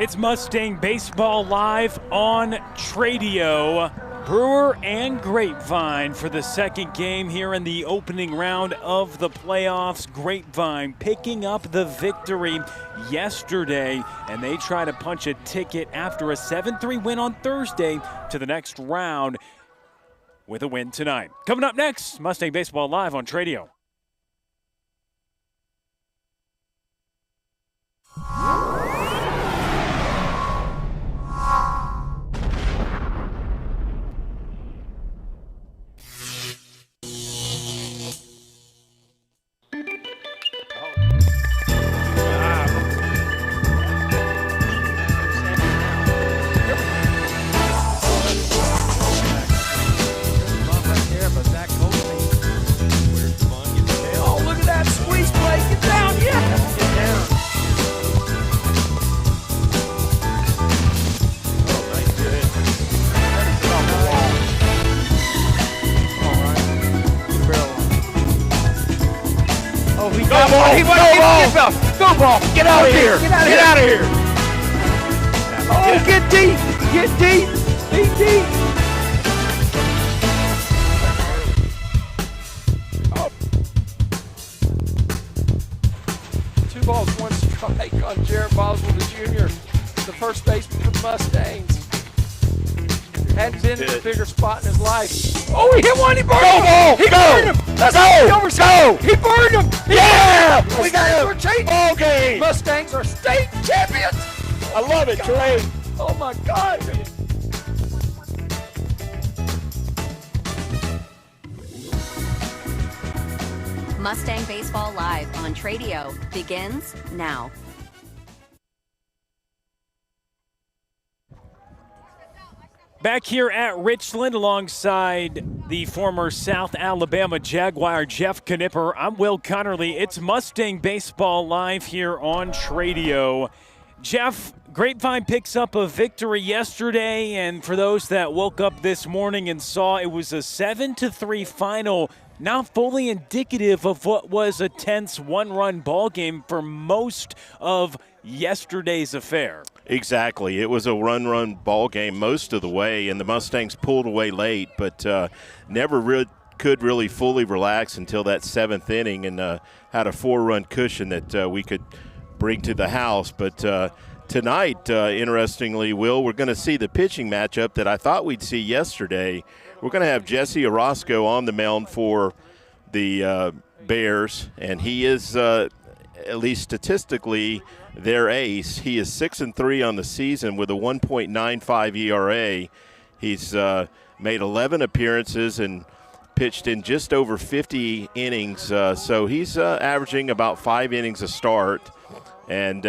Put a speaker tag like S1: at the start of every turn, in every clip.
S1: It's Mustang Baseball live on Tradio. Brewer and Grapevine for the second game here in the opening round of the playoffs. Grapevine picking up the victory yesterday, and they try to punch a ticket after a 7-3 win on Thursday to the next round with a win tonight. Coming up next, Mustang Baseball live on Tradio.
S2: Go ball! Get out of here! Get out of here! Oh, get deep! Get deep! Be deep! Oh. 2 balls, 1 strike on Jared Boswell Jr., the first baseman for the Mustangs. Hadn't been in a bigger spot in his life. Oh, he hit one! He burned him! Ball. He burned him! Let's go! He burned him! Yeah! We got it! Ball game! Mustangs are state champions! I love it, Trey! Oh my God!
S3: Mustang Baseball Live on Tradio begins now.
S1: Back here at Richland alongside the former South Alabama Jaguar Jeff Knipper, I'm Will Connerly. It's Mustang Baseball live here on Tradio. Jeff, Grapevine picks up a victory yesterday, and for those that woke up this morning and saw it was a 7-3 final, not fully indicative of what was a tense one-run ball game for most of yesterday's affair.
S4: Exactly. It was a run ball game most of the way, and the Mustangs pulled away late, but never could really fully relax until that 7th inning, and had a 4-run cushion that we could bring to the house. But tonight, interestingly, Will, we're going to see the pitching matchup that I thought we'd see yesterday. We're going to have Jesse Arasco on the mound for the Bears, and he is, at least statistically, their ace. He is 6-3 on the season with a 1.95 ERA. He's made 11 appearances and pitched in just over 50 innings. So he's averaging about 5 innings a start. And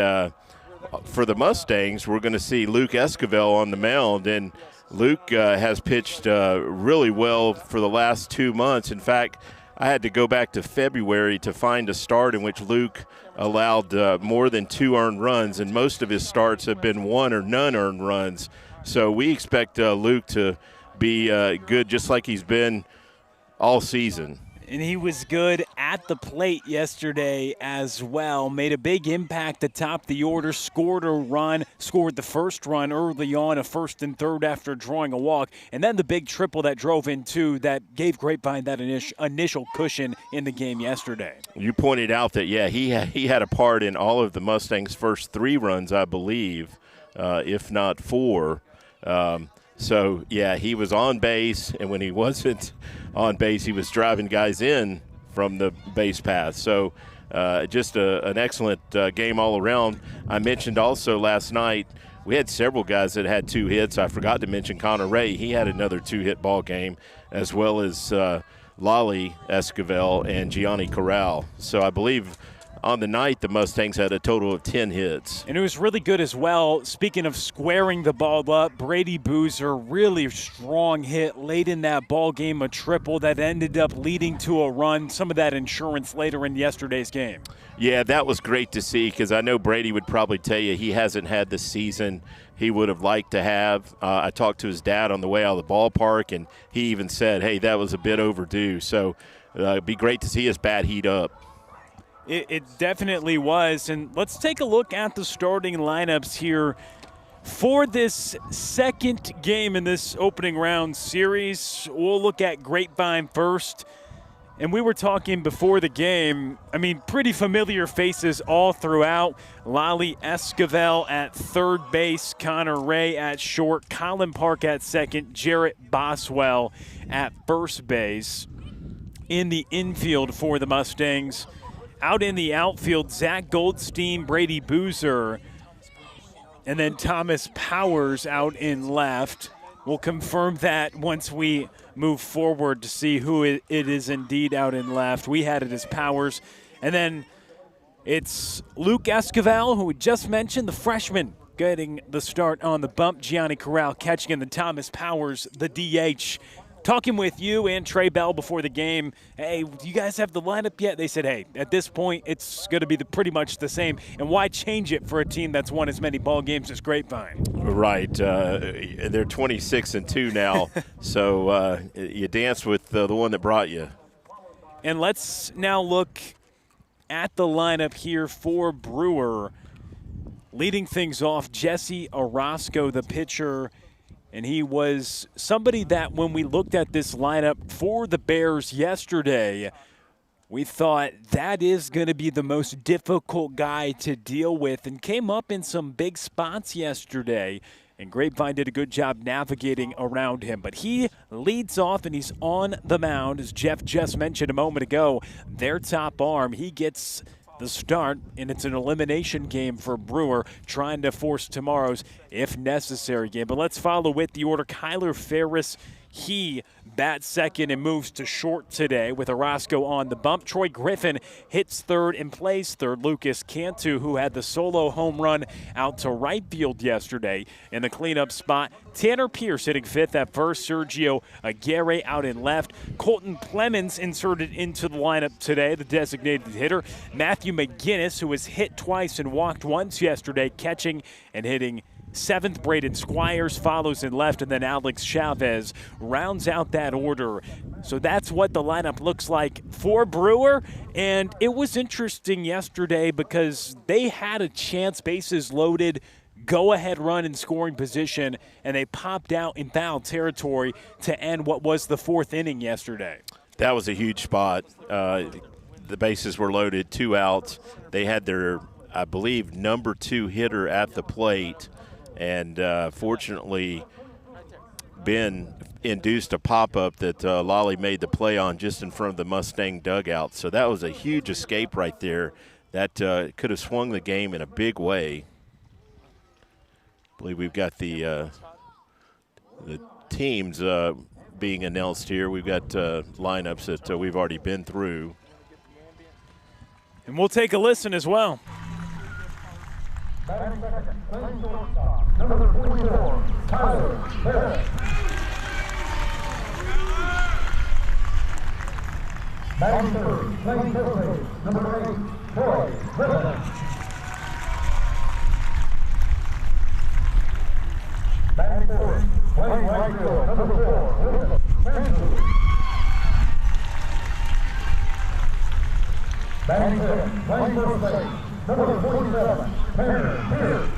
S4: for the Mustangs, we're going to see Lale Esquivel on the mound. And Luke has pitched really well for the last 2 months. In fact, I had to go back to February to find a start in which Luke allowed more than 2 earned runs, and most of his starts have been 1 or none earned runs. So we expect Luke to be good just like he's been all season.
S1: And he was good at the plate yesterday as well. Made a big impact atop the order, scored a run, scored the first run early on, a first and third after drawing a walk, and then the big triple that drove in two that gave Grapevine that initial cushion in the game yesterday.
S4: You pointed out that, yeah, he had a part in all of the Mustangs' first 3 runs, I believe, if not 4. So, yeah, he was on base, and when he wasn't on base, he was driving guys in from the base path. So just an excellent game all around. I mentioned also last night we had several guys that had 2 hits. I forgot to mention Connor Ray. He had another 2-hit ball game, as well as Lale Esquivel and Gianni Corral. So I believe on the night, the Mustangs had a total of 10 hits.
S1: And it was really good as well. Speaking of squaring the ball up, Brady Boozer, really strong hit late in that ball game, a triple that ended up leading to a run. Some of that insurance later in yesterday's game.
S4: Yeah, that was great to see, because I know Brady would probably tell you he hasn't had the season he would have liked to have. I talked to his dad on the way out of the ballpark, and he even said, hey, that was a bit overdue. So it'd be great to see his bat heat up.
S1: It definitely was. And let's take a look at the starting lineups here For this second game in this opening round series, we'll look at Grapevine first. And we were talking before the game, I mean, pretty familiar faces all throughout. Lale Esquivel at third base, Connor Ray at short, Colin Park at second, Jarrett Boswell at first base. In the infield for the Mustangs. Out in the outfield, Zach Goldstein, Brady Boozer, and then Thomas Powers out in left. We'll confirm that once we move forward to see who it is indeed out in left. We had it as Powers. And then it's Luke Esquivel, who we just mentioned, the freshman, getting the start on the bump. Gianni Corral catching in the Thomas Powers, the DH. Talking with you and Trey Bell before the game, hey, do you guys have the lineup yet? They said, hey, at this point, it's going to be pretty much the same. And why change it for a team that's won as many ball games as Grapevine?
S4: Right. They're 26-2 now, so you dance with the one that brought you.
S1: And let's now look at the lineup here for Brewer. Leading things off, Jesse Arasco, the pitcher. And he was somebody that when we looked at this lineup for the Bears yesterday, we thought that is going to be the most difficult guy to deal with, and came up in some big spots yesterday. And Grapevine did a good job navigating around him. But he leads off, and he's on the mound. As Jeff just mentioned a moment ago, their top arm, he gets the start, and it's an elimination game for Brewer, trying to force tomorrow's, if necessary, game. But let's follow with the order. Kyler Ferris, he bats second and moves to short today with Arasco on the bump. Troy Griffin hits third and plays third. Lucas Cantu, who had the solo home run out to right field yesterday in the cleanup spot. Tanner Pierce hitting fifth at first. Sergio Aguirre out in left. Colton Clemens inserted into the lineup today, the designated hitter. Matthew McGinnis, who was hit twice and walked once yesterday, catching and hitting seventh. Braden Squires follows in left, and then Alex Chavez rounds out that order. So that's what the lineup looks like for Brewer. And it was interesting yesterday because they had a chance, bases loaded, go-ahead run in scoring position, and they popped out in foul territory to end what was the fourth inning yesterday.
S4: That was a huge spot. The bases were loaded, 2 outs. They had their, I believe, number 2 hitter at the plate. And fortunately, Ben induced a pop-up that Lale made the play on just in front of the Mustang dugout. So that was a huge escape right there. That could have swung the game in a big way. I believe we've got the teams being announced here. We've got lineups that we've already been through.
S1: And we'll take a listen as well.
S5: Number 44, Tyler Ferris. Batting third, playing first base, number 8, Troy Griffin. Batting fourth, playing right field, number 4, Lucas Cantu. Batting fifth, playing first base, number 47, Tanner Pierce.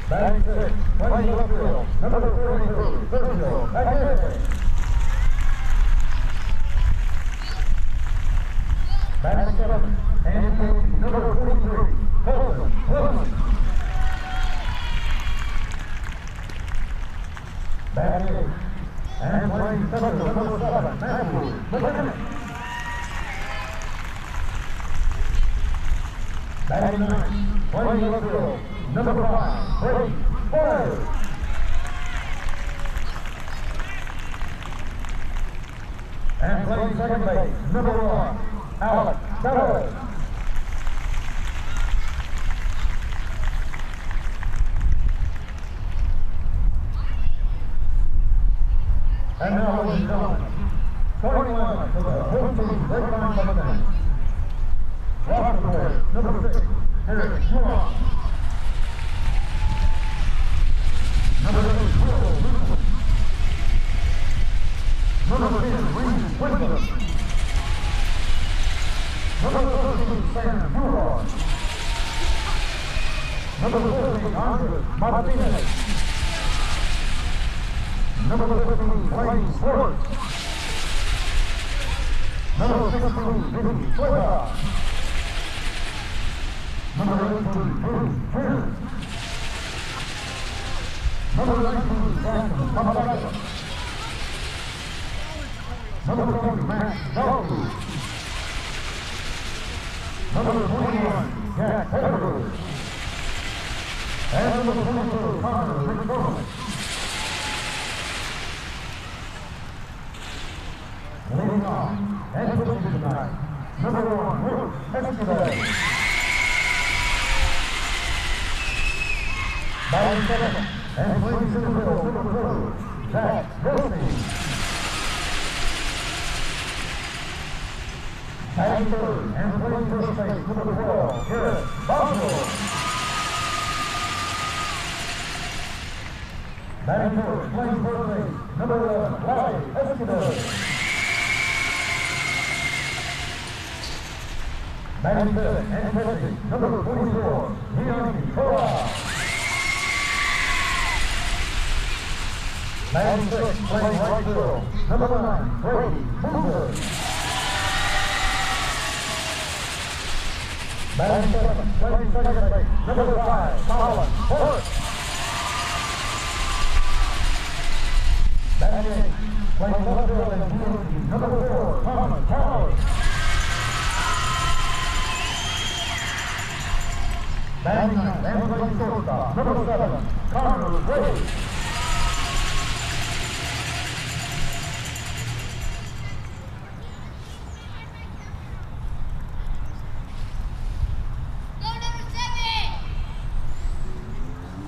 S5: Batting sixth, playing left field, number 33, Sergio Aguirre. Batting seventh, and number 43, Colin Park. Batting eighth, and playing center, number 7, Matthew McGinnis. Batting ninth, playing left field, number 5, Brady Boozer. And playing second base, number 1, Alex Doubles. And now, ladies and gentlemen, starting lineup for the home team, Grapevine Mustangs. Roster player, number 6, Eric Schwartz. Number 8, Will Lucas. Number 10, Reed Whitman. Number 13, Sam Bullard. number 15, Wayne Sports. Number 16, Vicky Sliga. Number 18, Bruce Turner. Number 19, Jackson Papadakis. Number 20, Max Dalkey. Number 21, Jack Pepper. And number 22, Connor Ray. Leading off and pitching tonight, number 1, Lale Esquivel. Batting second and playing center field, number 2, Zach Wilson. Batting third and playing first base, number 12, Boswell. Batting fourth, playing first base, number 11, Lale Esquivel. Batting fifth and pitching, number 44, Gianni Corral. Batting sixth, playing right field, number 9, Brady Boozer. Batting seventh, playing second base, number 5, Colin Park. Batting eighth, playing left field and field, number 4, Colin Park. Batting ninth and playing shortstop, number 7, Connor Ray.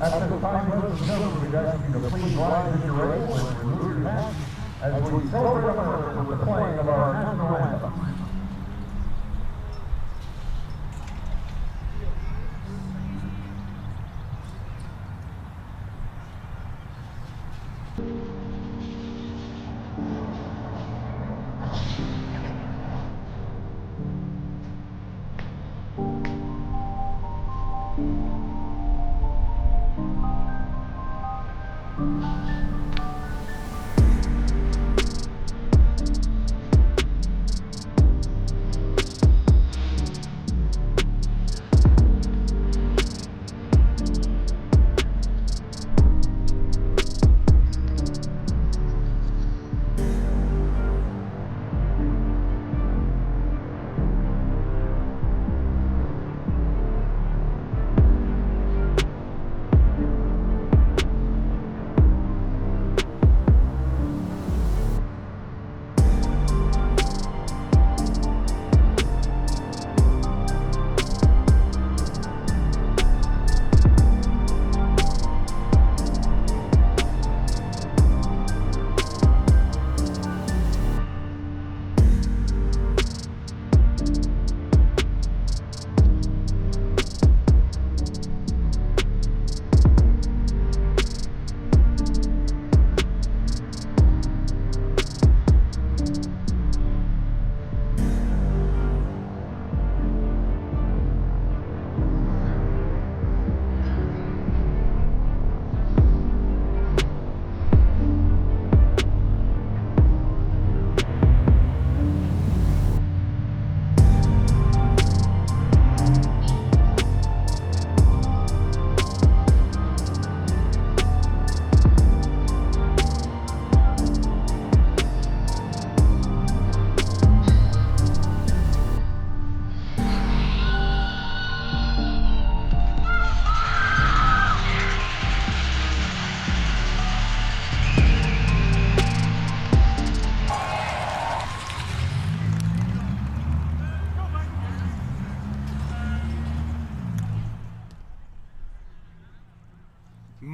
S5: At this time, ladies and gentlemen, we ask you to please rise at your race and remove your hats as we celebrate America with the playing of our national anthem.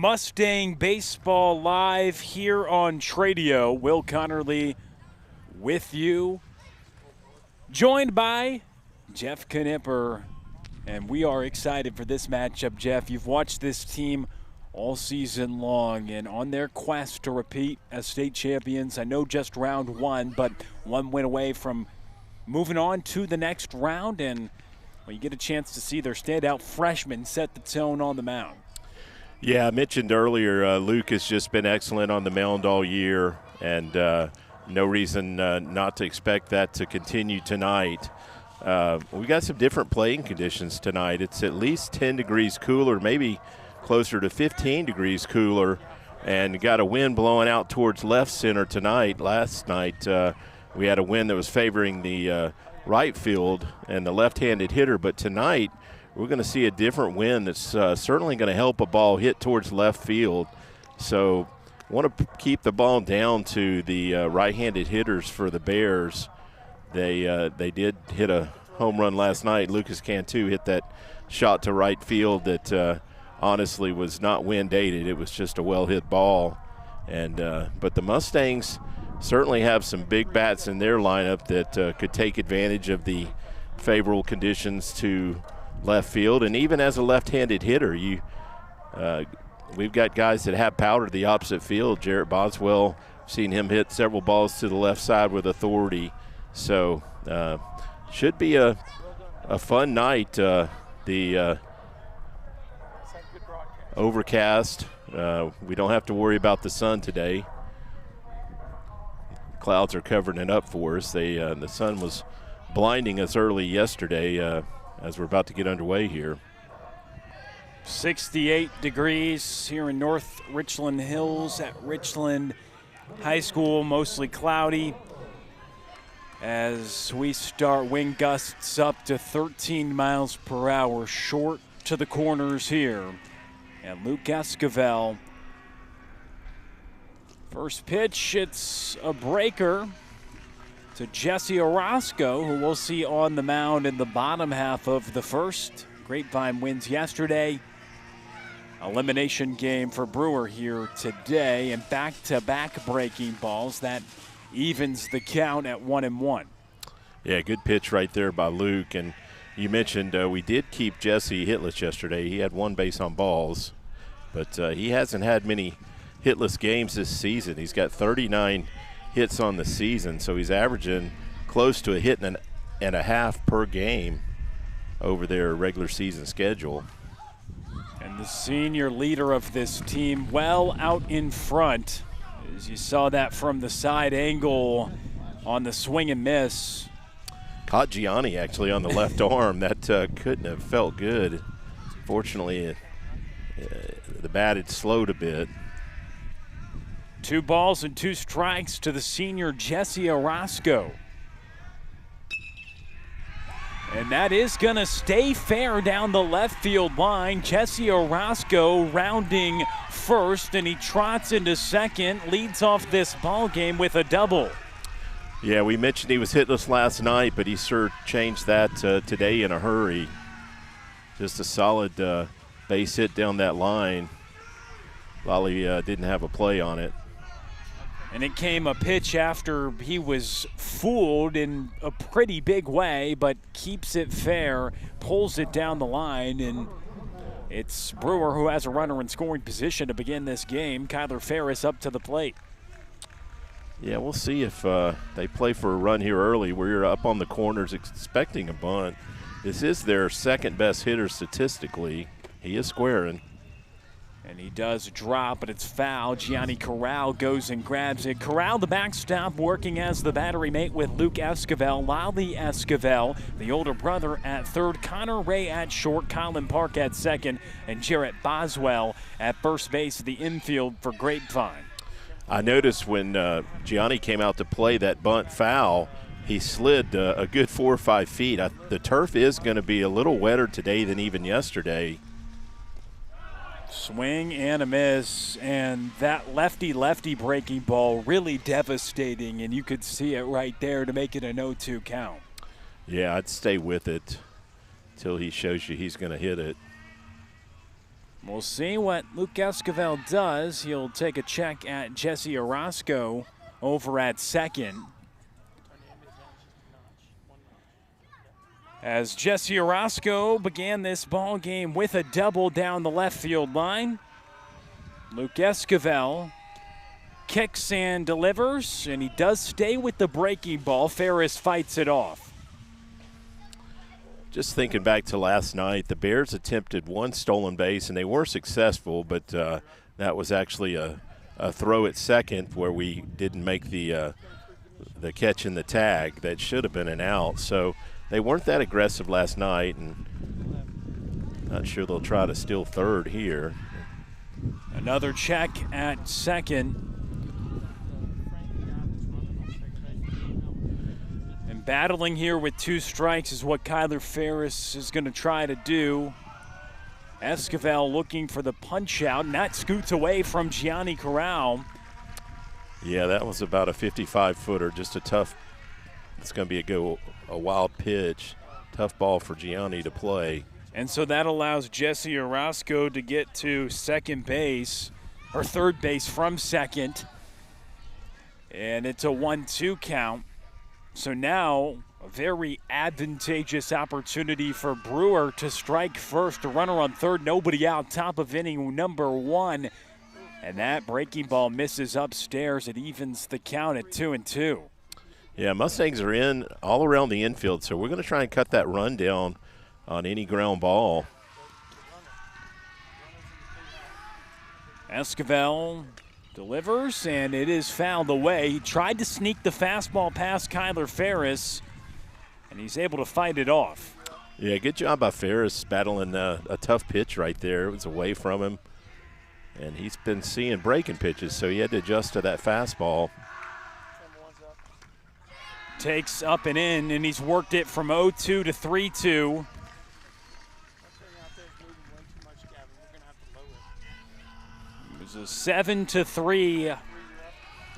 S1: Mustang Baseball Live here on Tradio. Will Connerly with you, joined by Jeff Knipper, and we are excited for this matchup. Jeff, you've watched this team all season long and on their quest to repeat as state champions. I know just round one, but one win away from moving on to the next round, and well, you get a chance to see their standout freshman set the tone on the mound.
S4: Yeah, I mentioned earlier, Luke has just been excellent on the mound all year, and no reason not to expect that to continue tonight. We got some different playing conditions tonight. It's at least 10 degrees cooler, maybe closer to 15 degrees cooler, and got a wind blowing out towards left center tonight. Last night we had a wind that was favoring the right field and the left-handed hitter, but tonight we're going to see a different wind that's certainly going to help a ball hit towards left field. So want to keep the ball down to the right-handed hitters for the Bears. They did hit a home run last night. Lucas Cantu hit that shot to right field that honestly was not wind-aided. It was just a well-hit ball. And but the Mustangs certainly have some big bats in their lineup that could take advantage of the favorable conditions to left field. And even as a left-handed hitter, we've got guys that have power to the opposite field. Jarrett Boswell, seen him hit several balls to the left side with authority. So should be a fun night. The overcast. We don't have to worry about the sun today. Clouds are covering it up for us. The sun was blinding us early yesterday as we're about to get underway here.
S1: 68 degrees here in North Richland Hills at Richland High School, mostly cloudy. As we start, wind gusts up to 13 miles per hour, short to the corners here. And Luke Esquivel. First pitch, it's a breaker to Jesse Arasco, who we'll see on the mound in the bottom half of the first. Grapevine wins yesterday. Elimination game for Brewer here today, and back-to-back breaking balls. That evens the count at 1-1.
S4: Yeah, good pitch right there by Luke. And you mentioned we did keep Jesse hitless yesterday. He had one base on balls, but he hasn't had many hitless games this season. He's got 39 hits on the season, so he's averaging close to a hit and a half per game over their regular season schedule.
S1: And the senior leader of this team well out in front, as you saw that from the side angle on the swing and miss.
S4: Caught Gianni actually on the left arm. That couldn't have felt good. Fortunately, the bat had slowed a bit.
S1: 2 balls and 2 strikes to the senior Jesse Arasco. And that is going to stay fair down the left field line. Jesse Arasco rounding first, and he trots into second, leads off this ball game with a double.
S4: Yeah, we mentioned he was hitless last night, but he sure changed that today in a hurry. Just a solid base hit down that line. Lale didn't have a play on it.
S1: And it came a pitch after he was fooled in a pretty big way, but keeps it fair, pulls it down the line, and it's Brewer who has a runner in scoring position to begin this game. Kyler Ferris up to the plate.
S4: Yeah, we'll see if they play for a run here early. We're up on the corners expecting a bunt. This is their second best hitter statistically. He is squaring.
S1: And he does drop, but it's foul. Gianni Corral goes and grabs it. Corral, the backstop, working as the battery mate with Luke Esquivel. Lale Esquivel, the older brother, at third. Connor Ray at short. Colin Park at second. And Jarrett Boswell at first base, the infield for Grapevine.
S4: I noticed when Gianni came out to play that bunt foul, he slid a good 4 or 5 feet. The turf is going to be a little wetter today than even yesterday.
S1: Swing and a miss, and that lefty-lefty breaking ball really devastating, and you could see it right there to make it a 0-2 count.
S4: Yeah, I'd stay with it till he shows you he's going to hit it.
S1: We'll see what Luke Esquivel does. He'll take a check at Jesse Arasco over at second. As Jesse Arasco began this ball game with a double down the left field line. Luke Esquivel kicks and delivers, and he does stay with the breaking ball. Ferris fights it off.
S4: Just thinking back to last night, the Bears attempted one stolen base, and they were successful, but that was actually a throw at second where we didn't make the catch in the tag. That should have been an out. So they weren't that aggressive last night, and not sure they'll try to steal third here.
S1: Another check at second. And battling here with 2 strikes is what Kyler Ferris is going to try to do. Esquivel looking for the punch out, and that scoots away from Gianni Corral.
S4: Yeah, that was about a 55-footer, just a tough, it's going to be a wild pitch. Tough ball for Gianni to play.
S1: And so that allows Jesse Arasco to get to second base, or third base from second. And it's a 1-2 count. So now a very advantageous opportunity for Brewer to strike first. A runner on third, nobody out, top of inning number 1. And that breaking ball misses upstairs. It evens the count at 2-2.
S4: Yeah, Mustangs are in all around the infield, so we're going to try and cut that run down on any ground ball.
S1: Esquivel delivers, and it is fouled away. He tried to sneak the fastball past Kyler Ferris, and he's able to fight it off.
S4: Yeah, good job by Ferris battling a tough pitch right there. It was away from him, and he's been seeing breaking pitches, so he had to adjust to that fastball.
S1: Takes up and in, and he's worked it from 0-2 to 3-2. It was a 7-3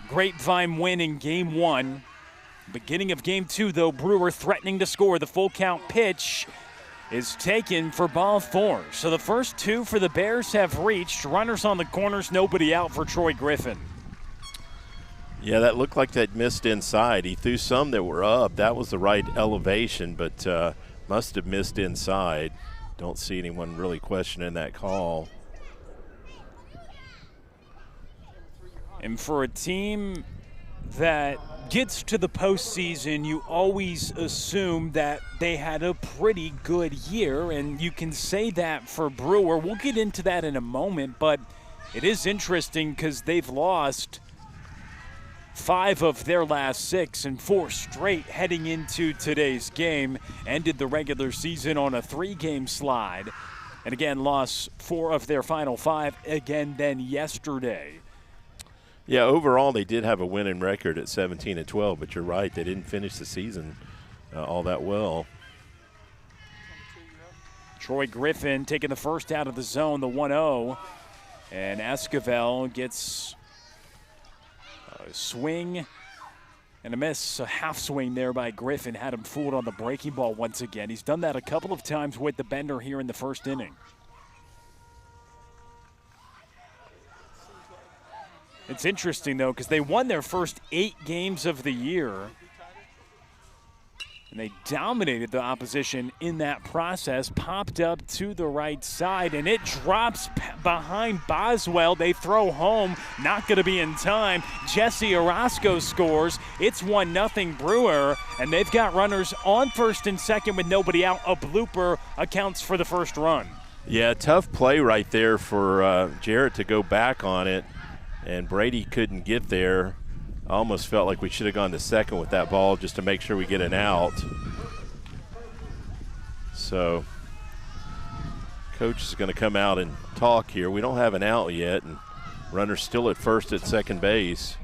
S1: Grapevine win in Game 1. Beginning of Game 2, though, Brewer threatening to score. The full count pitch is taken for ball 4. So the first 2 for the Bears have reached. Runners on the corners, nobody out for Troy Griffin.
S4: Yeah, that looked like that missed inside. He threw some that were up. That was the right elevation, but must have missed inside. Don't see anyone really questioning that call.
S1: And for a team that gets to the postseason, you always assume that they had a pretty good year, and you can say that for Brewer. We'll get into that in a moment, but it is interesting because they've lost 5 of their last 6 and 4 straight heading into today's game. Ended the regular season on a 3-game slide, and again lost 4 of their final 5 again then yesterday.
S4: Yeah, overall they did have a winning record at 17-12, but you're right, they didn't finish the season all that well.
S1: Troy Griffin taking the first out of the zone, the 1-0, and Esquivel gets a swing and a miss, a half swing there by Griffin. Had him fooled on the breaking ball once again. He's done that a couple of times with the bender here in the first inning. It's interesting, though, because they won their first 8 games of the year, and they dominated the opposition in that process. Popped up to the right side, and it drops behind Boswell. They throw home, not going to be in time. Jesse Arasco scores. It's 1-0 Brewer, and they've got runners on first and second with nobody out. A blooper accounts for the first run.
S4: Yeah, tough play right there for Jarrett to go back on it, and Brady couldn't get there. I almost felt like we should have gone to second with that ball just to make sure we get an out. So coach is going to come out and talk here. We don't have an out yet, and runner's still at first at second base.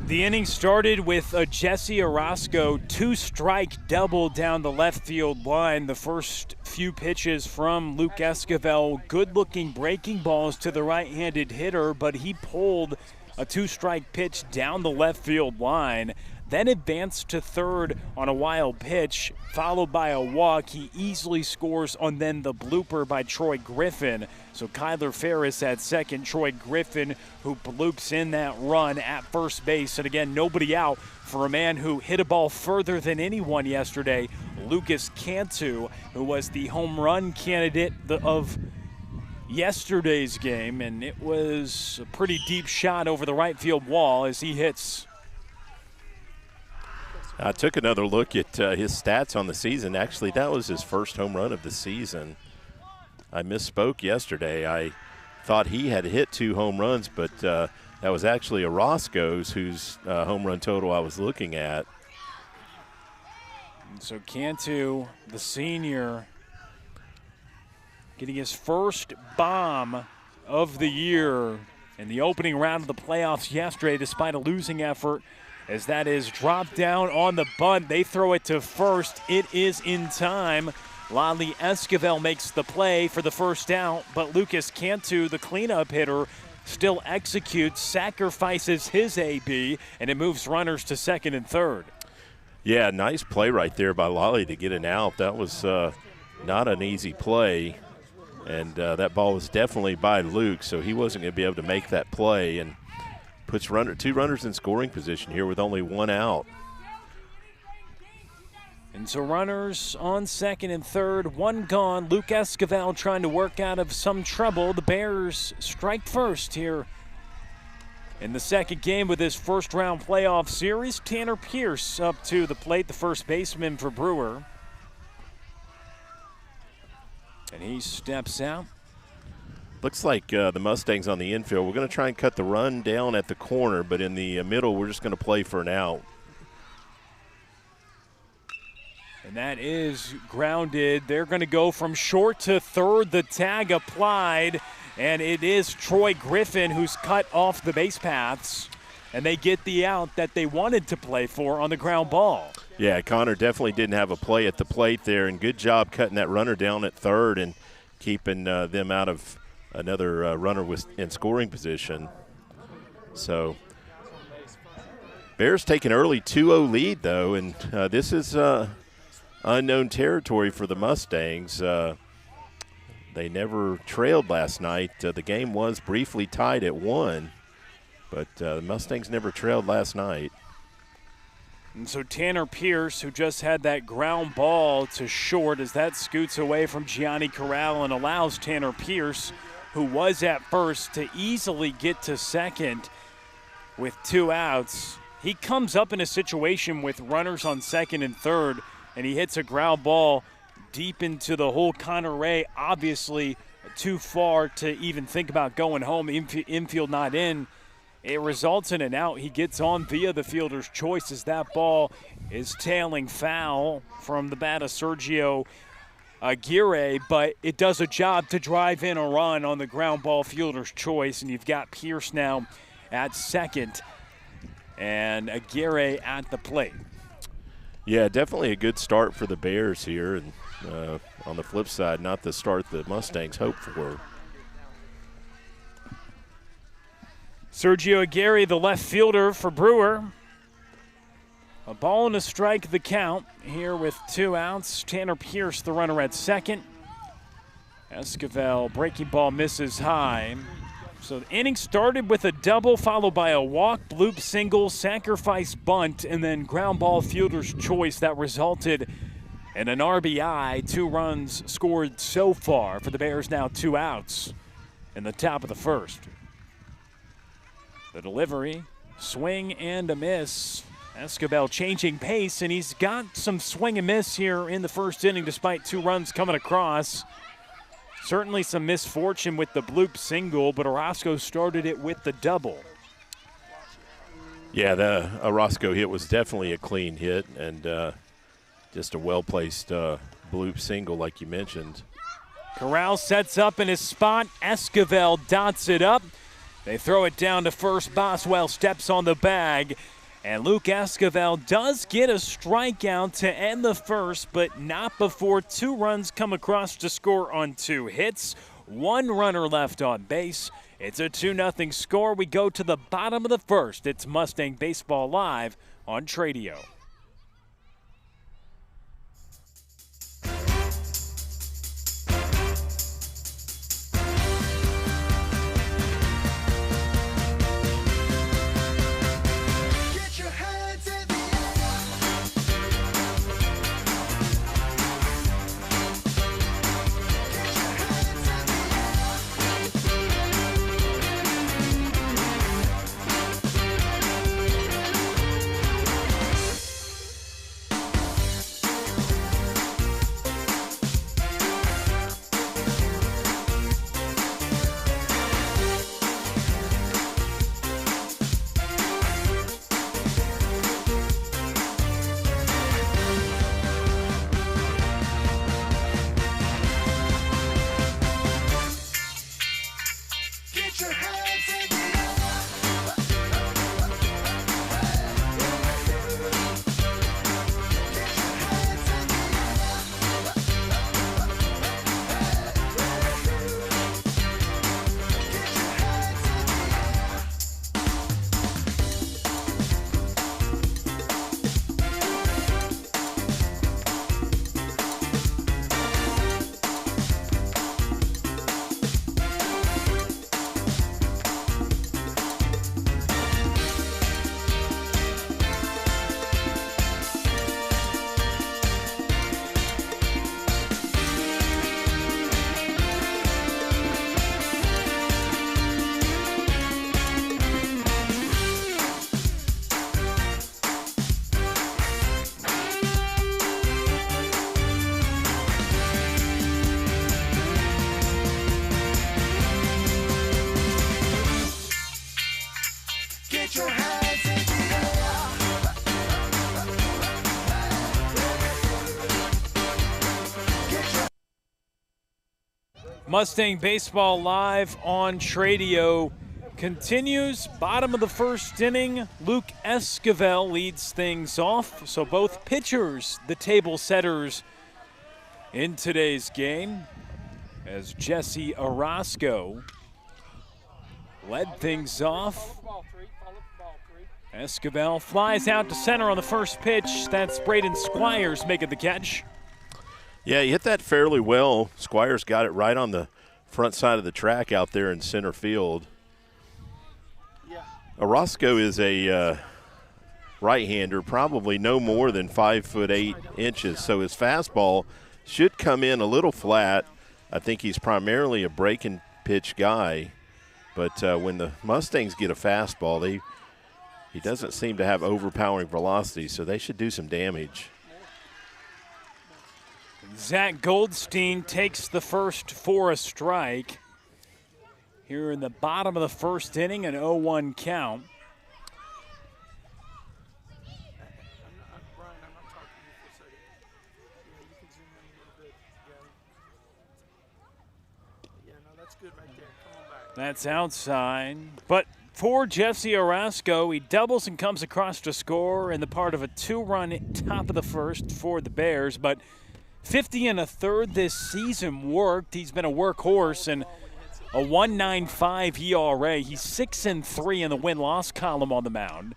S1: The inning started with a Jesse Arasco 2-strike double down the left field line. The first few pitches from Luke Esquivel, good-looking breaking balls to the right-handed hitter, but he pulled a 2-strike pitch down the left field line, then advanced to third on a wild pitch, followed by a walk. He easily scores on then the blooper by Troy Griffin. So Kyler Ferris at second, Troy Griffin who bloops in that run at first base. And again, nobody out for a man who hit a ball further than anyone yesterday, Lucas Cantu, who was the home run candidate of yesterday's game, and it was a pretty deep shot over the right field wall as he hits
S4: I took another look at his stats on the season. Actually, that was his first home run of the season. I misspoke yesterday. I thought he had hit 2 home runs, but that was actually Arasco's, whose home run total I was looking at.
S1: And so Cantu, the senior, getting his first bomb of the year in the opening round of the playoffs yesterday, despite a losing effort, as that is dropped down on the bunt. They throw it to first. It is in time. Lale Esquivel makes the play for the first out, but Lucas Cantu, the cleanup hitter, still executes, sacrifices his AB, and it moves runners to second and third.
S4: Yeah, nice play right there by Lale to get an out. That was not an easy play, and that ball was definitely by Luke, so he wasn't going to be able to make that play, and puts 2 runners in scoring position here with only 1 out.
S1: And so runners on second and third, 1 gone. Luke Esquivel trying to work out of some trouble. The Bears strike first here in the second game with this first round playoff series. Tanner Pierce up to the plate, the first baseman for Brewer. And he steps out.
S4: Looks like the Mustangs on the infield. We're going to try and cut the run down at the corner, but in the middle, we're just going to play for an out.
S1: And that is grounded. They're going to go from short to third. The tag applied, and it is Troy Griffin who's cut off the base paths, and they get the out that they wanted to play for on the ground ball.
S4: Yeah, Connor definitely didn't have a play at the plate there, and good job cutting that runner down at third and keeping them out of another runner in scoring position. So Bears take an early 2-0 lead, though, and this is unknown territory for the Mustangs. They never trailed last night. The game was briefly tied at 1, but the Mustangs never trailed last night.
S1: And so Tanner Pierce, who just had that ground ball to short, as that scoots away from Gianni Corral and allows Tanner Pierce, who was at first, to easily get to second with 2 outs. He comes up in a situation with runners on second and third, and he hits a ground ball deep into the hole. Connor Ray, obviously too far to even think about going home. Infield not in. It results in an out. He gets on via the fielder's choice as that ball is tailing foul from the bat of Sergio Aguirre, but it does a job to drive in a run on the ground ball fielder's choice, and you've got Pierce now at second and Aguirre at the plate.
S4: Yeah, definitely a good start for the Bears here, and on the flip side, not the start the Mustangs hoped for.
S1: Sergio Aguirre, the left fielder for Brewer. A ball and a strike the count here with 2 outs. Tanner Pierce, the runner at second. Esquivel, breaking ball misses high. So the inning started with a double followed by a walk, bloop single, sacrifice bunt, and then ground ball fielder's choice that resulted in an RBI. 2 runs scored so far for the Bears, now 2 outs in the top of the first. The delivery, swing and a miss. Esquivel changing pace, and he's got some swing and miss here in the first inning despite 2 runs coming across. Certainly some misfortune with the bloop single, but Arasco started it with the double.
S4: Yeah, the Arasco hit was definitely a clean hit, and just a well-placed bloop single like you mentioned.
S1: Corral sets up in his spot. Esquivel dots it up. They throw it down to first. Boswell steps on the bag. And Luke Esquivel does get a strikeout to end the first, but not before 2 runs come across to score on 2 hits. 1 runner left on base. It's a 2-0 score. We go to the bottom of the first. It's Mustang Baseball Live on Tradio. Mustang Baseball Live on Tradio continues. Bottom of the first inning, Luke Esquivel leads things off. So both pitchers, the table setters in today's game, as Jesse Arasco led things off. Esquivel flies out to center on the first pitch. That's Braden Squires making the catch.
S4: Yeah, he hit that fairly well. Squires got it right on the front side of the track out there in center field. Arasco is a right-hander, probably no more than 5'8", so his fastball should come in a little flat. I think he's primarily a break and pitch guy, but when the Mustangs get a fastball, he doesn't seem to have overpowering velocity, so they should do some damage.
S1: Zach Goldstein takes the first for a strike. Here in the bottom of the first inning, an 0-1 count. That's outside. But for Jesse Arasco, he doubles and comes across to score in the part of a 2-run top of the first for the Bears. But 50 1/3 this season worked. He's been a workhorse and a 1.95 ERA. He's 6-3 in the win-loss column on the mound.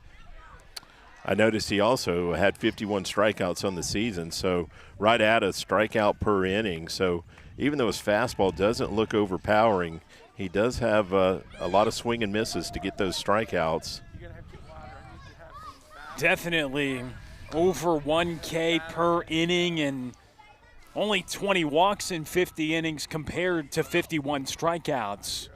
S4: I noticed he also had 51 strikeouts on the season, so right at a strikeout per inning. So even though his fastball doesn't look overpowering, he does have a lot of swing and misses to get those strikeouts.
S1: Definitely over 1K per inning and only 20 walks in 50 innings compared to 51 strikeouts.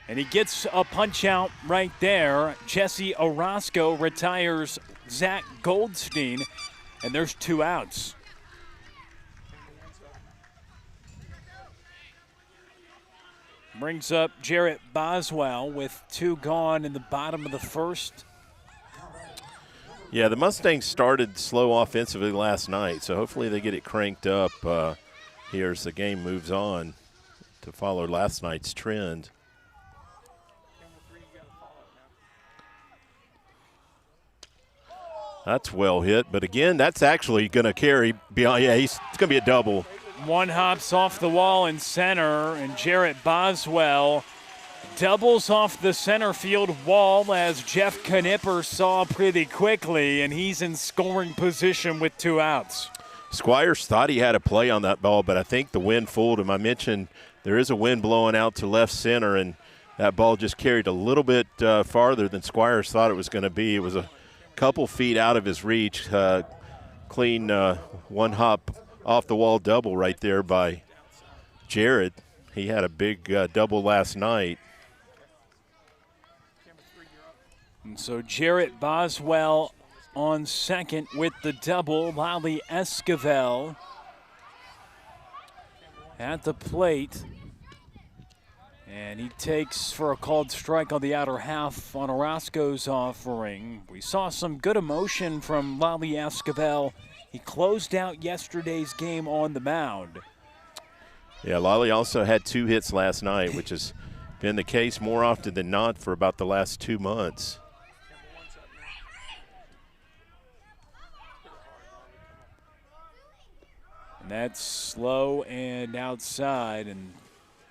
S1: And he gets a punch out right there. Jesse Arasco retires Zach Goldstein, and there's 2 outs. Brings up Jarrett Boswell with 2 gone in the bottom of the first.
S4: Yeah, the Mustangs started slow offensively last night, so hopefully they get it cranked up here as the game moves on to follow last night's trend. That's well hit, but again, that's actually going to carry beyond. Yeah, it's going to be a double.
S1: One hops off the wall in center, and Jarrett Boswell doubles off the center field wall, as Jeff Knipper saw pretty quickly, and he's in scoring position with 2 outs.
S4: Squires thought he had a play on that ball, but I think the wind fooled him. I mentioned there is a wind blowing out to left center, and that ball just carried a little bit farther than Squires thought it was going to be. It was a couple feet out of his reach. Clean one hop off the wall double right there by Jarrett. He had a big double last night.
S1: And so Jarrett Boswell on second with the double. Lale Esquivel at the plate. And he takes for a called strike on the outer half on Arasco's offering. We saw some good emotion from Lale Esquivel. He closed out yesterday's game on the mound.
S4: Yeah, Lale also had 2 hits last night, which has been the case more often than not for about the last 2 months.
S1: And that's slow and outside, and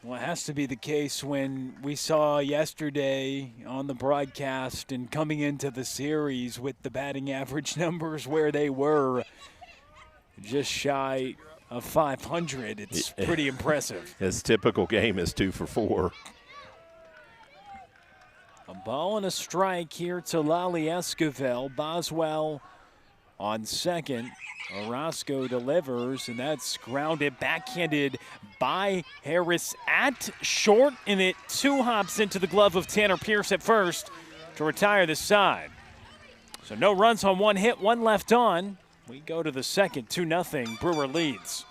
S1: well, it has to be the case when we saw yesterday on the broadcast and coming into the series with the batting average numbers where they were, just shy of 500. It's pretty impressive.
S4: His typical game is 2 for 4.
S1: A ball and a strike here to Lale Esquivel. Boswell on second. Arasco delivers, and that's grounded, backhanded by Harris at short, and it 2 hops into the glove of Tanner Pierce at first to retire the side. So no runs on 1 hit, 1 left on. We go to the second, 2-0, Brewer leads.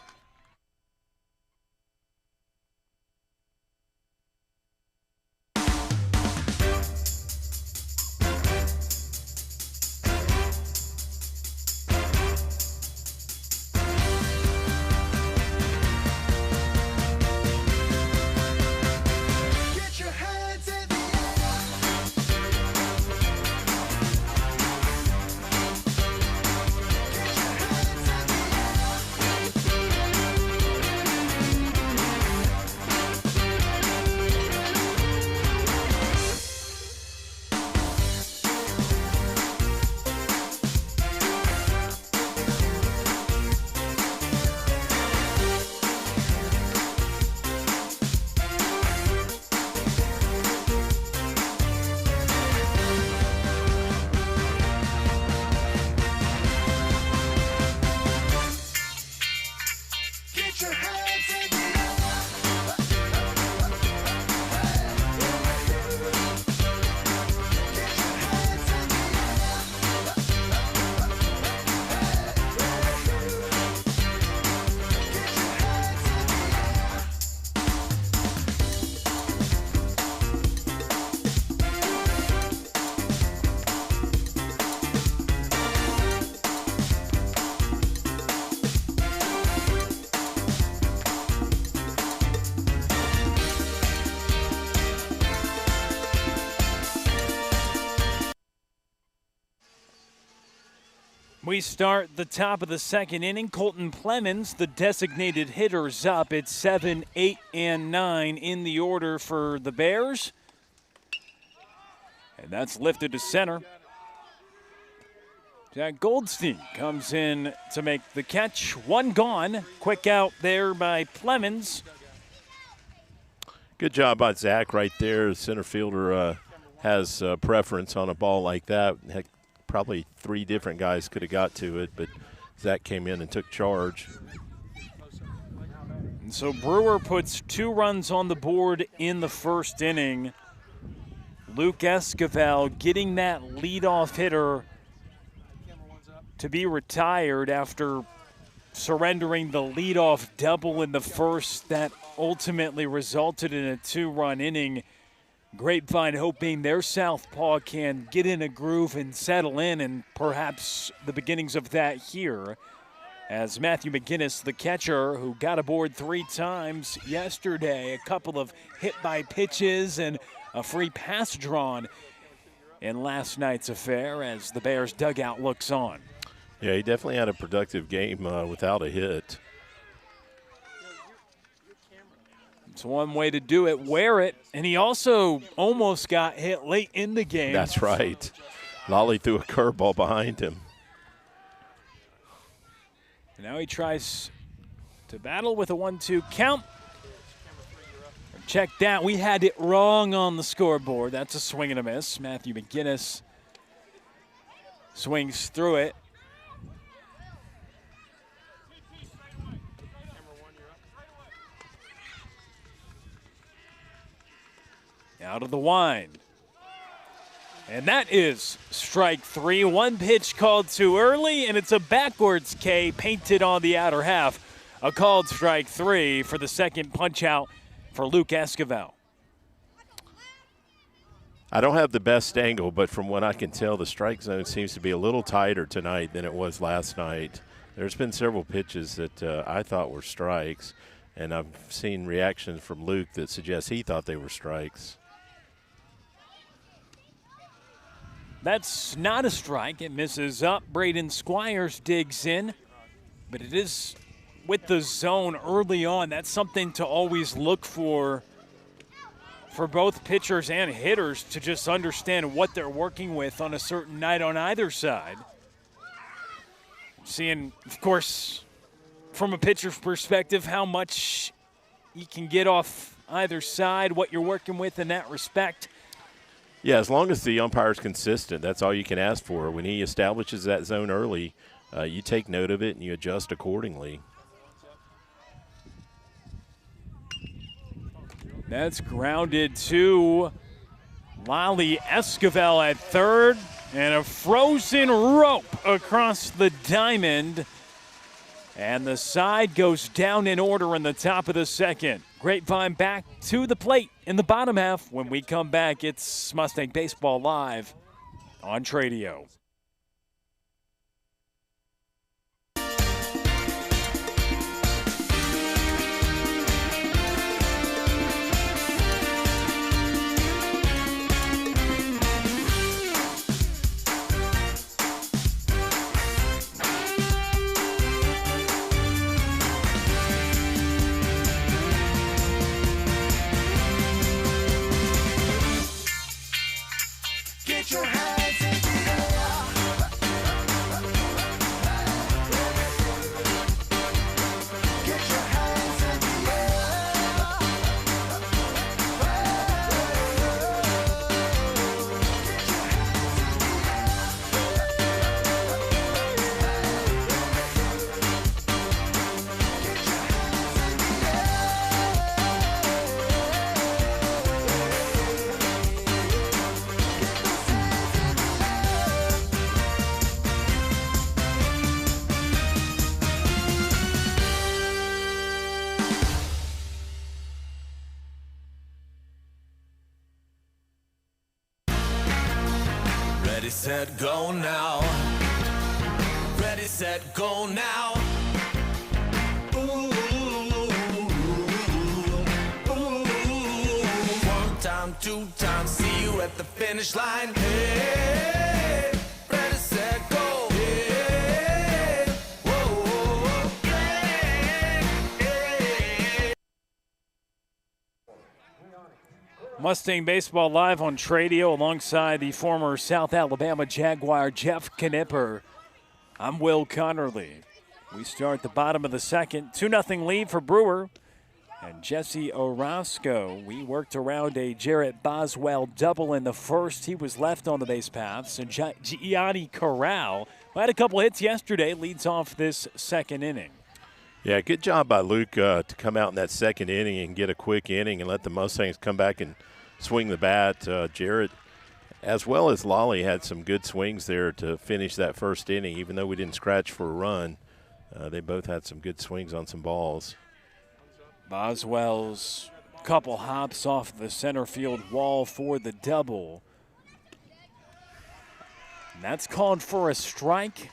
S1: We start the top of the second inning. Colton Plemons, the designated hitter's up. It's 7, 8, and 9 in the order for the Bears. And that's lifted to center. Jack Goldstein comes in to make the catch. One gone. Quick out there by Plemons.
S4: Good job by Zach right there. The center fielder has preference on a ball like that. Heck, probably 3 different guys could have got to it, but Zach came in and took charge.
S1: And so Brewer puts 2 runs on the board in the first inning. Luke Esquivel getting that leadoff hitter to be retired after surrendering the leadoff double in the first that ultimately resulted in a 2-run inning. Grapevine hoping their southpaw can get in a groove and settle in, and perhaps the beginnings of that here as Matthew McGinnis, the catcher, who got aboard 3 times yesterday, a couple of hit-by pitches and a free pass drawn in last night's affair as the Bears dugout looks on.
S4: Yeah, he definitely had a productive game without a hit.
S1: It's one way to do it, wear it, and he also almost got hit late in the game.
S4: That's right. Lale threw a curveball behind him.
S1: And now he tries to battle with a 1-2 count. Check that. We had it wrong on the scoreboard. That's a swing and a miss. Matthew McGinnis swings through it. Out of the wind. And that is strike 3. 1 pitch called too early, and it's a backwards K painted on the outer half. A called strike 3 for the second punch out for Luke Esquivel.
S4: I don't have the best angle, but from what I can tell, the strike zone seems to be a little tighter tonight than it was last night. There's been several pitches that I thought were strikes, and I've seen reactions from Luke that suggest he thought they were strikes.
S1: That's not a strike. It misses up. Braden Squires digs in, but it is with the zone early on. That's something to always look for both pitchers and hitters, to just understand what they're working with on a certain night on either side. Seeing, of course, from a pitcher's perspective, how much you can get off either side, what you're working with in that respect.
S4: Yeah, as long as the umpire's consistent, that's all you can ask for. When he establishes that zone early, you take note of it and you adjust accordingly.
S1: That's grounded to Lale Esquivel at third, and a frozen rope across the diamond. And the side goes down in order in the top of the second. Grapevine back to the plate in the bottom half. When we come back, it's Mustang Baseball Live on Tradio.
S6: Your hands in the air. Get your hands in the air. Ready, set, go now. Ready, set, go now. Ooh, ooh. 1 time, 2 times, see you at the finish line. Hey, ready, set, go. Hey.
S1: Mustang Baseball live on Tradio alongside the former South Alabama Jaguar Jeff Knipper. I'm Will Connerly. We start the bottom of the second. 2-0 lead for Brewer. And Jesse Arasco, we worked around a Jarrett Boswell double in the first. He was left on the base paths. And Gianni Corral, who had a couple hits yesterday, leads off this second inning.
S4: Yeah, good job by Luke to come out in that second inning and get a quick inning and let the Mustangs come back and swing the bat. Jarrett, as well as Lale, had some good swings there to finish that first inning. Even though we didn't scratch for a run, they both had some good swings on some balls.
S1: Boswell's couple hops off the center field wall for the double. And that's called for a strike.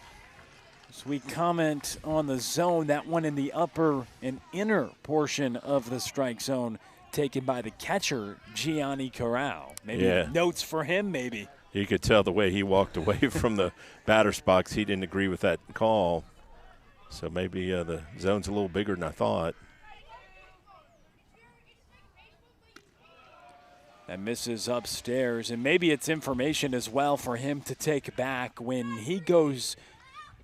S1: As we comment on the zone, that one in the upper and inner portion of the strike zone taken by the catcher, Gianni Corral. Maybe notes for him, maybe.
S4: You could tell the way he walked away from the batter's box. He didn't agree with that call. So maybe the zone's a little bigger than I thought.
S1: That misses upstairs, and maybe it's information as well for him to take back when he goes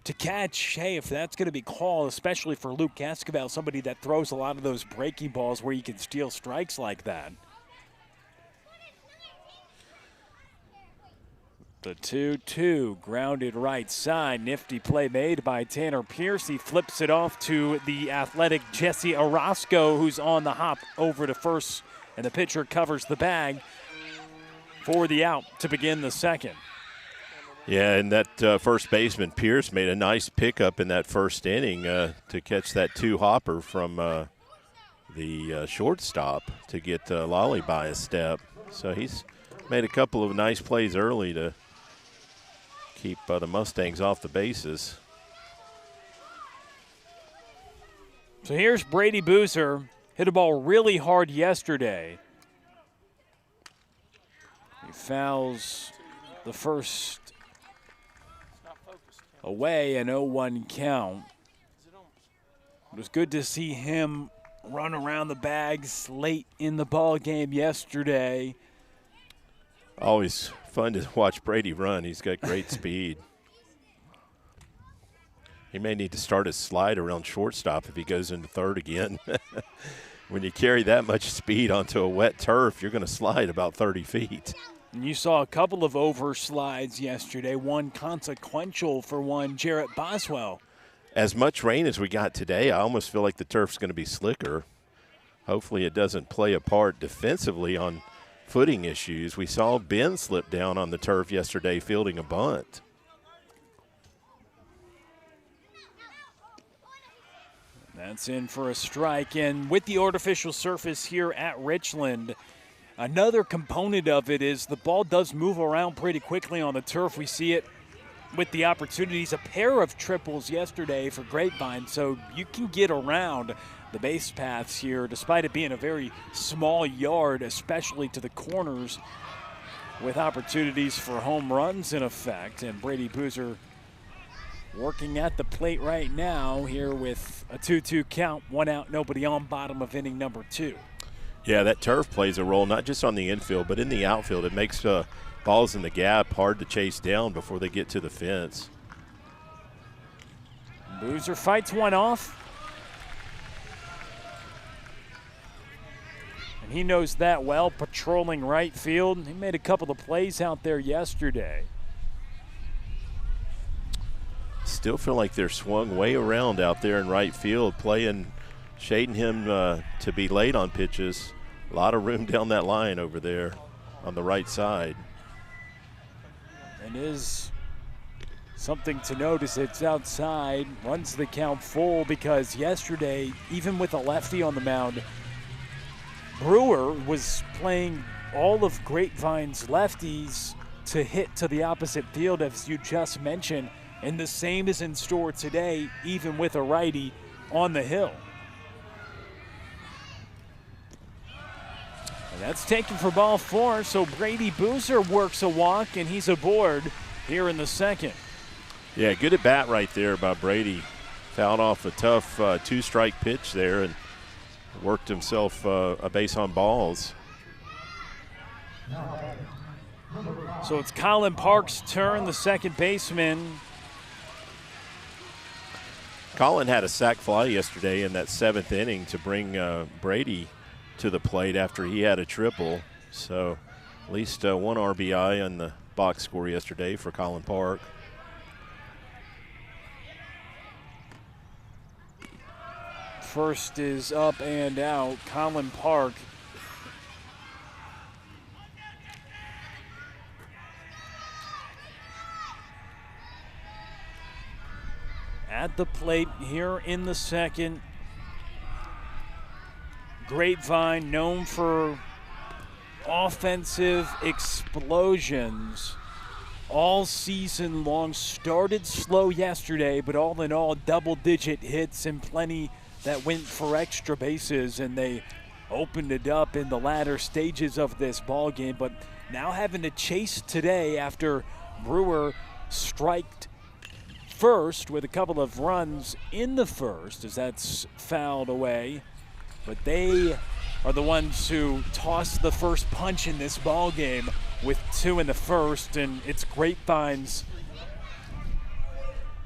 S1: to catch. Hey, if that's going to be called, especially for Luke Esquivel, somebody that throws a lot of those breaking balls where you can steal strikes like that. The 2-2, grounded right side. Nifty play made by Tanner Pierce. He flips it off to the athletic Jesse Arasco, who's on the hop over to first, and the pitcher covers the bag for the out to begin the second.
S4: Yeah, and that first baseman, Pierce, made a nice pickup in that first inning to catch that two-hopper from the shortstop to get Lale by a step. So he's made a couple of nice plays early to keep the Mustangs off the bases.
S1: So here's Brady Boozer. Hit a ball really hard yesterday. He fouls the first away, an 0-1 count. It was good to see him run around the bags late in the ball game yesterday.
S4: Always fun to watch Brady run. He's got great speed. He may need to start his slide around shortstop if he goes into third again. When you carry that much speed onto a wet turf, you're going to slide about 30 feet.
S1: And you saw a couple of overslides yesterday, one consequential for one Jarrett Boswell.
S4: As much rain as we got today, I almost feel like the turf's going to be slicker. Hopefully it doesn't play a part defensively on footing issues. We saw Ben slip down on the turf yesterday fielding a bunt.
S1: That's in for a strike. And with the artificial surface here at Richland, another component of it is the ball does move around pretty quickly on the turf. We see it with the opportunities, a pair of triples yesterday for Grapevine, so you can get around the base paths here despite it being a very small yard, especially to the corners, with opportunities for home runs in effect. And Brady Boozer working at the plate right now here with a 2-2 count, one out, nobody on, bottom of inning number 2.
S4: Yeah, that turf plays a role not just on the infield but in the outfield. It makes balls in the gap hard to chase down before they get to the fence.
S1: Boozer fights one off. And he knows that well, patrolling right field. He made a couple of plays out there yesterday.
S4: Still feel like they're swung way around out there in right field, shading him to be late on pitches. A lot of room down that line over there on the right side.
S1: And is something to notice, it's outside, runs the count full, because yesterday, even with a lefty on the mound, Brewer was playing all of Grapevine's lefties to hit to the opposite field, as you just mentioned, and the same is in store today, even with a righty on the hill. And that's taken for ball 4, so Brady Boozer works a walk, and he's aboard here in the second.
S4: Yeah, good at bat right there by Brady. Fouled off a tough two-strike pitch there and worked himself a base on balls.
S1: So it's Colin Park's turn, the second baseman.
S4: Colin had a sac fly yesterday in that 7th inning to bring Brady to the plate after he had a triple. So at least one RBI on the box score yesterday for Colin Park.
S1: First is up and out. Colin Park. At the plate here in the second. Grapevine, known for offensive explosions all season long. Started slow yesterday, but all in all, double-digit hits and plenty that went for extra bases, and they opened it up in the latter stages of this ball game. But now having to chase today after Brewer striked first with a couple of runs in the first, as that's fouled away. But they are the ones who tossed the first punch in this ball game with 2 in the first, and it's Grapevine's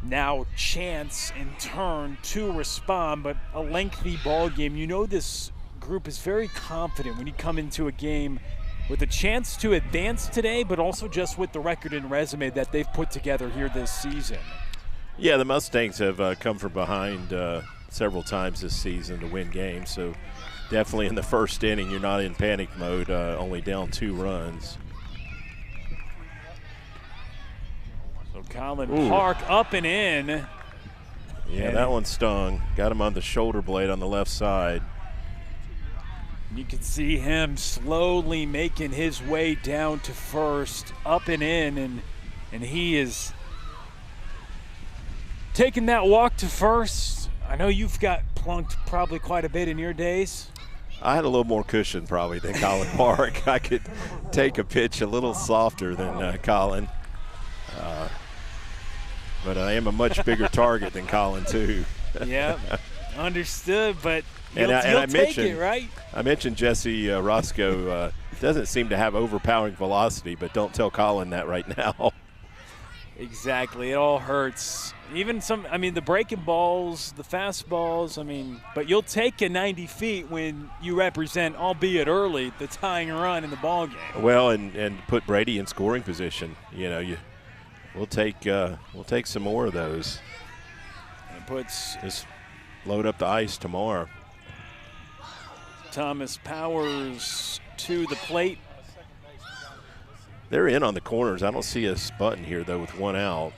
S1: now chance in turn to respond. But a lengthy ball game. You know, this group is very confident when you come into a game with a chance to advance today, but also just with the record and resume that they've put together here this season.
S4: Yeah, the Mustangs have come from behind several times this season to win games. So definitely in the first inning, you're not in panic mode, only down 2 runs.
S1: So Colin Park up and in.
S4: Yeah,
S1: and
S4: that one stung. Got him on the shoulder blade on the left side.
S1: You can see him slowly making his way down to first, up and in, and he is taking that walk to first. I know you've got plunked probably quite a bit in your days.
S4: I had a little more cushion probably than Colin Park. I could take a pitch a little softer than Colin. But I am a much bigger target than Colin, too.
S1: Yeah, understood, but you'll
S4: I
S1: take it, right?
S4: I mentioned Jesse Roscoe doesn't seem to have overpowering velocity, but don't tell Colin that right now.
S1: Exactly, it all hurts. Even the breaking balls, the fastballs, but you'll take a 90 feet when you represent, albeit early, the tying run in the ball game.
S4: Well, and put Brady in scoring position. You know, we'll take some more of those.
S1: It puts
S4: just load up the ice tomorrow.
S1: Thomas Powers to the plate.
S4: They're in on the corners. I don't see a button here though with 1 out.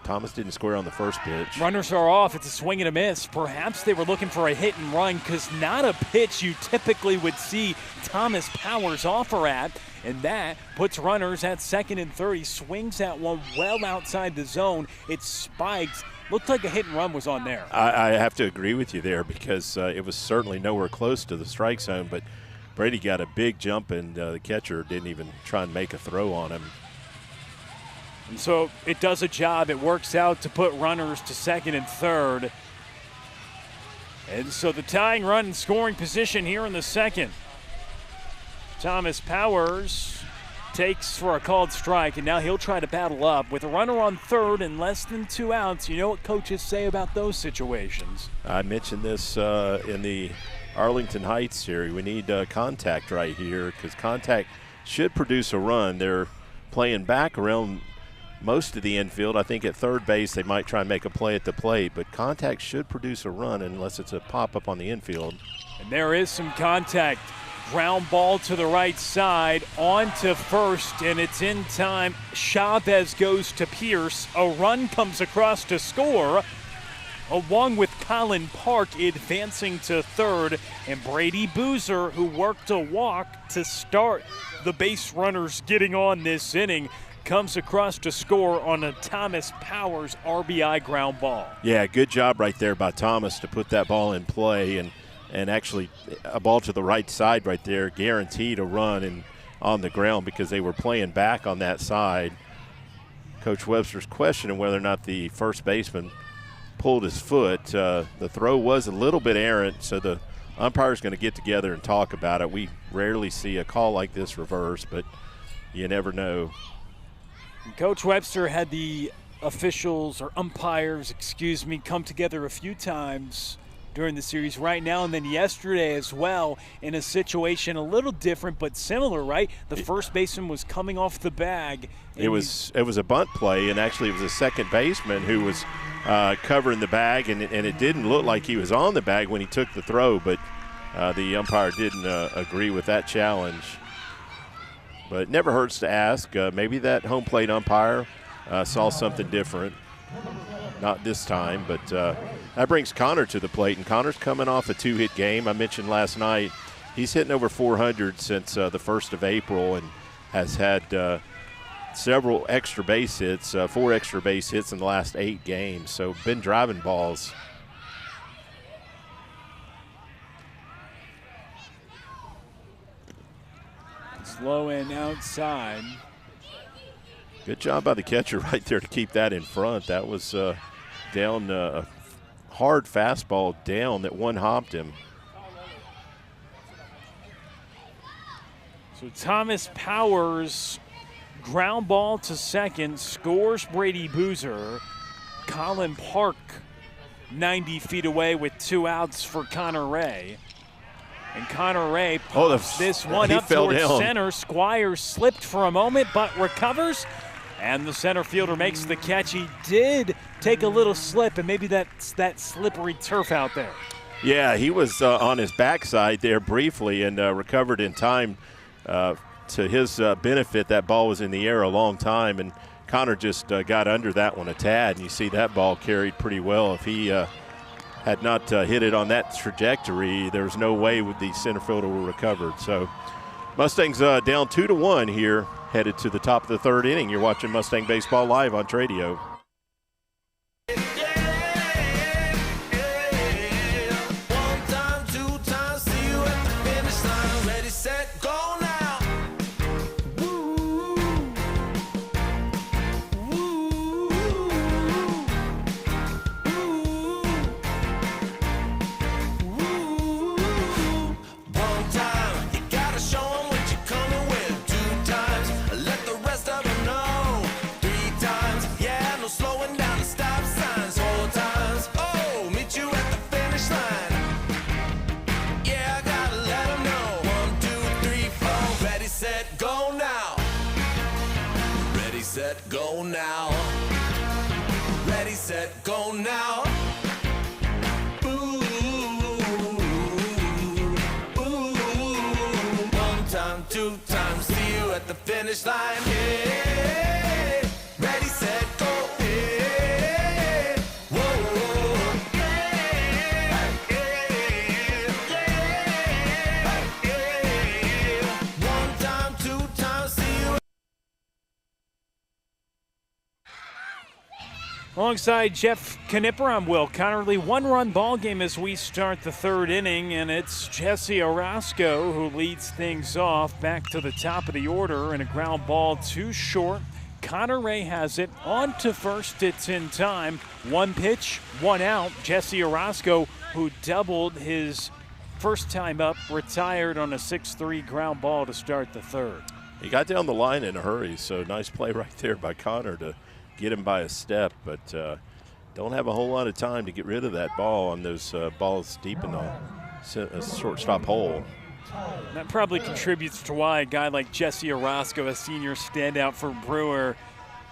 S4: Thomas didn't square on the first pitch.
S1: Runners are off. It's a swing and a miss. Perhaps they were looking for a hit and run, because not a pitch you typically would see Thomas Powers offer at. And that puts runners at second and third. He swings that one well outside the zone. It spikes. Looked like a hit and run was on there.
S4: I have to agree with you there, because it was certainly nowhere close to the strike zone. But Brady got a big jump, and the catcher didn't even try and make a throw on him.
S1: And so it does a job. It works out to put runners to second and third. And so the tying run in scoring position here in the second. Thomas Powers takes for a called strike, and now he'll try to battle up. With a runner on third and less than 2 outs, you know what coaches say about those situations. I
S4: mentioned this in the Arlington Heights series. We need contact right here, because contact should produce a run. They're playing back around most of the infield. I think at third base they might try and make a play at the plate, but contact should produce a run unless it's a pop-up on the infield.
S1: And there is some contact. Ground ball to the right side, on to first, and it's in time. Chavez goes to Pierce. A run comes across to score, along with Colin Park advancing to third, and Brady Boozer, who worked a walk to start the base runners getting on this inning, comes across to score on a Thomas Powers RBI ground ball.
S4: Yeah, good job right there by Thomas to put that ball in play, and actually a ball to the right side right there, guaranteed a run and on the ground, because they were playing back on that side. Coach Webster's questioning whether or not the first baseman pulled his foot. The throw was a little bit errant, so the umpires going to get together and talk about it. We rarely see a call like this reverse, but you never know.
S1: Coach Webster had the officials, or umpires, excuse me, come together a few times during the series right now, and then yesterday as well, in a situation a little different but similar, right? The first baseman was coming off the bag.
S4: It was a bunt play, and actually it was a second baseman who was covering the bag, and it didn't look like he was on the bag when he took the throw, but the umpire didn't agree with that challenge. But it never hurts to ask. Maybe that home plate umpire saw something different. Not this time, but that brings Connor to the plate, and Connor's coming off a 2-hit game. I mentioned last night he's hitting over 400 since the 1st of April and has had several extra base hits, 4 extra base hits in the last 8 games, so been driving balls.
S1: Slow and outside.
S4: Good job by the catcher right there to keep that in front. That was down a hard fastball down that one-hopped him.
S1: So Thomas Powers, ground ball to second, scores Brady Boozer. Colin Park 90 feet away with 2 outs for Connor Ray. And Connor Ray pops this one up towards center. Squires slipped for a moment but recovers. And the center fielder makes the catch. He did take a little slip, and maybe that's that slippery turf out there.
S4: Yeah, he was on his backside there briefly and recovered in time. To his benefit, that ball was in the air a long time, and Connor just got under that one a tad, and you see that ball carried pretty well. If he had not hit it on that trajectory, there's no way the center fielder would have recovered. So Mustangs down 2-1 here, headed to the top of the 3rd inning. You're watching Mustang Baseball live on Tradio.
S6: Go now. Ready, set, go now. Ooh, ooh. 1 time, 2 times, see you at the finish line. Hey, ready, set, go. Hey, whoa. Yeah. 1 time, 2 times, see you.
S1: Alongside Jeff Knipper, I'm Will Connerly. 1-run ball game as we start the 3rd inning, and it's Jesse Arasco who leads things off back to the top of the order, and a ground ball too short. Connor Ray has it on to first. It's in time. 1 pitch, 1 out. Jesse Arasco, who doubled his first time up, retired on a 6-3 ground ball to start the 3rd.
S4: He got down the line in a hurry, so nice play right there by Connor to get him by a step, but don't have a whole lot of time to get rid of that ball on those balls deep in the shortstop hole.
S1: That probably contributes to why a guy like Jesse Arasco, a senior standout for Brewer,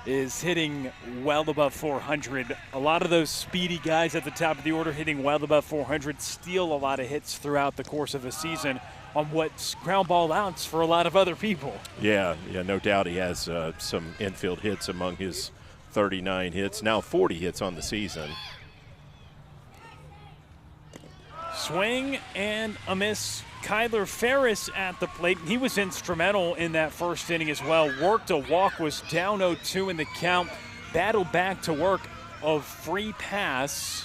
S1: is hitting well above 400. A lot of those speedy guys at the top of the order hitting well above 400 steal a lot of hits throughout the course of a season on what's ground ball outs for a lot of other people.
S4: Yeah, no doubt he has some infield hits among his 39 hits, now 40 hits on the season.
S1: Swing and a miss. Kyler Ferris at the plate. He was instrumental in that first inning as well. Worked a walk, was down 0-2 in the count. Battled back to work, a free pass.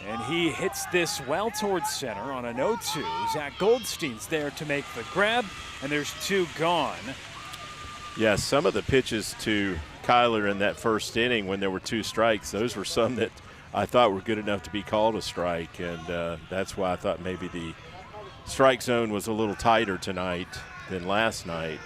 S1: And he hits this well towards center on an 0-2. Zach Goldstein's there to make the grab, and there's 2 gone.
S4: Yeah, some of the pitches to Kyler in that first inning when there were 2 strikes, those were some that I thought were good enough to be called a strike, and that's why I thought maybe the strike zone was a little tighter tonight than last night.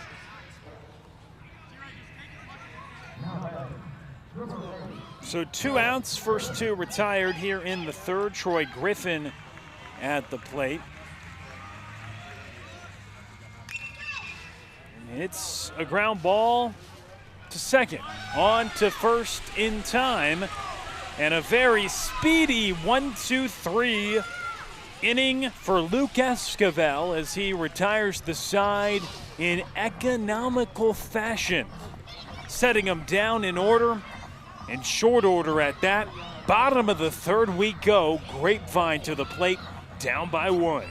S1: So 2 outs, first 2 retired here in the third. Troy Griffin at the plate. It's a ground ball to second, on to first in time, and a very speedy 1-2-3 inning for Luke Esquivel as he retires the side in economical fashion, setting him down in order, in short order at that. Bottom of the third we go. Grapevine to the plate, down by 1.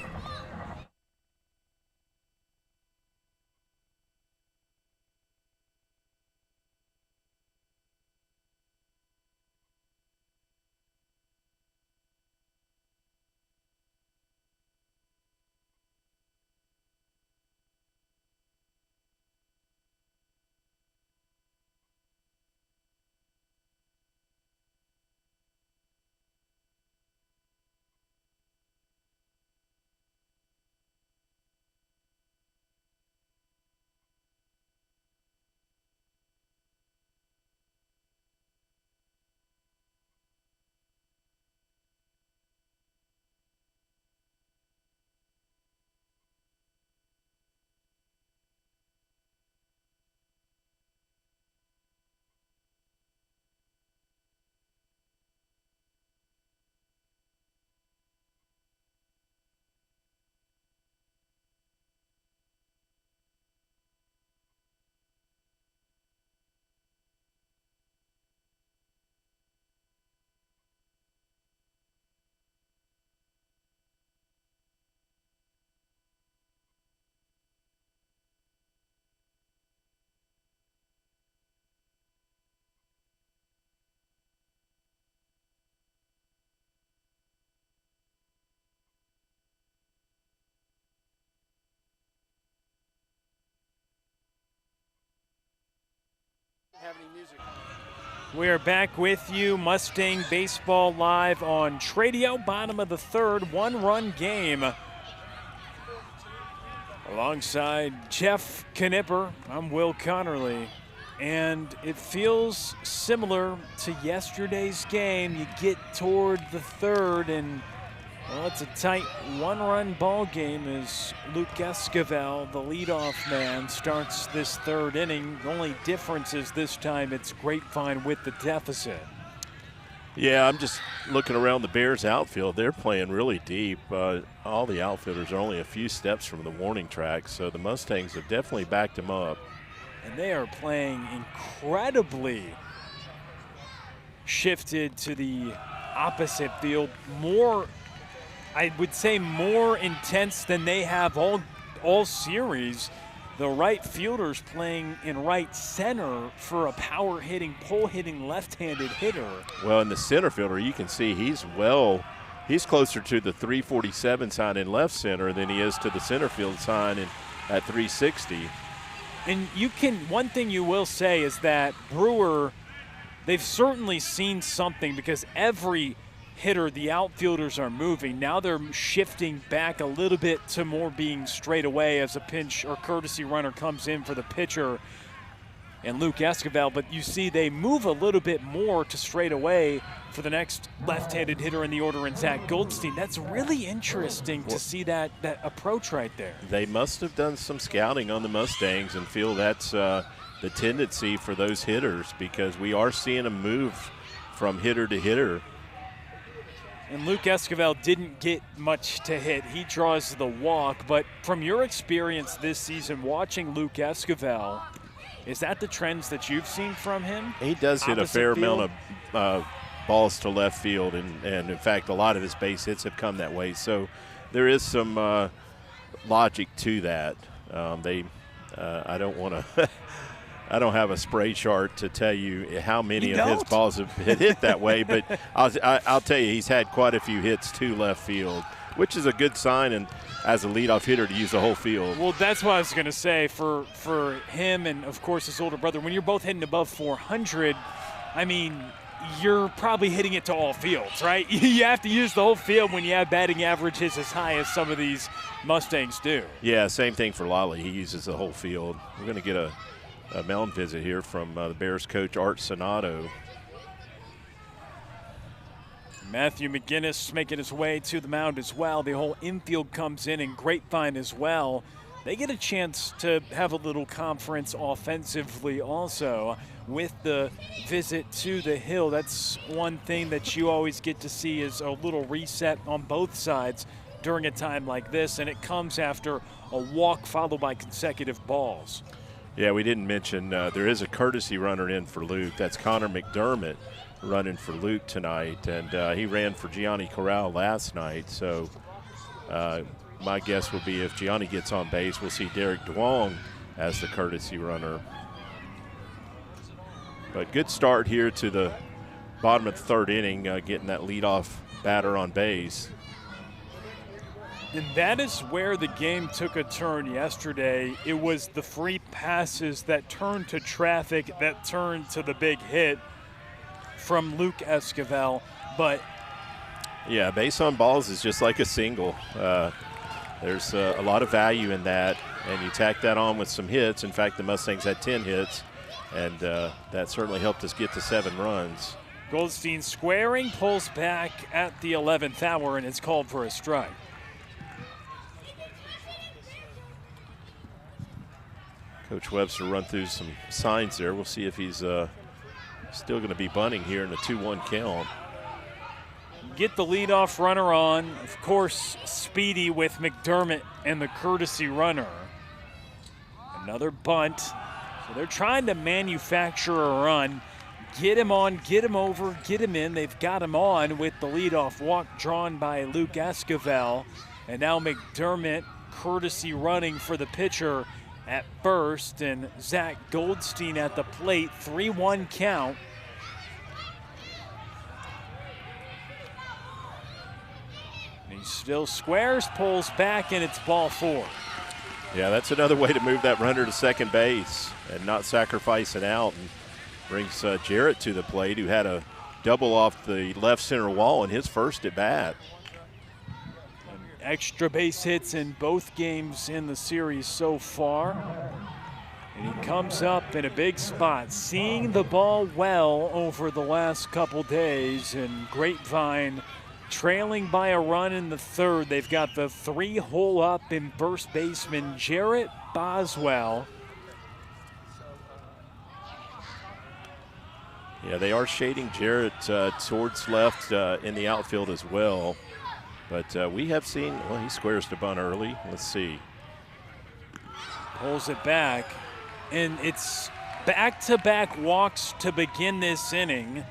S2: Have any music?
S1: We are back with you, Mustang Baseball Live on Tradio. Bottom of the third, 1-run game. Alongside Jeff Knipper, I'm Will Connerly. And it feels similar to yesterday's game. You get toward the third, and well, it's a tight 1-run ball game as Luke Esquivel, the leadoff man, starts this third inning. The only difference is this time it's Grapevine with the deficit.
S4: Yeah, I'm just looking around the Bears outfield. They're playing really deep. All the outfielders are only a few steps from the warning track, so the Mustangs have definitely backed them up.
S1: And they are playing incredibly shifted to the opposite field. More, I would say, more intense than they have all series. The right fielder's playing in right center for a power-hitting, pull-hitting left-handed hitter.
S4: Well, in the center fielder, you can see he's closer to the 347 sign in left center than he is to the center field sign at 360.
S1: And one thing you will say is that Brewer, they've certainly seen something because every hitter, the outfielders are moving. Now they're shifting back a little bit to more being straight away as a pinch or courtesy runner comes in for the pitcher and Luke Esquivel. But you see they move a little bit more to straight away for the next left-handed hitter in the order in Zach Goldstein. That's really interesting to see that approach right there.
S4: They must have done some scouting on the Mustangs and feel that's the tendency for those hitters, because we are seeing them move from hitter to hitter.
S1: And Luke Esquivel didn't get much to hit. He draws the walk. But from your experience this season watching Luke Esquivel, is that the trends that you've seen from him?
S4: He does hit a fair amount of balls to left field, and in fact, a lot of his base hits have come that way. So there is some logic to that. I don't want to – I don't have a spray chart to tell you how many of his balls have hit that way, but I'll tell you he's had quite a few hits to left field, which is a good sign, and as a leadoff hitter to use the whole field.
S1: Well, that's what I was going to say for him and, of course, his older brother. When you're both hitting above 400, I mean, you're probably hitting it to all fields, right? You have to use the whole field when you have batting averages as high as some of these Mustangs do.
S4: Yeah, same thing for Lale. He uses the whole field. We're going to get a mound visit here from the Bears coach, Art Sonato.
S1: Matthew McGinnis making his way to the mound as well. The whole infield comes in, and Grapevine as well. They get a chance to have a little conference offensively also with the visit to the hill. That's one thing that you always get to see is a little reset on both sides during a time like this, and it comes after a walk followed by consecutive balls.
S4: Yeah, we didn't mention there is a courtesy runner in for Luke. That's Connor McDermott running for Luke tonight, and he ran for Gianni Corral last night. So my guess would be if Gianni gets on base, we'll see Derek Duong as the courtesy runner. But good start here to the bottom of the third inning, getting that leadoff batter on base.
S1: And that is where the game took a turn yesterday. It was the free passes that turned to traffic, that turned to the big hit from Luke Esquivel. But
S4: yeah, base on balls is just like a single. There's a lot of value in that, and you tack that on with some hits. In fact, the Mustangs had 10 hits, and that certainly helped us get to 7 runs.
S1: Goldstein squaring, pulls back at the 11th hour, and it's called for a strike.
S4: Coach Webster run through some signs there. We'll see if he's still going to be bunting here in a 2-1 count.
S1: Get the leadoff runner on. Of course, Speedy with McDermott and the courtesy runner. Another bunt. So they're trying to manufacture a run. Get him on, get him over, get him in. They've got him on with the leadoff walk drawn by Luke Esquivel. And now McDermott courtesy running for the pitcher at first, and Zach Goldstein at the plate. 3-1 count. And he still squares, pulls back, and it's ball 4.
S4: Yeah, that's another way to move that runner to second base and not sacrifice an out, and brings Jarrett to the plate, who had a double off the left center wall in his first at bat.
S1: Extra base hits in both games in the series so far. And he comes up in a big spot, seeing the ball well over the last couple days. And Grapevine trailing by a run in the third. They've got the 3-hole up in first baseman Jarrett Boswell.
S4: Yeah, they are shading Jarrett towards left in the outfield as well. But we have seen, well, he squares to bunt early. Let's see.
S1: Pulls it back. And it's back-to-back walks to begin this inning.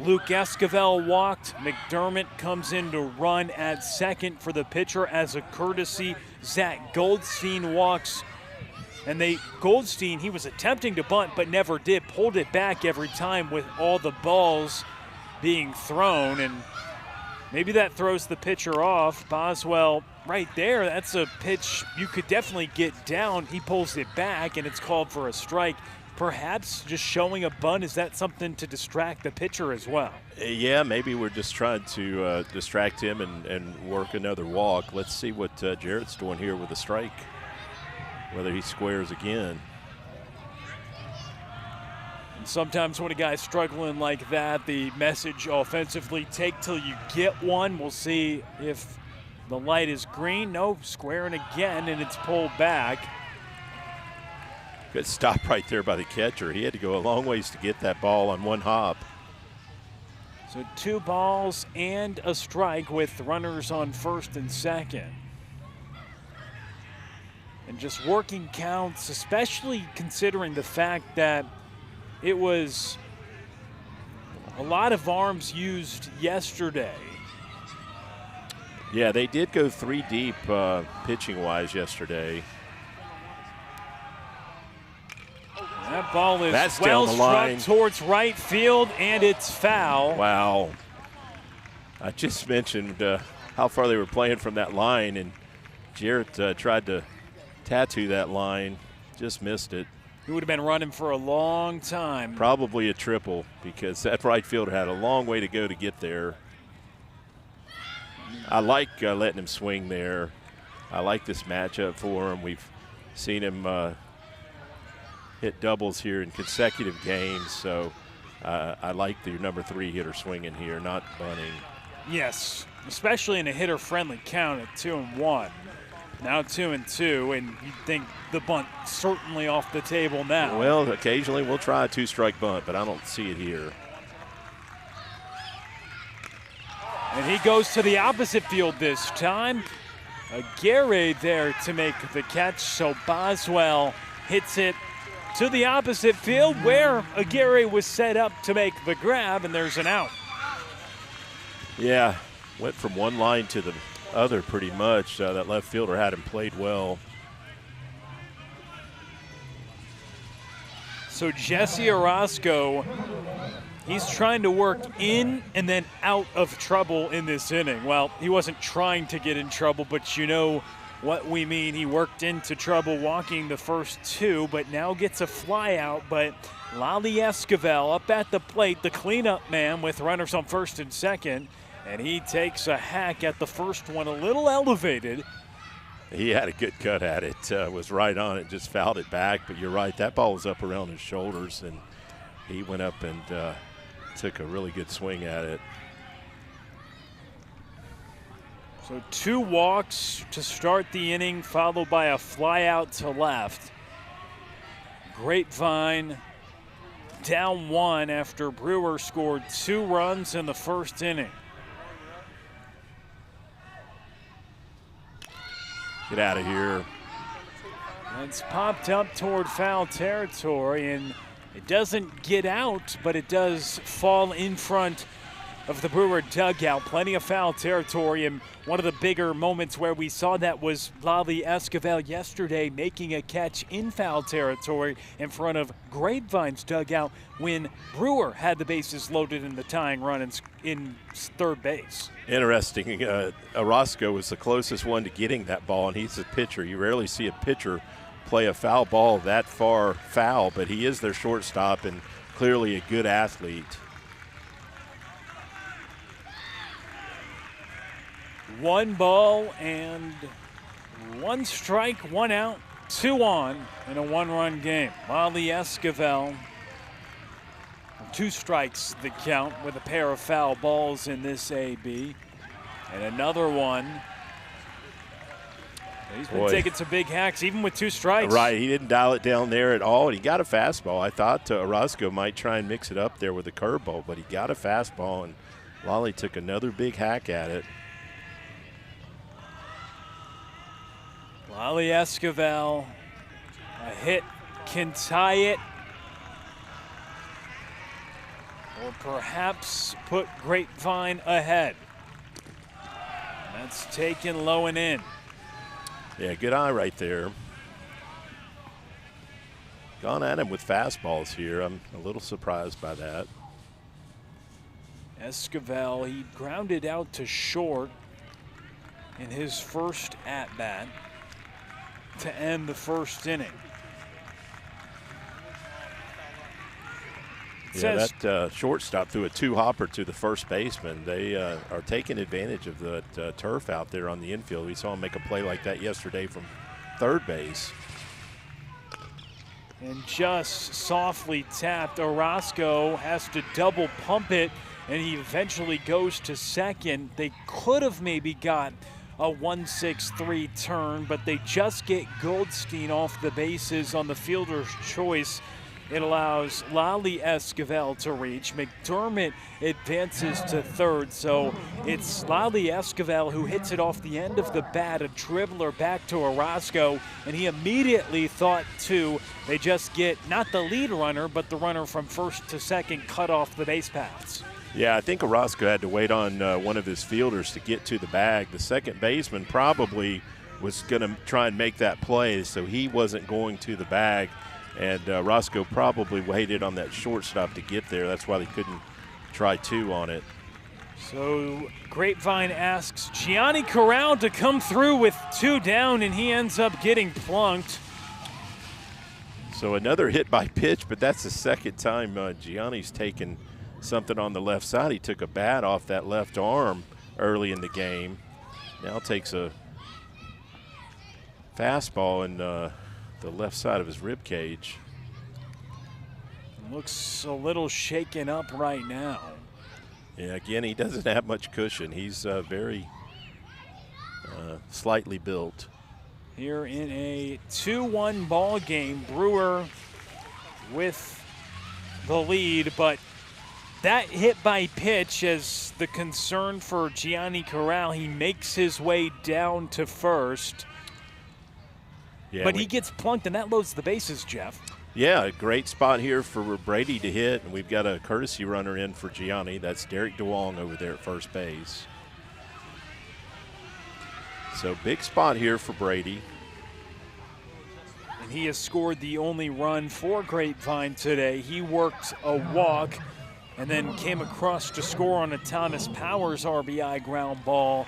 S1: Luke Esquivel walked. McDermott comes in to run at second for the pitcher as a courtesy. Zach Goldstein walks. And Goldstein, he was attempting to bunt but never did. Pulled it back every time with all the balls being thrown. And maybe that throws the pitcher off. Boswell right there, that's a pitch you could definitely get down. He pulls it back, and it's called for a strike. Perhaps just showing a bunt, is that something to distract the pitcher as well?
S4: Yeah, maybe we're just trying to distract him and work another walk. Let's see what Jarrett's doing here with a strike, whether he squares again.
S1: Sometimes when a guy's struggling like that, the message offensively, take till you get one. We'll see if the light is green. No, squaring again, and it's pulled back.
S4: Good stop right there by the catcher. He had to go a long ways to get that ball on one hop.
S1: So 2 balls and a strike with runners on first and second. And just working counts, especially considering the fact that it was a lot of arms used yesterday.
S4: Yeah, they did go 3 deep pitching-wise yesterday.
S1: That ball is
S4: That's
S1: well
S4: down the line.
S1: struck towards right field, and it's foul.
S4: Wow. I just mentioned how far they were playing from that line, and Jarrett tried to tattoo that line, just missed it.
S1: He would have been running for a long time.
S4: Probably a triple because that right fielder had a long way to go to get there. I like letting him swing there. I like this matchup for him. We've seen him hit doubles here in consecutive games, so I like the number 3 hitter swinging here, not bunting.
S1: Yes, especially in a hitter-friendly count at 2-1. Now 2-2, and you'd think the bunt certainly off the table now.
S4: Well, occasionally we'll try a 2-strike bunt, but I don't see it here.
S1: And he goes to the opposite field this time. Aguirre there to make the catch, so Boswell hits it to the opposite field where Aguirre was set up to make the grab, and there's an out.
S4: Yeah, went from one line to the other pretty much. That left fielder had him played well.
S1: So Jesse Arasco, he's trying to work in and then out of trouble in this inning. Well, he wasn't trying to get in trouble, but you know what we mean. He worked into trouble walking the first 2, but now gets a fly out. But Lale Esquivel up at the plate, the cleanup man with runners on first and second, and he takes a hack at the first one, a little elevated.
S4: He had a good cut at it, was right on it, just fouled it back. But you're right, that ball was up around his shoulders, and he went up and took a really good swing at it.
S1: So 2 walks to start the inning, followed by a fly out to left. Grapevine down 1 after Brewer scored 2 runs in the first inning.
S4: Get out of here.
S1: It's popped up toward foul territory, and it doesn't get out, but it does fall in front of the Brewer dugout. Plenty of foul territory, and one of the bigger moments where we saw that was Lale Esquivel yesterday making a catch in foul territory in front of Grapevine's dugout when Brewer had the bases loaded in the tying run in third base.
S4: Interesting. Arasco was the closest one to getting that ball, and he's a pitcher. You rarely see a pitcher play a foul ball that far foul, but he is their shortstop and clearly a good athlete.
S1: 1 ball and 1 strike, 1 out, 2 on in a 1-run game. Lale Esquivel, 2 strikes the count with a pair of foul balls in this AB. And another one. He's been taking some big hacks, even with 2 strikes.
S4: Right, he didn't dial it down there at all. He got a fastball. I thought Arasco might try and mix it up there with a curveball, but he got a fastball, and Lale took another big hack at it.
S1: Lale Esquivel, a hit can tie it, or perhaps put Grapevine ahead. That's taken low and in.
S4: Yeah, good eye right there. Gone at him with fastballs here. I'm a little surprised by that.
S1: Esquivel, he grounded out to short in his first at-bat to end the first inning.
S4: Yeah, that shortstop threw a 2-hopper to the first baseman. They are taking advantage of the turf out there on the infield. We saw him make a play like that yesterday from third base.
S1: And just softly tapped. Arasco has to double pump it, and he eventually goes to second. They could have maybe got a 1-6-3 turn, but they just get Goldstein off the bases on the fielder's choice. It allows Lale Esquivel to reach. McDermott advances to third, so it's Lale Esquivel who hits it off the end of the bat, a dribbler back to Arasco, and he immediately thought, too, they just get not the lead runner, but the runner from first to second cut off the base paths.
S4: Yeah, I think Arasco had to wait on one of his fielders to get to the bag. The second baseman probably was going to try and make that play, so he wasn't going to the bag. And Arasco probably waited on that shortstop to get there. That's why they couldn't try 2 on it.
S1: So Grapevine asks Gianni Corral to come through with 2 down, and he ends up getting plunked.
S4: So another hit by pitch, but that's the second time Gianni's taken something on the left side. He took a bat off that left arm early in the game. Now takes a fastball in the left side of his rib cage.
S1: Looks a little shaken up right now.
S4: Yeah, again, he doesn't have much cushion. He's very slightly built.
S1: Here in a 2-1 ball game, Brewer with the lead, but that hit by pitch is the concern for Gianni Corral. He makes his way down to first, but he gets plunked, and that loads the bases, Jeff.
S4: Yeah, a great spot here for Brady to hit, and we've got a courtesy runner in for Gianni. That's Derek DeWong over there at first base. So big spot here for Brady.
S1: And he has scored the only run for Grapevine today. He worked a walk and then came across to score on a Thomas Powers RBI ground ball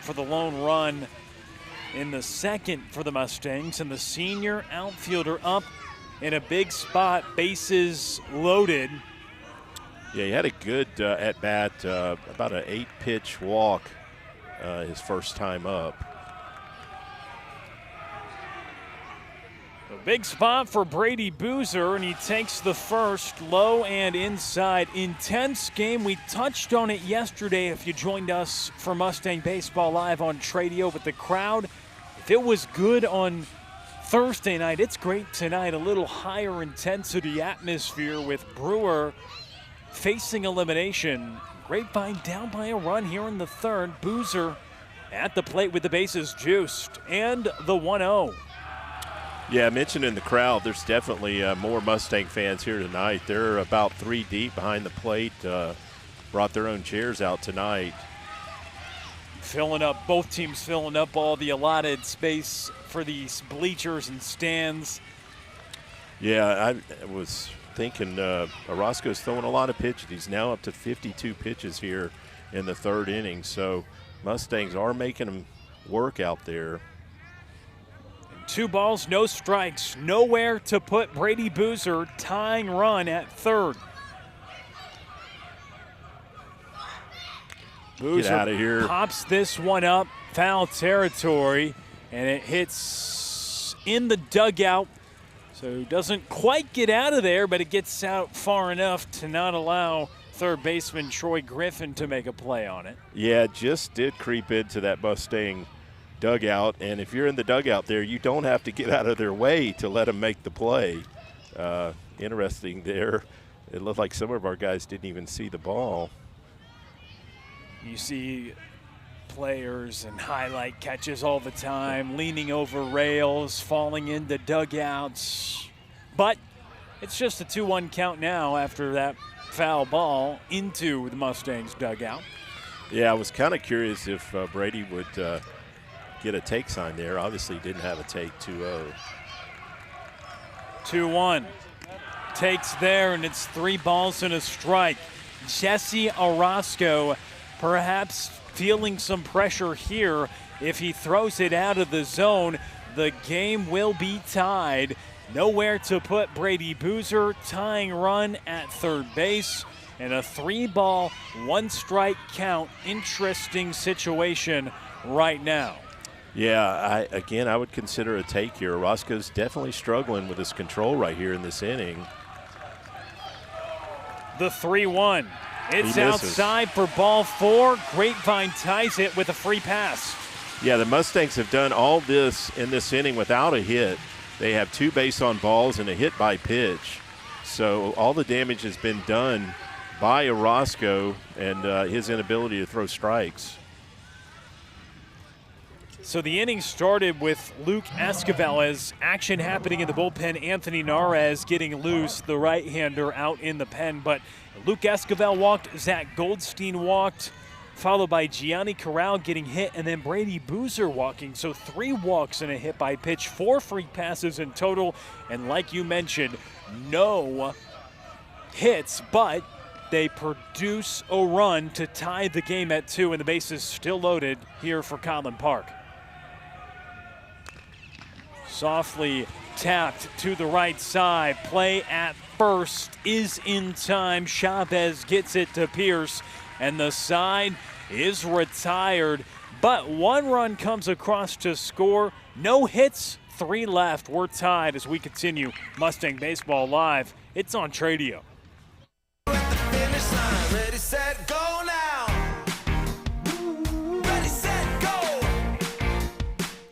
S1: for the lone run in the second for the Mustangs. And the senior outfielder up in a big spot, bases loaded.
S4: Yeah, he had a good at-bat, about an 8-pitch walk his first time up.
S1: A big spot for Brady Boozer, and he takes the first low and inside. Intense game. We touched on it yesterday if you joined us for Mustang Baseball Live on Tradio, but the crowd, if it was good on Thursday night, it's great tonight. A little higher intensity atmosphere with Brewer facing elimination. Grapevine down by a run here in the third. Boozer at the plate with the bases juiced, and the 1-0.
S4: Yeah, I mentioned in the crowd, there's definitely more Mustang fans here tonight. They're about 3 deep behind the plate, brought their own chairs out tonight.
S1: Filling up, both teams filling up all the allotted space for these bleachers and stands.
S4: Yeah, I was thinking Arasco's throwing a lot of pitches. He's now up to 52 pitches here in the third inning. So Mustangs are making them work out there.
S1: 2 balls, no strikes. Nowhere to put Brady Boozer, tying run at third. Boozer
S4: Get out of here.
S1: Pops this one up, foul territory, and it hits in the dugout. So doesn't quite get out of there, but it gets out far enough to not allow third baseman Troy Griffin to make a play on it.
S4: Yeah, it just did creep into that Mustang dugout, and if you're in the dugout there, you don't have to get out of their way to let them make the play. Interesting there. It looked like some of our guys didn't even see the ball.
S1: You see players and highlight catches all the time, leaning over rails, falling into dugouts. But it's just a 2-1 count now after that foul ball into the Mustangs dugout.
S4: Yeah, I was kind of curious if Brady would get a take sign there. Obviously didn't have a take. 2-0.
S1: 2-1. Takes there, and it's 3 balls and a strike. Jesse Arasco perhaps feeling some pressure here. If he throws it out of the zone, the game will be tied. Nowhere to put Brady Boozer, tying run at third base, and a 3-ball, 1-strike count. Interesting situation right now.
S4: Yeah, I would consider a take here. Roscoe's definitely struggling with his control right here in this inning.
S1: The 3-1. It's outside for ball 4. Grapevine ties it with a free pass.
S4: Yeah, the Mustangs have done all this in this inning without a hit. They have 2 base on balls and a hit by pitch. So all the damage has been done by Arasco and his inability to throw strikes.
S1: So the inning started with Luke Esquivel as action happening in the bullpen. Anthony Narez getting loose, the right-hander out in the pen. But Luke Esquivel walked, Zach Goldstein walked, followed by Gianni Corral getting hit, and then Brady Boozer walking. So 3 walks and a hit by pitch, 4 free passes in total. And like you mentioned, no hits, but they produce a run to tie the game at 2, and the bases still loaded here for Colin Park. Softly tapped to the right side. Play at first is in time. Chavez gets it to Pierce, and the side is retired. But 1 run comes across to score. No hits, 3 left. We're tied as we continue Mustang Baseball Live. It's on Tradio.
S6: Finish line, ready, set, go now. Ready, set, go.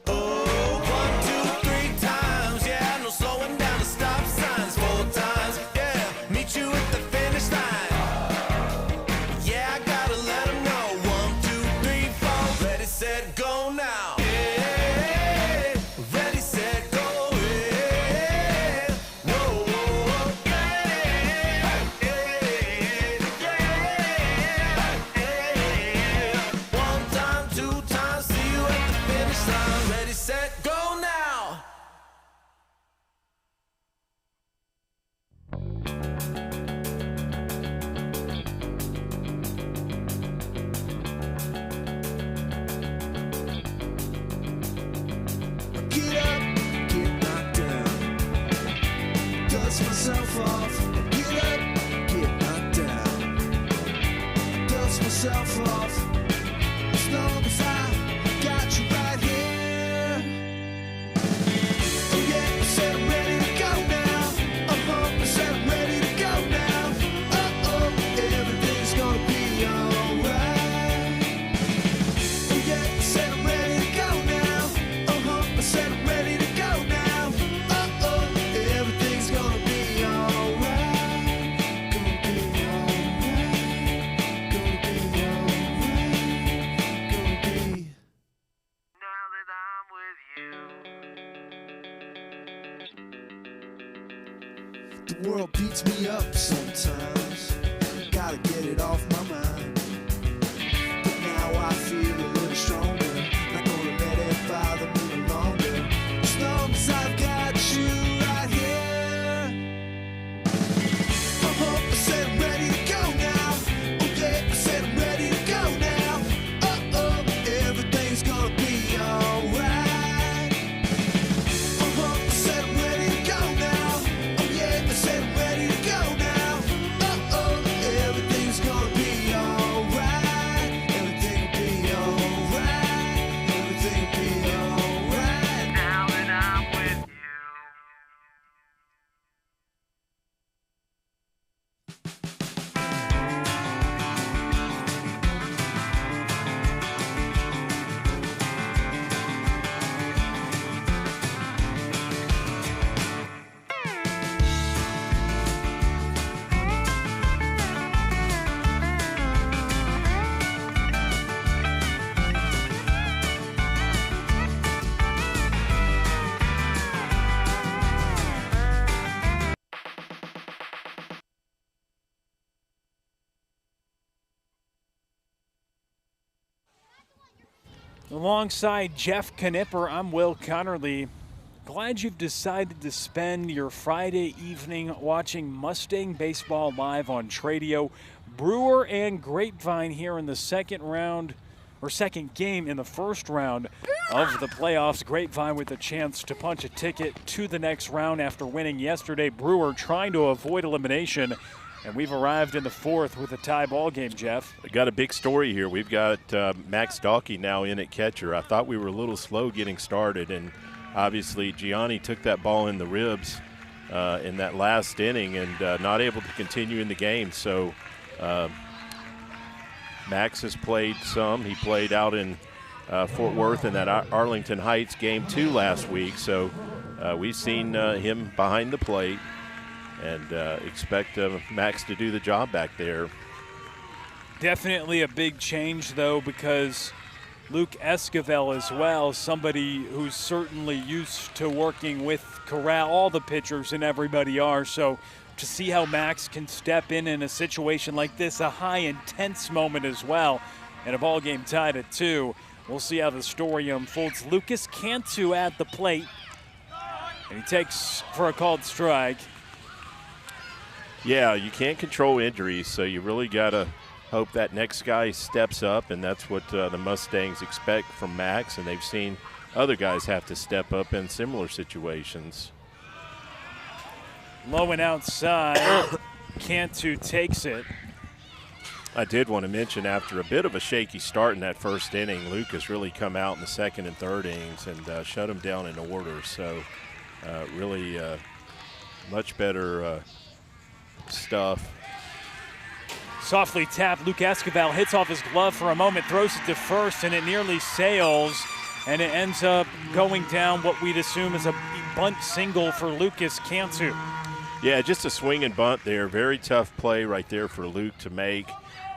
S6: Oh, 1, 2, 3 times, yeah, no slowing down the stop signs. 4 times, yeah, meet you at the finish line. Yeah, I gotta let 'em know. 1, 2, 3, 4. Ready, set, go now. Yeah, ready, set, go. Yeah, whoa, yeah, yeah. 1 time, 2 times, see you at the finish line. Ready, set, go now. Get up, get knocked down. Dust myself off. Get up, get knocked down. Dust myself off. As long as I got you right here. Oh yeah, I said I'm ready to go now. I said I'm ready to go now. Uh-oh, everything's gonna be alright. Oh yeah, I said I'm ready to go now. I said I'm ready to go now. Uh-oh, everything's gonna be alright. Gonna be alright. Gonna be alright. Gonna be. Now that I'm with you. The world beats me up sometimes. Gotta get it off my mind. But now I feel a little stronger. Not gonna let it bother me no longer. As long as I've got you right here. I said I'm ready to go now. Oh yeah, I said I'm ready to go now. Uh-oh, everything's gonna be alright. I said I'm ready to go now. Oh yeah, I said I'm ready to go now. Uh-oh, everything's gonna be alright. Everything will be alright. Everything will be alright. Now that I'm with you.
S1: Alongside Jeff Knipper, I'm Will Connerly. Glad you've decided to spend your Friday evening watching Mustang Baseball Live on Tradio. Brewer and Grapevine here in the second game in the first round of the playoffs. Grapevine with a chance to punch a ticket to the next round after winning yesterday. Brewer trying to avoid elimination. And we've arrived in the fourth with a tie ball game, Jeff.
S4: We got a big story here. We've got Max Dalkey now in at catcher. I thought we were a little slow getting started, and obviously Gianni took that ball in the ribs in that last inning and not able to continue in the game. So Max has played some. He played out in Fort Worth in that Arlington Heights game 2 last week. So we've seen him behind the plate. And expect Max to do the job back there.
S1: Definitely a big change, though, because Luke Esquivel as well, somebody who's certainly used to working with Corral. All the pitchers and everybody are. So to see how Max can step in a situation like this, a high intense moment as well, and a ball game tied at 2. We'll see how the story unfolds. Lucas Cantu at the plate, and he takes for a called strike.
S4: Yeah, you can't control injuries, so you really got to hope that next guy steps up, and that's what the Mustangs expect from Max, and they've seen other guys have to step up in similar situations.
S1: Low and outside. Cantu takes it.
S4: I did want to mention, after a bit of a shaky start in that first inning, Lucas really come out in the second and third innings and shut him down in order. So really much better stuff.
S1: Softly tapped, Luke Esquivel hits off his glove for a moment, throws it to first, and it nearly sails, and it ends up going down what we'd assume is a bunt single for Lucas Cantu.
S4: Yeah, just a swing and bunt there. Very tough play right there for Luke to make.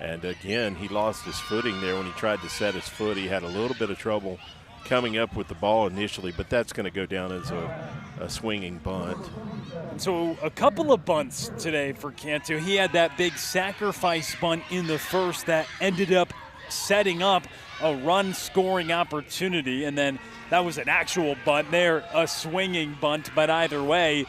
S4: And again, he lost his footing there when he tried to set his foot. He had a little bit of trouble coming up with the ball initially, but that's going to go down as a swinging bunt.
S1: So a couple of bunts today for Cantu. He had that big sacrifice bunt in the first that ended up setting up a run scoring opportunity, and then that was an actual bunt there, a swinging bunt, but either way,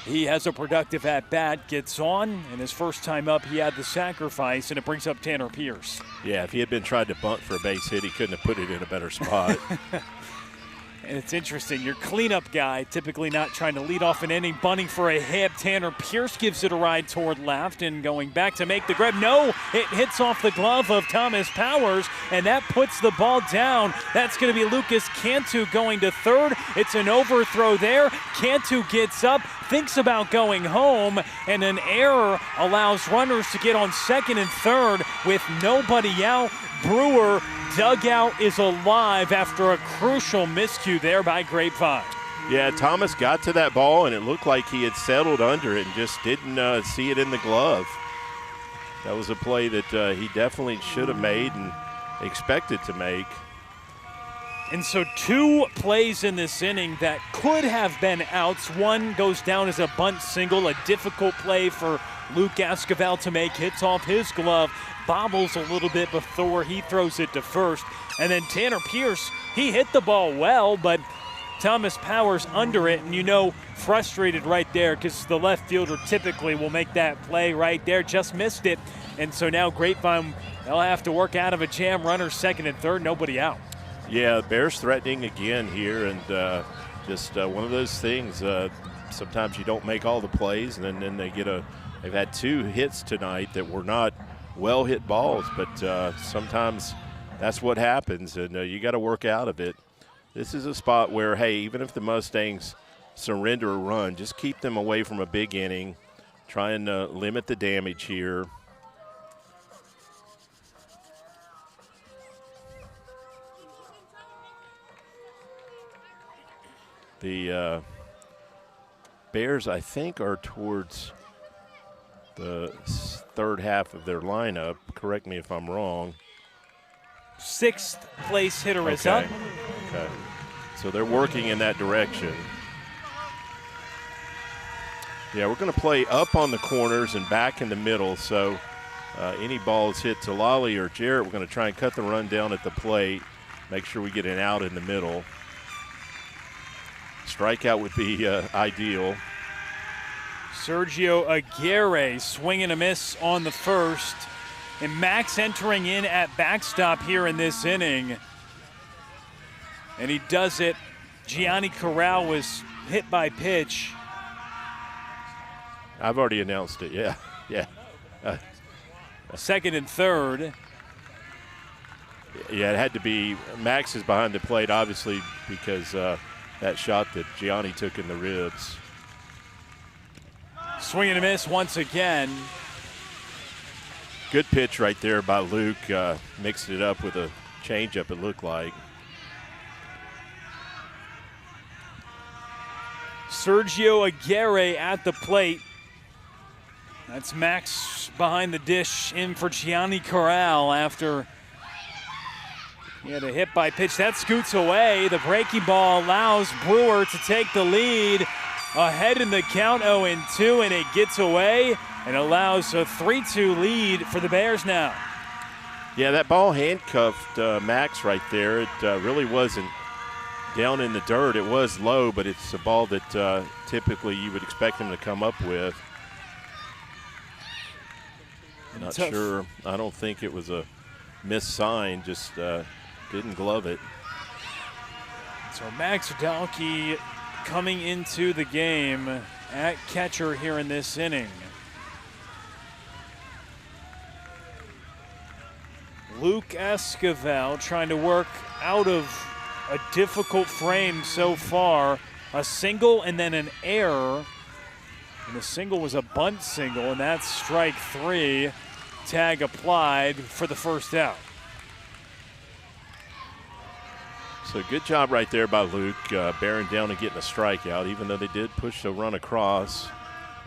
S1: he has a productive at-bat, gets on, and his first time up, he had the sacrifice, and it brings up Tanner Pierce.
S4: Yeah, if he had been trying to bunt for a base hit, he couldn't have put it in a better spot.
S1: And it's interesting, your cleanup guy, typically not trying to lead off an inning, bunting for a hit. Tanner Pierce gives it a ride toward left and going back to make the grab. No, it hits off the glove of Thomas Powers, and that puts the ball down. That's going to be Lucas Cantu going to third. It's an overthrow there. Cantu gets up, thinks about going home, and an error allows runners to get on second and third with nobody out. Brewer dugout is alive after a crucial miscue there by Grapevine.
S4: Yeah, Thomas got to that ball, and it looked like he had settled under it and just didn't see it in the glove. That was a play that he definitely should have made and expected to make.
S1: And so two plays in this inning that could have been outs. One goes down as a bunt single, a difficult play for Luke Esquivel to make, hits off his glove, bobbles a little bit before he throws it to first. And then Tanner Pierce, he hit the ball well, but Thomas Powers under it, and you know, frustrated right there because the left fielder typically will make that play right there, just missed it. And so now Grapevine, they'll have to work out of a jam, runner second and third, nobody out.
S4: Yeah, Bears threatening again here, and just one of those things. Sometimes you don't make all the plays, and then they've had two hits tonight that were not well-hit balls, but sometimes that's what happens, and you got to work out of it. This is a spot where, hey, even if the Mustangs surrender a run, just keep them away from a big inning, try and limit the damage here. The Bears, I think, are towards the third half of their lineup. Correct me if I'm wrong.
S1: Sixth place hitter is up.
S4: Okay. So they're working in that direction. Yeah, we're going to play up on the corners and back in the middle. So any balls hit to Lale or Jarrett, we're going to try and cut the run down at the plate, make sure we get an out in the middle. Strikeout would be ideal.
S1: Sergio Aguirre swing and a miss on the first. And Max entering in at backstop here in this inning. And he does it. Gianni Corral was hit by pitch.
S4: I've already announced it, yeah.
S1: Second and third.
S4: Yeah, it had to be. Max is behind the plate, obviously, because that shot that Gianni took in the ribs.
S1: Swing and a miss once again.
S4: Good pitch right there by Luke. Mixed it up with a changeup, it looked like.
S1: Sergio Aguirre at the plate. That's Max behind the dish in for Gianni Corral after he had a hit by pitch. That scoots away. The breaking ball allows Brewer to take the lead. Ahead in the count, 0-2, and it gets away and allows a 3-2 lead for the Bears now.
S4: Yeah, that ball handcuffed Max right there. It really wasn't down in the dirt. It was low, but it's a ball that typically you would expect him to come up with. Not sure. I don't think it was a missed sign, just didn't glove it.
S1: So Max Dalkey coming into the game at catcher here in this inning. Luke Esquivel trying to work out of a difficult frame so far. A single and then an error. And the single was a bunt single, and that's strike 3. Tag applied for the first out.
S4: So good job right there by Luke, bearing down and getting a strikeout, even though they did push the run across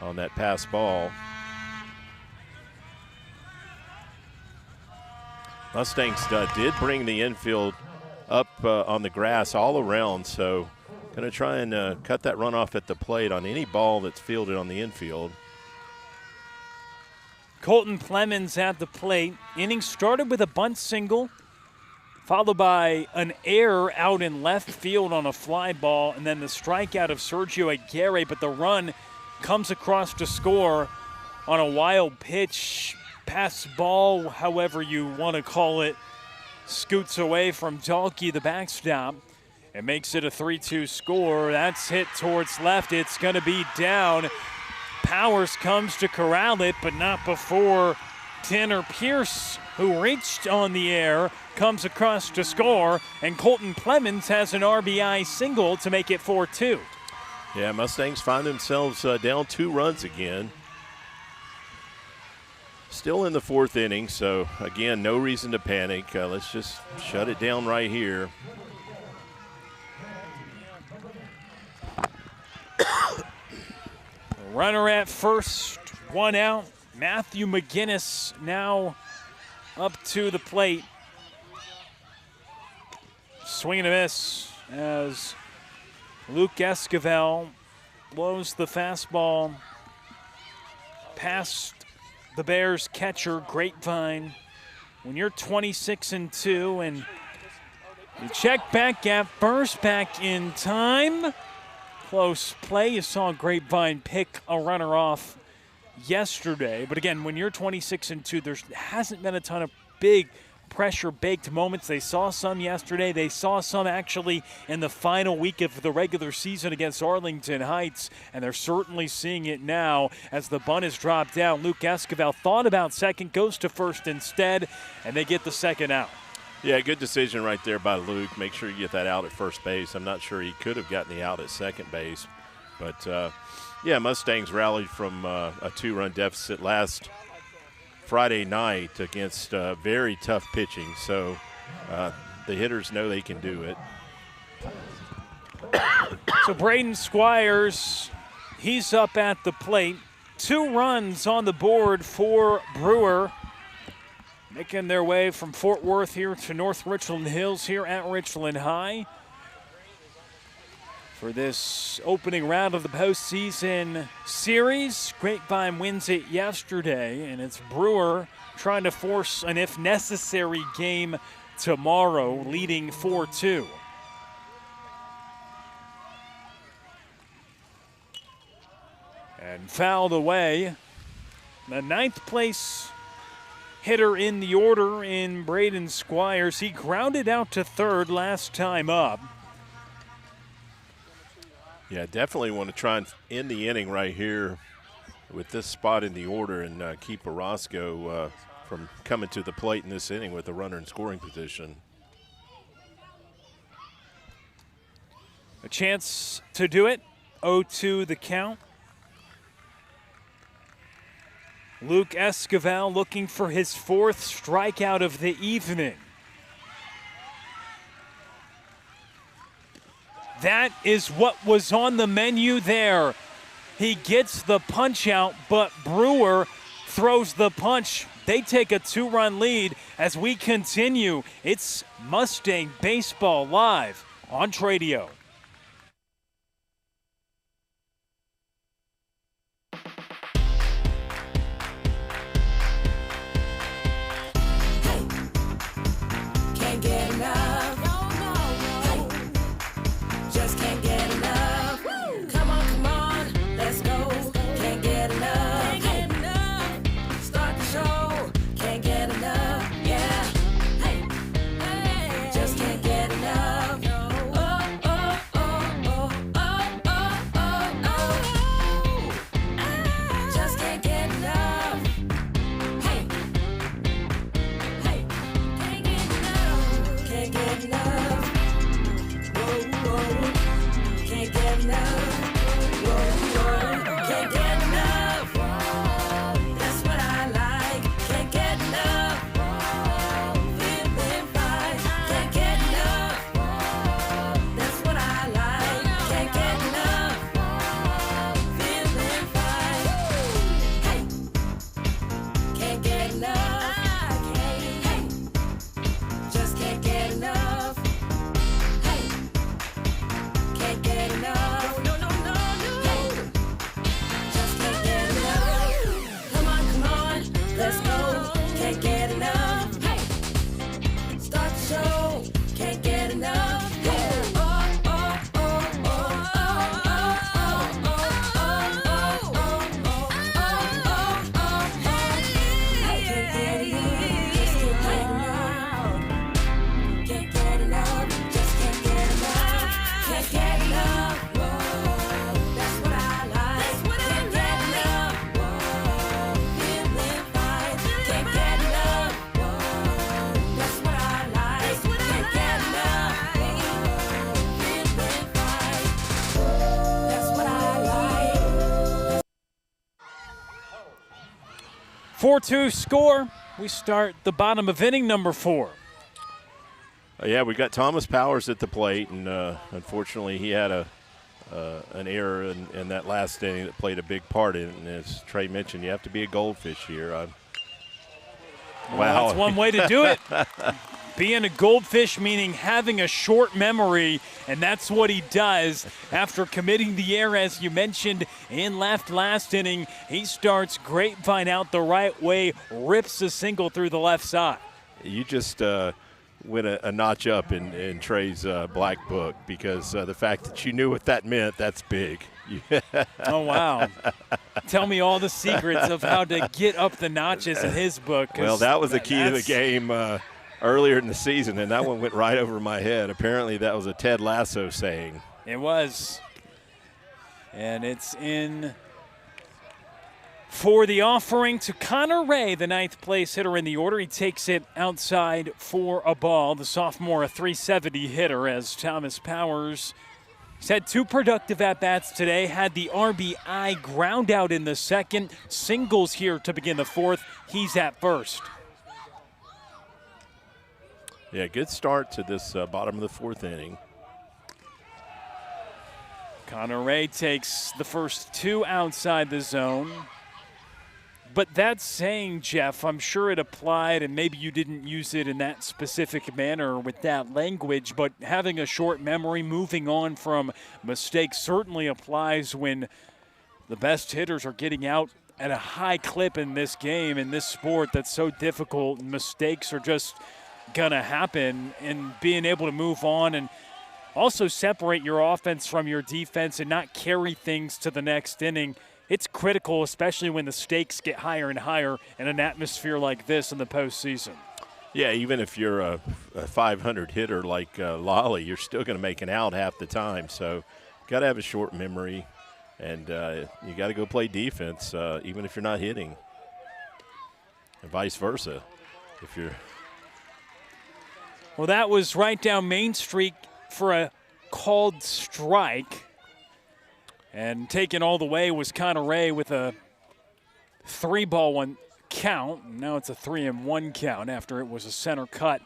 S4: on that pass ball. Mustangs did bring the infield up on the grass all around, so going to try and cut that runoff at the plate on any ball that's fielded on the infield.
S1: Colton Clemens at the plate. Inning started with a bunt single, followed by an error out in left field on a fly ball, and then the strikeout of Sergio Aguirre, but the run comes across to score on a wild pitch. Pass ball, however you want to call it, scoots away from Dalkey, the backstop. It makes it a 3-2 score. That's hit towards left. It's going to be down. Powers comes to corral it, but not before Tanner Pierce, who reached on the air, comes across to score, and Colton Clemens has an RBI single to make it 4-2.
S4: Yeah, Mustangs find themselves down 2 runs again. Still in the 4th inning, so again, no reason to panic. Let's just shut it down right here.
S1: Runner at first, 1 out. Matthew McGinnis now up to the plate. Swing and a miss as Luke Esquivel blows the fastball past the Bears catcher, Grapevine. When you're 26-2 and you check back at first, back in time. Close play. You saw Grapevine pick a runner off yesterday. But again, when you're 26-2, there hasn't been a ton of big pressure-baked moments. They saw some yesterday. They saw some actually in the final week of the regular season against Arlington Heights, and they're certainly seeing it now as the bunt is dropped down. Luke Esquivel thought about second, goes to first instead, and they get the second out.
S4: Yeah, good decision right there by Luke. Make sure you get that out at first base. I'm not sure he could have gotten the out at second base. But, yeah, Mustangs rallied from a 2-run deficit last Friday night against very tough pitching. So the hitters know they can do it.
S1: So Braden Squires, he's up at the plate. 2 runs on the board for Brewer. Making their way from Fort Worth here to North Richland Hills here at Richland High for this opening round of the postseason series. Grapevine wins it yesterday, and it's Brewer trying to force an if necessary game tomorrow, leading 4-2. And fouled away. The 9th place hitter in the order in Braden Squires. He grounded out to third last time up.
S4: Yeah, definitely want to try and end the inning right here with this spot in the order and keep Arasco from coming to the plate in this inning with a runner in scoring position.
S1: A chance to do it. 0-2 the count. Luke Esquivel looking for his 4th strikeout of the evening. That is what was on the menu there. He gets the punch out, but Brewer throws the punch. They take a 2-run lead as we continue. It's Mustang Baseball Live on Tradio. 4-2 score. We start the bottom of inning number 4.
S4: Yeah, we got Thomas Powers at the plate, and unfortunately he had an error in that last inning that played a big part in it. And as Trey mentioned, you have to be a goldfish here.
S1: Well, that's one way to do it. Being a goldfish, meaning having a short memory, and that's what he does after committing the error, as you mentioned, in last inning. He starts Grapevine out the right way, rips a single through the left side.
S4: You just went a notch up in Trey's black book, because the fact that you knew what that meant, that's big.
S1: Oh, wow. Tell me all the secrets of how to get up the notches in his book.
S4: Well, that was the key to the game earlier in the season, and that one went right over my head. Apparently that was a Ted Lasso saying.
S1: It was. And it's in for the offering to Connor Ray, the 9th place hitter in the order. He takes it outside for a ball. The sophomore, a .370 hitter, as Thomas Powers he's had 2 productive at-bats today, had the RBI groundout in the 2nd, singles here to begin the 4th. He's at first.
S4: Yeah, good start to this bottom of the 4th inning.
S1: Connor Ray takes the first 2 outside the zone. But that's saying, Jeff, I'm sure it applied, and maybe you didn't use it in that specific manner with that language, but having a short memory, moving on from mistakes certainly applies when the best hitters are getting out at a high clip in this game, in this sport that's so difficult, and mistakes are just gonna happen, and being able to move on and also separate your offense from your defense and not carry things to the next inning. It's critical, especially when the stakes get higher and higher in an atmosphere like this in the postseason.
S4: Yeah, even if you're a 500 hitter like Lale, you're still going to make an out half the time. So got to have a short memory, and you got to go play defense, even if you're not hitting, and vice versa. If you're
S1: Well, that was right down Main Street for a called strike. And taken all the way was Connor Ray with a 3-1 count. Now it's a 3-1 count after it was a center cut.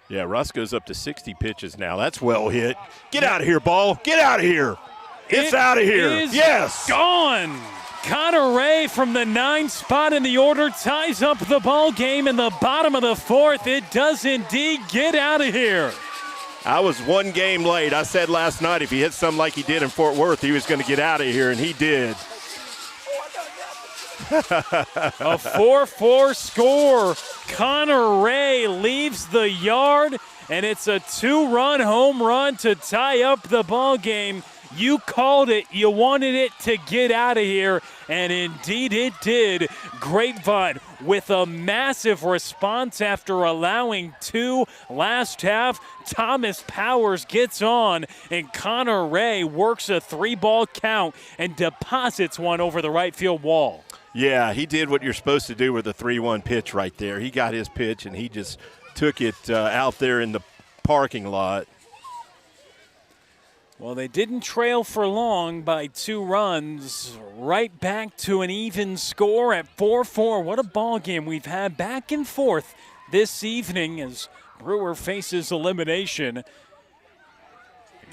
S4: Yeah, Russ goes up to 60 pitches now. That's well hit. Get out of here, ball. Get out of here. It's out of here. Yes.
S1: Gone. Connor Ray from the 9th spot in the order ties up the ball game in the bottom of the 4th. It does indeed get out of here.
S4: I was 1 game late. I said last night if he hit something like he did in Fort Worth, he was going to get out of here, and he did.
S1: A 4-4 score. Connor Ray leaves the yard, and it's a 2-run home run to tie up the ball game. You called it. You wanted it to get out of here, and indeed it did. Grapevine with a massive response after allowing 2 last half. Thomas Powers gets on, and Connor Ray works a 3-ball count and deposits one over the right field wall.
S4: Yeah, he did what you're supposed to do with a 3-1 pitch right there. He got his pitch, and he just took it out there in the parking lot.
S1: Well, they didn't trail for long by 2 runs. Right back to an even score at 4-4. What a ball game we've had back and forth this evening as Brewer faces elimination.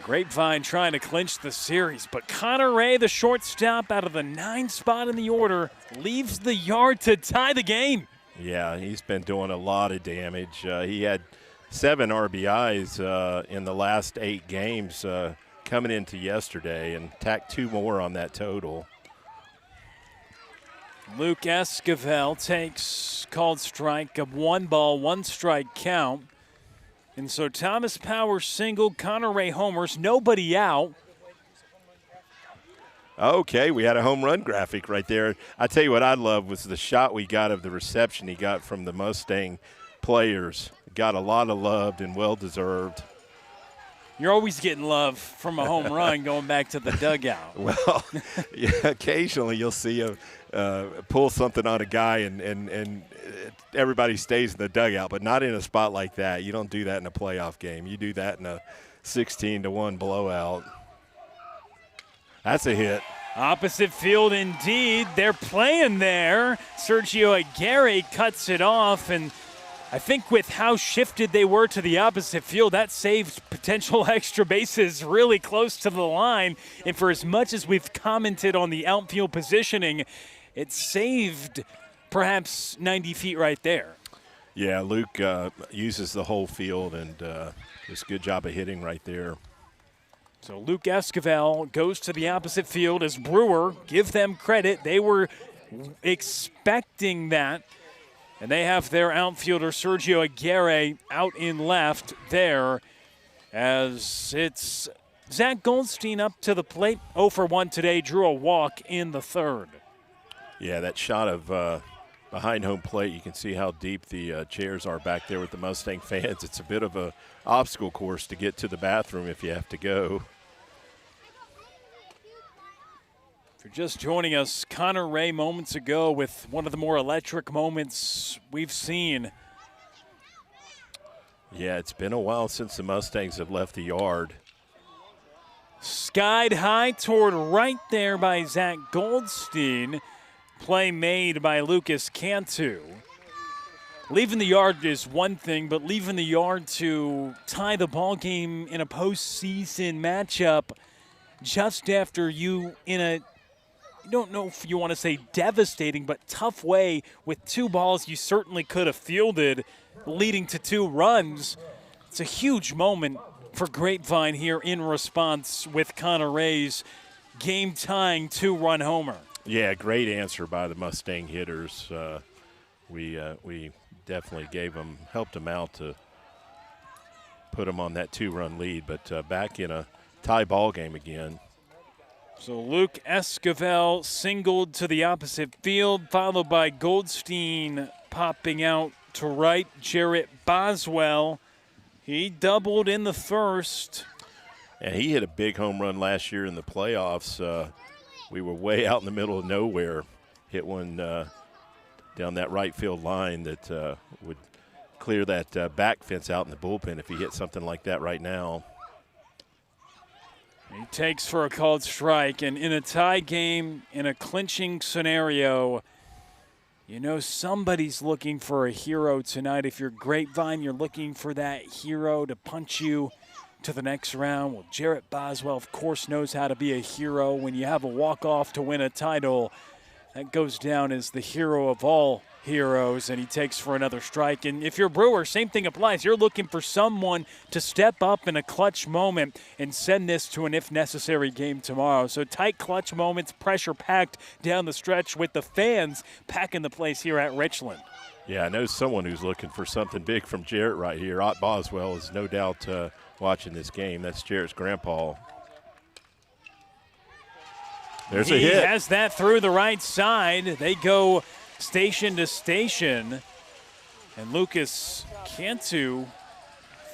S1: Grapevine trying to clinch the series, but Connor Ray, the shortstop out of the 9th spot in the order, leaves the yard to tie the game.
S4: Yeah, he's been doing a lot of damage. He had 7 RBIs in the last 8 games coming into yesterday, and tacked 2 more on that total.
S1: Luke Esquivel takes called strike, a 1-ball, 1-strike count. And so Thomas Powers singled, Connor Ray homers, nobody out.
S4: Okay, we had a home run graphic right there. I tell you what I love was the shot we got of the reception he got from the Mustang players. Got a lot of love and well-deserved.
S1: You're always getting love from a home run going back to the dugout.
S4: Well, yeah, occasionally you'll see him pull something on a guy and everybody stays in the dugout, but not in a spot like that. You don't do that in a playoff game. You do that in a 16-1 blowout. That's a hit.
S1: Opposite field indeed. They're playing there. Sergio Aguirre cuts it off, and I think with how shifted they were to the opposite field, that saved potential extra bases really close to the line. And for as much as we've commented on the outfield positioning, it saved perhaps 90 feet right there.
S4: Yeah, Luke uses the whole field, and does a good job of hitting right there.
S1: So Luke Esquivel goes to the opposite field as Brewer. Give them credit. They were expecting that. And they have their outfielder Sergio Aguirre out in left there as it's Zach Goldstein up to the plate. 0 for 1 today, drew a walk in the third.
S4: Yeah, that shot of behind home plate, you can see how deep the chairs are back there with the Mustang fans. It's a bit of a obstacle course to get to the bathroom if you have to go.
S1: If you're just joining us, Connor Ray moments ago with one of the more electric moments we've seen.
S4: Yeah, it's been a while since the Mustangs have left the yard.
S1: Skied high toward right there by Zach Goldstein. Play made by Lucas Cantu. Leaving the yard is one thing, but leaving the yard to tie the ball game in a postseason matchup just after you in a, I don't know if you want to say devastating, but tough way with 2 balls you certainly could have fielded, leading to 2 runs. It's a huge moment for Grapevine here in response with Connor Ray's game-tying 2-run homer.
S4: Yeah, great answer by the Mustang hitters. We definitely helped them out to put them on that 2-run lead, but back in a tie ball game again.
S1: So Luke Esquivel singled to the opposite field, followed by Goldstein popping out to right. Jarrett Boswell, he doubled in the first.
S4: And he hit a big home run last year in the playoffs. We were way out in the middle of nowhere. Hit one down that right field line that would clear that back fence out in the bullpen if he hit something like that right now.
S1: He takes for a called strike, and in a tie game, in a clinching scenario, you know somebody's looking for a hero tonight. If you're Grapevine, you're looking for that hero to punch you to the next round. Well, Jarrett Boswell, of course, knows how to be a hero. When you have a walk-off to win a title, that goes down as the hero of all heroes, and he takes for another strike. And if you're Brewer, same thing applies. You're looking for someone to step up in a clutch moment and send this to an if-necessary game tomorrow. So tight clutch moments, pressure-packed down the stretch with the fans packing the place here at Richland.
S4: Yeah, I know someone who's looking for something big from Jarrett right here. Ott Boswell is no doubt watching this game. That's Jarrett's grandpa. There's a hit.
S1: He has that through the right side. They go station to station. And Lucas Cantu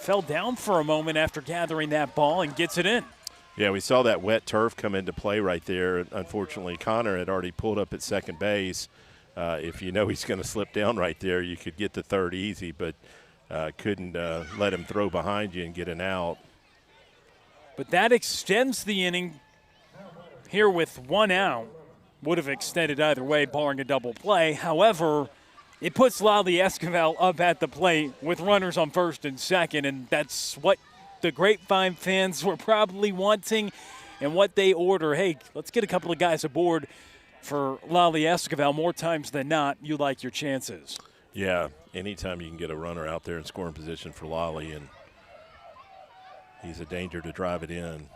S1: fell down for a moment after gathering that ball and gets it in.
S4: Yeah, we saw that wet turf come into play right there. Unfortunately, Connor had already pulled up at second base. If you know he's going to slip down right there, you could get to third easy, but couldn't let him throw behind you and get an out.
S1: But that extends the inning here with 1 out. Would have extended either way, barring a double play. However, it puts Lale Esquivel up at the plate with runners on first and second, and that's what the Grapevine fans were probably wanting and what they order. Hey, let's get a couple of guys aboard for Lale Esquivel. More times than not, you like your chances.
S4: Yeah, anytime you can get a runner out there in scoring position for Lale, and he's a danger to drive it in.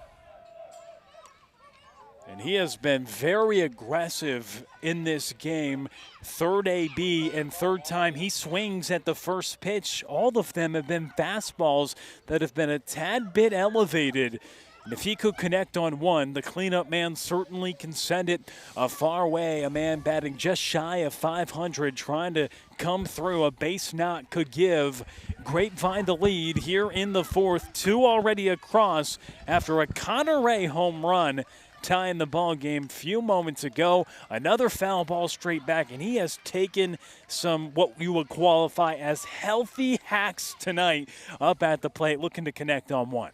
S1: And he has been very aggressive in this game. Third AB and third time he swings at the first pitch. All of them have been fastballs that have been a tad bit elevated. And if he could connect on one, the cleanup man certainly can send it a far way. A man batting just shy of 500, trying to come through. A base knock could give Grapevine the lead here in the fourth. 2 already across after a Connor Ray home run, tying the ball game few moments ago. Another foul ball straight back, and he has taken some what you would qualify as healthy hacks tonight up at the plate, looking to connect on one.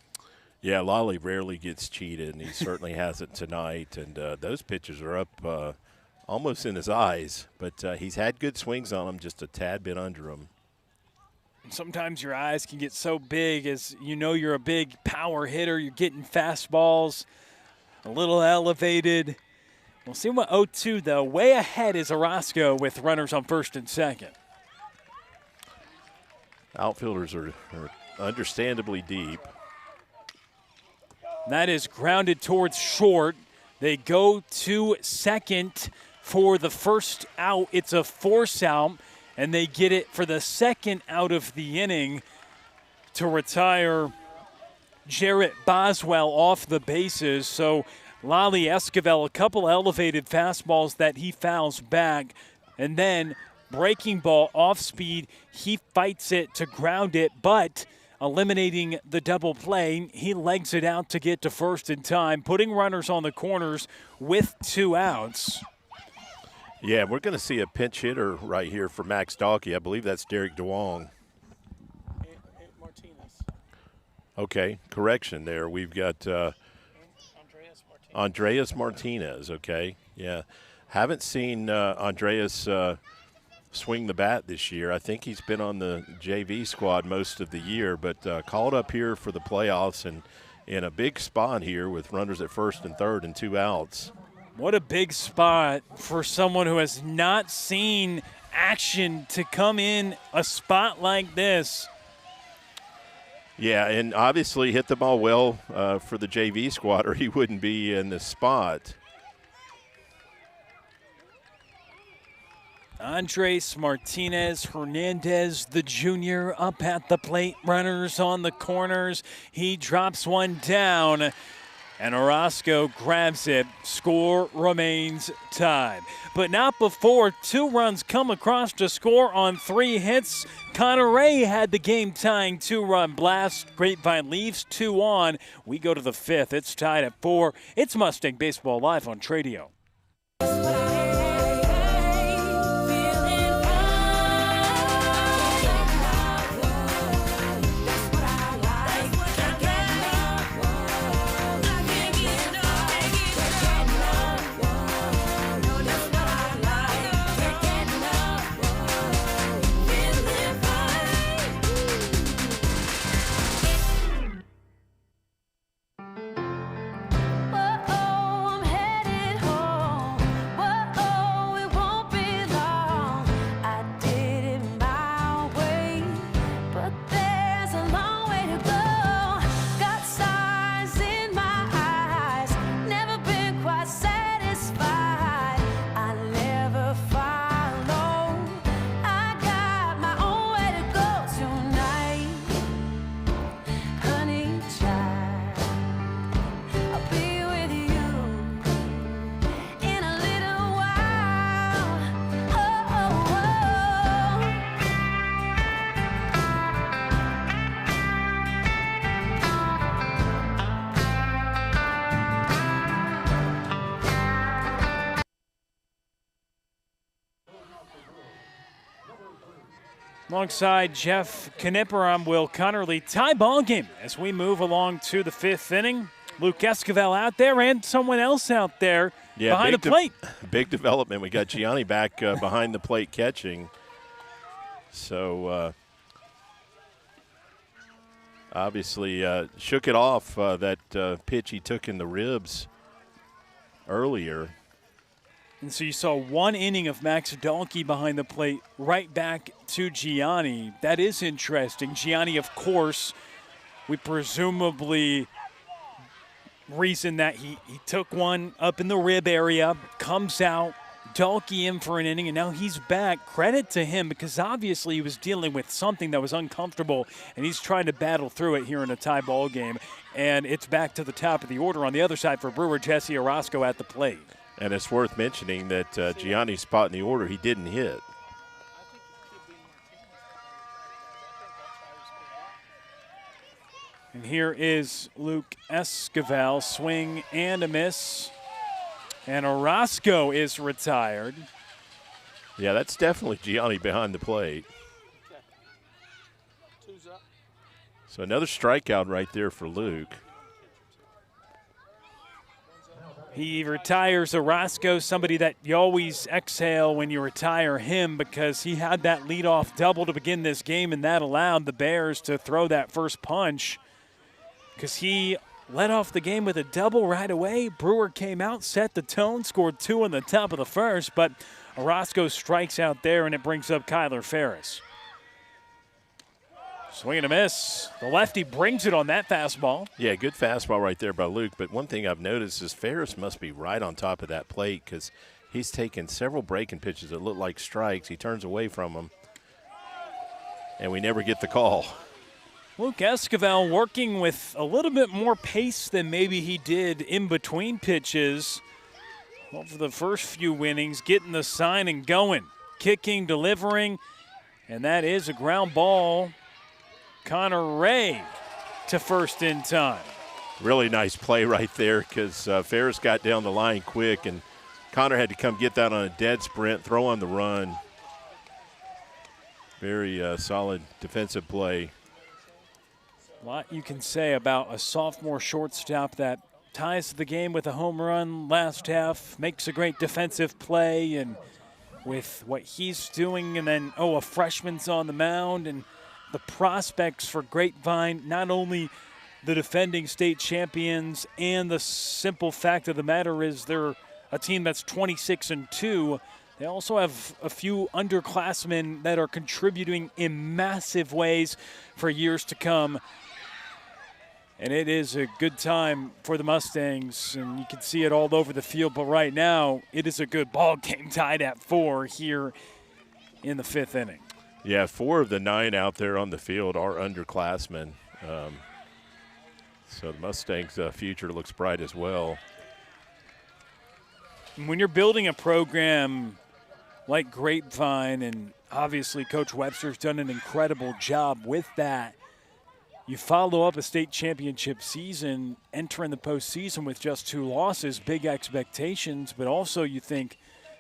S4: Yeah, Lale rarely gets cheated, and he certainly hasn't tonight. And those pitches are up almost in his eyes, but he's had good swings on them, just a tad bit under them.
S1: Sometimes your eyes can get so big as you know you're a big power hitter. You're getting fastballs a little elevated. We'll see what 0-2, though. Way ahead is Arasco with runners on first and second.
S4: Outfielders are understandably deep.
S1: That is grounded towards short. They go to second for the first out. It's a force out, and they get it for the second out of the inning to retire Jarrett Boswell off the bases. So Lale Esquivel, a couple elevated fastballs that he fouls back, and then breaking ball off speed. He fights it to ground it, but eliminating the double play, he legs it out to get to first in time, putting runners on the corners with 2 outs.
S4: Yeah, we're going to see a pinch hitter right here for Max Dalkey. I believe that's Derek DeWong.
S2: Martinez.
S4: Okay, correction there. We've got Andreas Martinez, okay. Yeah, haven't seen Andreas swing the bat this year. I think he's been on the JV squad most of the year, but called up here for the playoffs and in a big spot here with runners at first and third and 2 outs.
S1: What a big spot for someone who has not seen action to come in a spot like this.
S4: Yeah, and obviously hit the ball well for the JV squad, or he wouldn't be in this spot.
S1: Andres Martinez Hernandez, the junior, up at the plate. Runners on the corners. He drops one down, and Arasco grabs it. Score remains tied. But not before 2 runs come across to score on 3 hits. Connor Ray had the game-tying 2-run blast. Grapevine leaves 2 on. We go to the 5th. It's tied at 4. It's Mustang Baseball Live on Tradio. Alongside Jeff Knipper, I'm Will Connerly. Tie ball game as we move along to the 5th inning. Luke Esquivel out there and someone else out there behind the plate.
S4: Big development. We got Gianni back behind the plate catching. So obviously shook it off that pitch he took in the ribs earlier.
S1: And so you saw 1 inning of Max Dalkey behind the plate, right back to Gianni. That is interesting. Gianni, of course, we presumably reason that he took one up in the rib area, comes out, Dalkey in for an inning, and now he's back. Credit to him because obviously he was dealing with something that was uncomfortable, and he's trying to battle through it here in a tie ball game. And it's back to the top of the order on the other side for Brewer, Jesse Arasco at the plate.
S4: And it's worth mentioning that Gianni's spot in the order he didn't hit.
S1: And here is Luke Esquivel, swing and a miss. And Arasco is retired.
S4: Yeah, that's definitely Gianni behind the plate.
S2: Two's up.
S4: So another strikeout right there for Luke.
S1: He retires Arasco, somebody that you always exhale when you retire him, because he had that leadoff double to begin this game, and that allowed the Bears to throw that first punch because he led off the game with a double right away. Brewer came out, set the tone, scored 2 on the top of the first, but Arasco strikes out there, and it brings up Kyler Ferris. Swing and a miss. The lefty brings it on that fastball.
S4: Yeah, good fastball right there by Luke. But one thing I've noticed is Ferris must be right on top of that plate because he's taken several breaking pitches that look like strikes. He turns away from them, and we never get the call.
S1: Luke Esquivel working with a little bit more pace than maybe he did in between pitches. Over the first few innings, getting the sign and going. Kicking, delivering, and that is a ground ball. Connor Ray to first in time.
S4: Really nice play right there because Ferris got down the line quick, and Connor had to come get that on a dead sprint, throw on the run. Very solid defensive play.
S1: A lot you can say about a sophomore shortstop that ties the game with a home run last half, makes a great defensive play, and with what he's doing, and then, a freshman's on the mound, and the prospects for Grapevine, not only the defending state champions, and the simple fact of the matter is they're a team that's 26-2. They also have a few underclassmen that are contributing in massive ways for years to come. And it is a good time for the Mustangs, and you can see it all over the field. But right now, it is a good ball game, tied at 4 here in the 5th inning.
S4: Yeah, 4 of the 9 out there on the field are underclassmen. So the Mustangs' future looks bright as well.
S1: When you're building a program like Grapevine, and obviously Coach Webster's done an incredible job with that, you follow up a state championship season, entering the postseason with just 2 losses, big expectations, but also you think,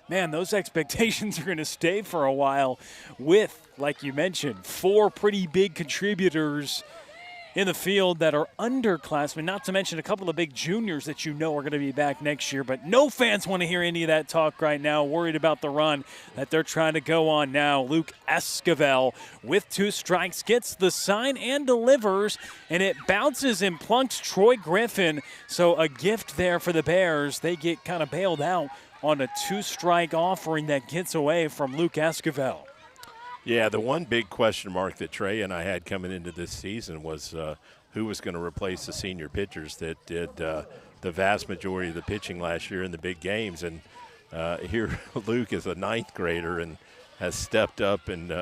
S1: man, those expectations are going to stay for a while with, like you mentioned, 4 pretty big contributors in the field that are underclassmen, not to mention a couple of big juniors that you know are going to be back next year. But no fans want to hear any of that talk right now, worried about the run that they're trying to go on now. Luke Esquivel with 2 strikes gets the sign and delivers, and it bounces and plunks Troy Griffin. So a gift there for the Bears. They get kind of bailed out on a 2-strike offering that gets away from Luke Esquivel.
S4: Yeah, the one big question mark that Trey and I had coming into this season was who was going to replace the senior pitchers that did the vast majority of the pitching last year in the big games. And here Luke is a 9th grader and has stepped up and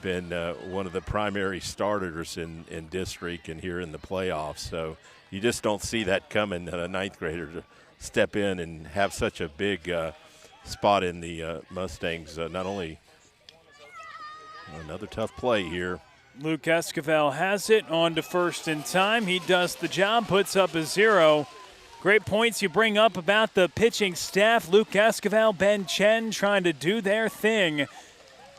S4: been one of the primary starters in district and here in the playoffs. So you just don't see that coming, a 9th grader to step in and have such a big spot in the Mustangs. Not only another tough play here.
S1: Luke Esquivel has it on to first in time. He does the job, puts up a 0. Great points you bring up about the pitching staff. Luke Esquivel, Ben Chen trying to do their thing.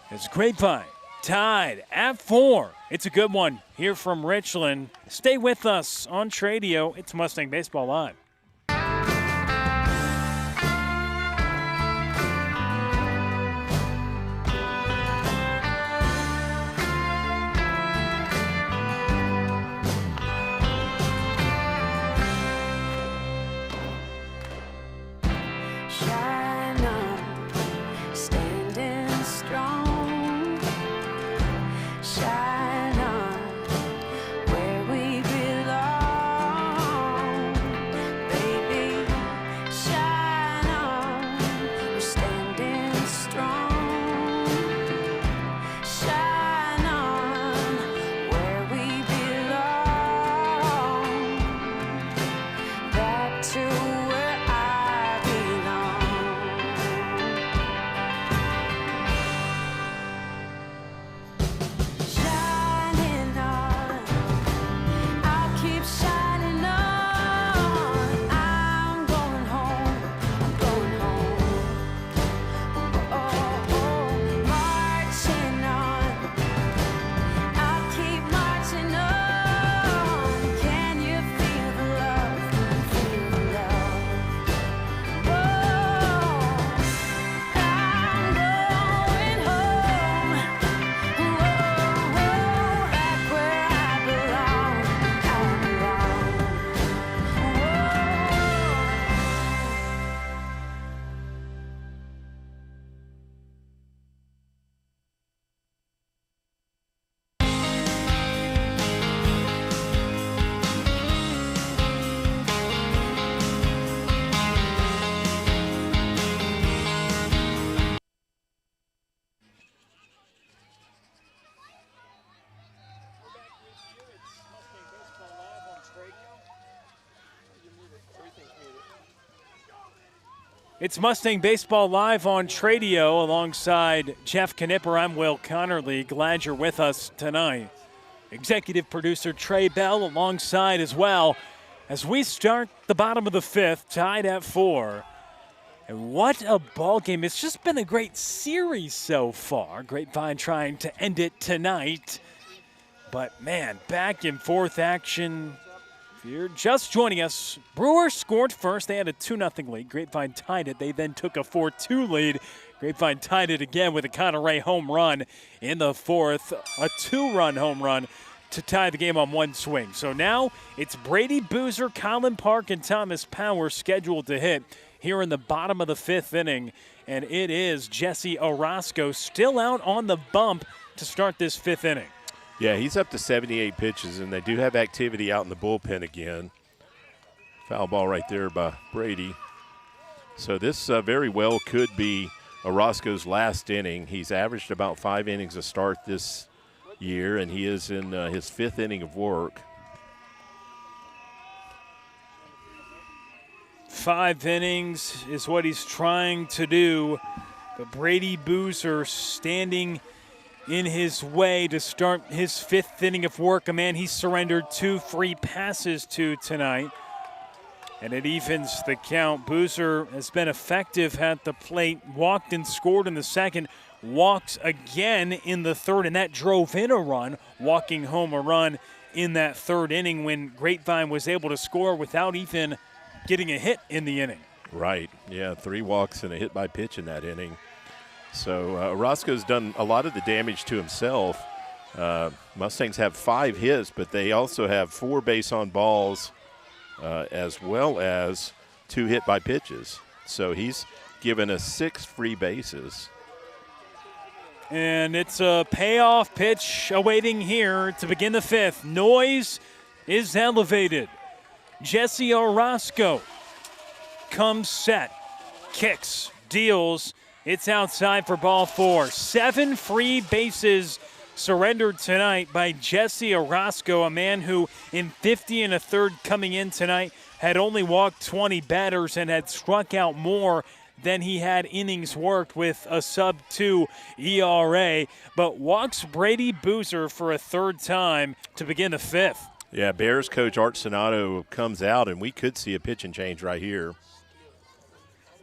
S1: It's Grapevine tied at 4. It's a good one here from Richland. Stay with us on Tradio. It's Mustang Baseball Live. It's Mustang Baseball Live on Tradio alongside Jeff Knipper. I'm Will Connerly. Glad you're with us tonight. Executive producer Trey Bell alongside as well as we start the bottom of the fifth, tied at 4. And what a ball game. It's just been a great series so far. Grapevine trying to end it tonight. But, man, back and forth action. If you're just joining us, Brewer scored first. They had a 2-0 lead. Grapevine tied it. They then took a 4-2 lead. Grapevine tied it again with a Connor Ray home run in the fourth. A 2-run home run to tie the game on one swing. So now it's Brady Boozer, Colin Park, and Thomas Power scheduled to hit here in the bottom of the fifth inning. And it is Jesse Arasco still out on the bump to start this fifth inning.
S4: Yeah, he's up to 78 pitches, and they do have activity out in the bullpen again. Foul ball right there by Brady. So this very well could be Arasco's last inning. He's averaged about 5 innings a start this year, and he is in his 5th inning of work.
S1: 5 innings is what he's trying to do, but Brady Boozer standing in his way to start his 5th inning of work. A man he surrendered 2 free passes to tonight. And it evens the count. Boozer has been effective at the plate, walked and scored in the second, walked again in the third, and that drove in a run, walking home a run in that 3rd inning when Grapevine was able to score without even getting a hit in the inning.
S4: Right, yeah, 3 walks and a hit by pitch in that inning. So Arasco's done a lot of the damage to himself. Mustangs have 5 hits, but they also have 4 base on balls as well as 2 hit by pitches. So he's given us 6 free bases.
S1: And it's a payoff pitch awaiting here to begin the 5th. Noise is elevated. Jesse Arasco comes set, kicks, deals. It's outside for ball 4. 7 free bases surrendered tonight by Jesse Arasco, a man who in 50 1/3 coming in tonight had only walked 20 batters and had struck out more than he had innings worked with a sub-2 ERA, but walks Brady Boozer for a 3rd time to begin the 5th.
S4: Yeah, Bears coach Art Sonato comes out, and we could see a pitching change right here.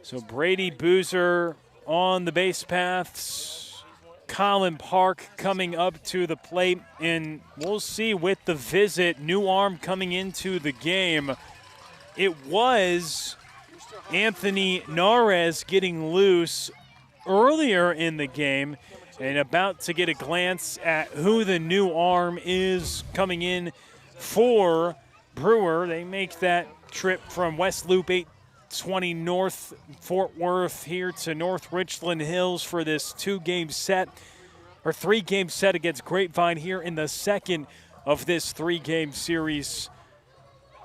S1: So Brady Boozer on the base paths, Colin Park coming up to the plate, and we'll see with the visit, new arm coming into the game. It was Anthony Narez getting loose earlier in the game and about to get a glance at who the new arm is coming in for Brewer. They make that trip from West Loop 820 North Fort Worth here to North Richland Hills for this 3-game set against Grapevine here in the 2nd of this 3-game series.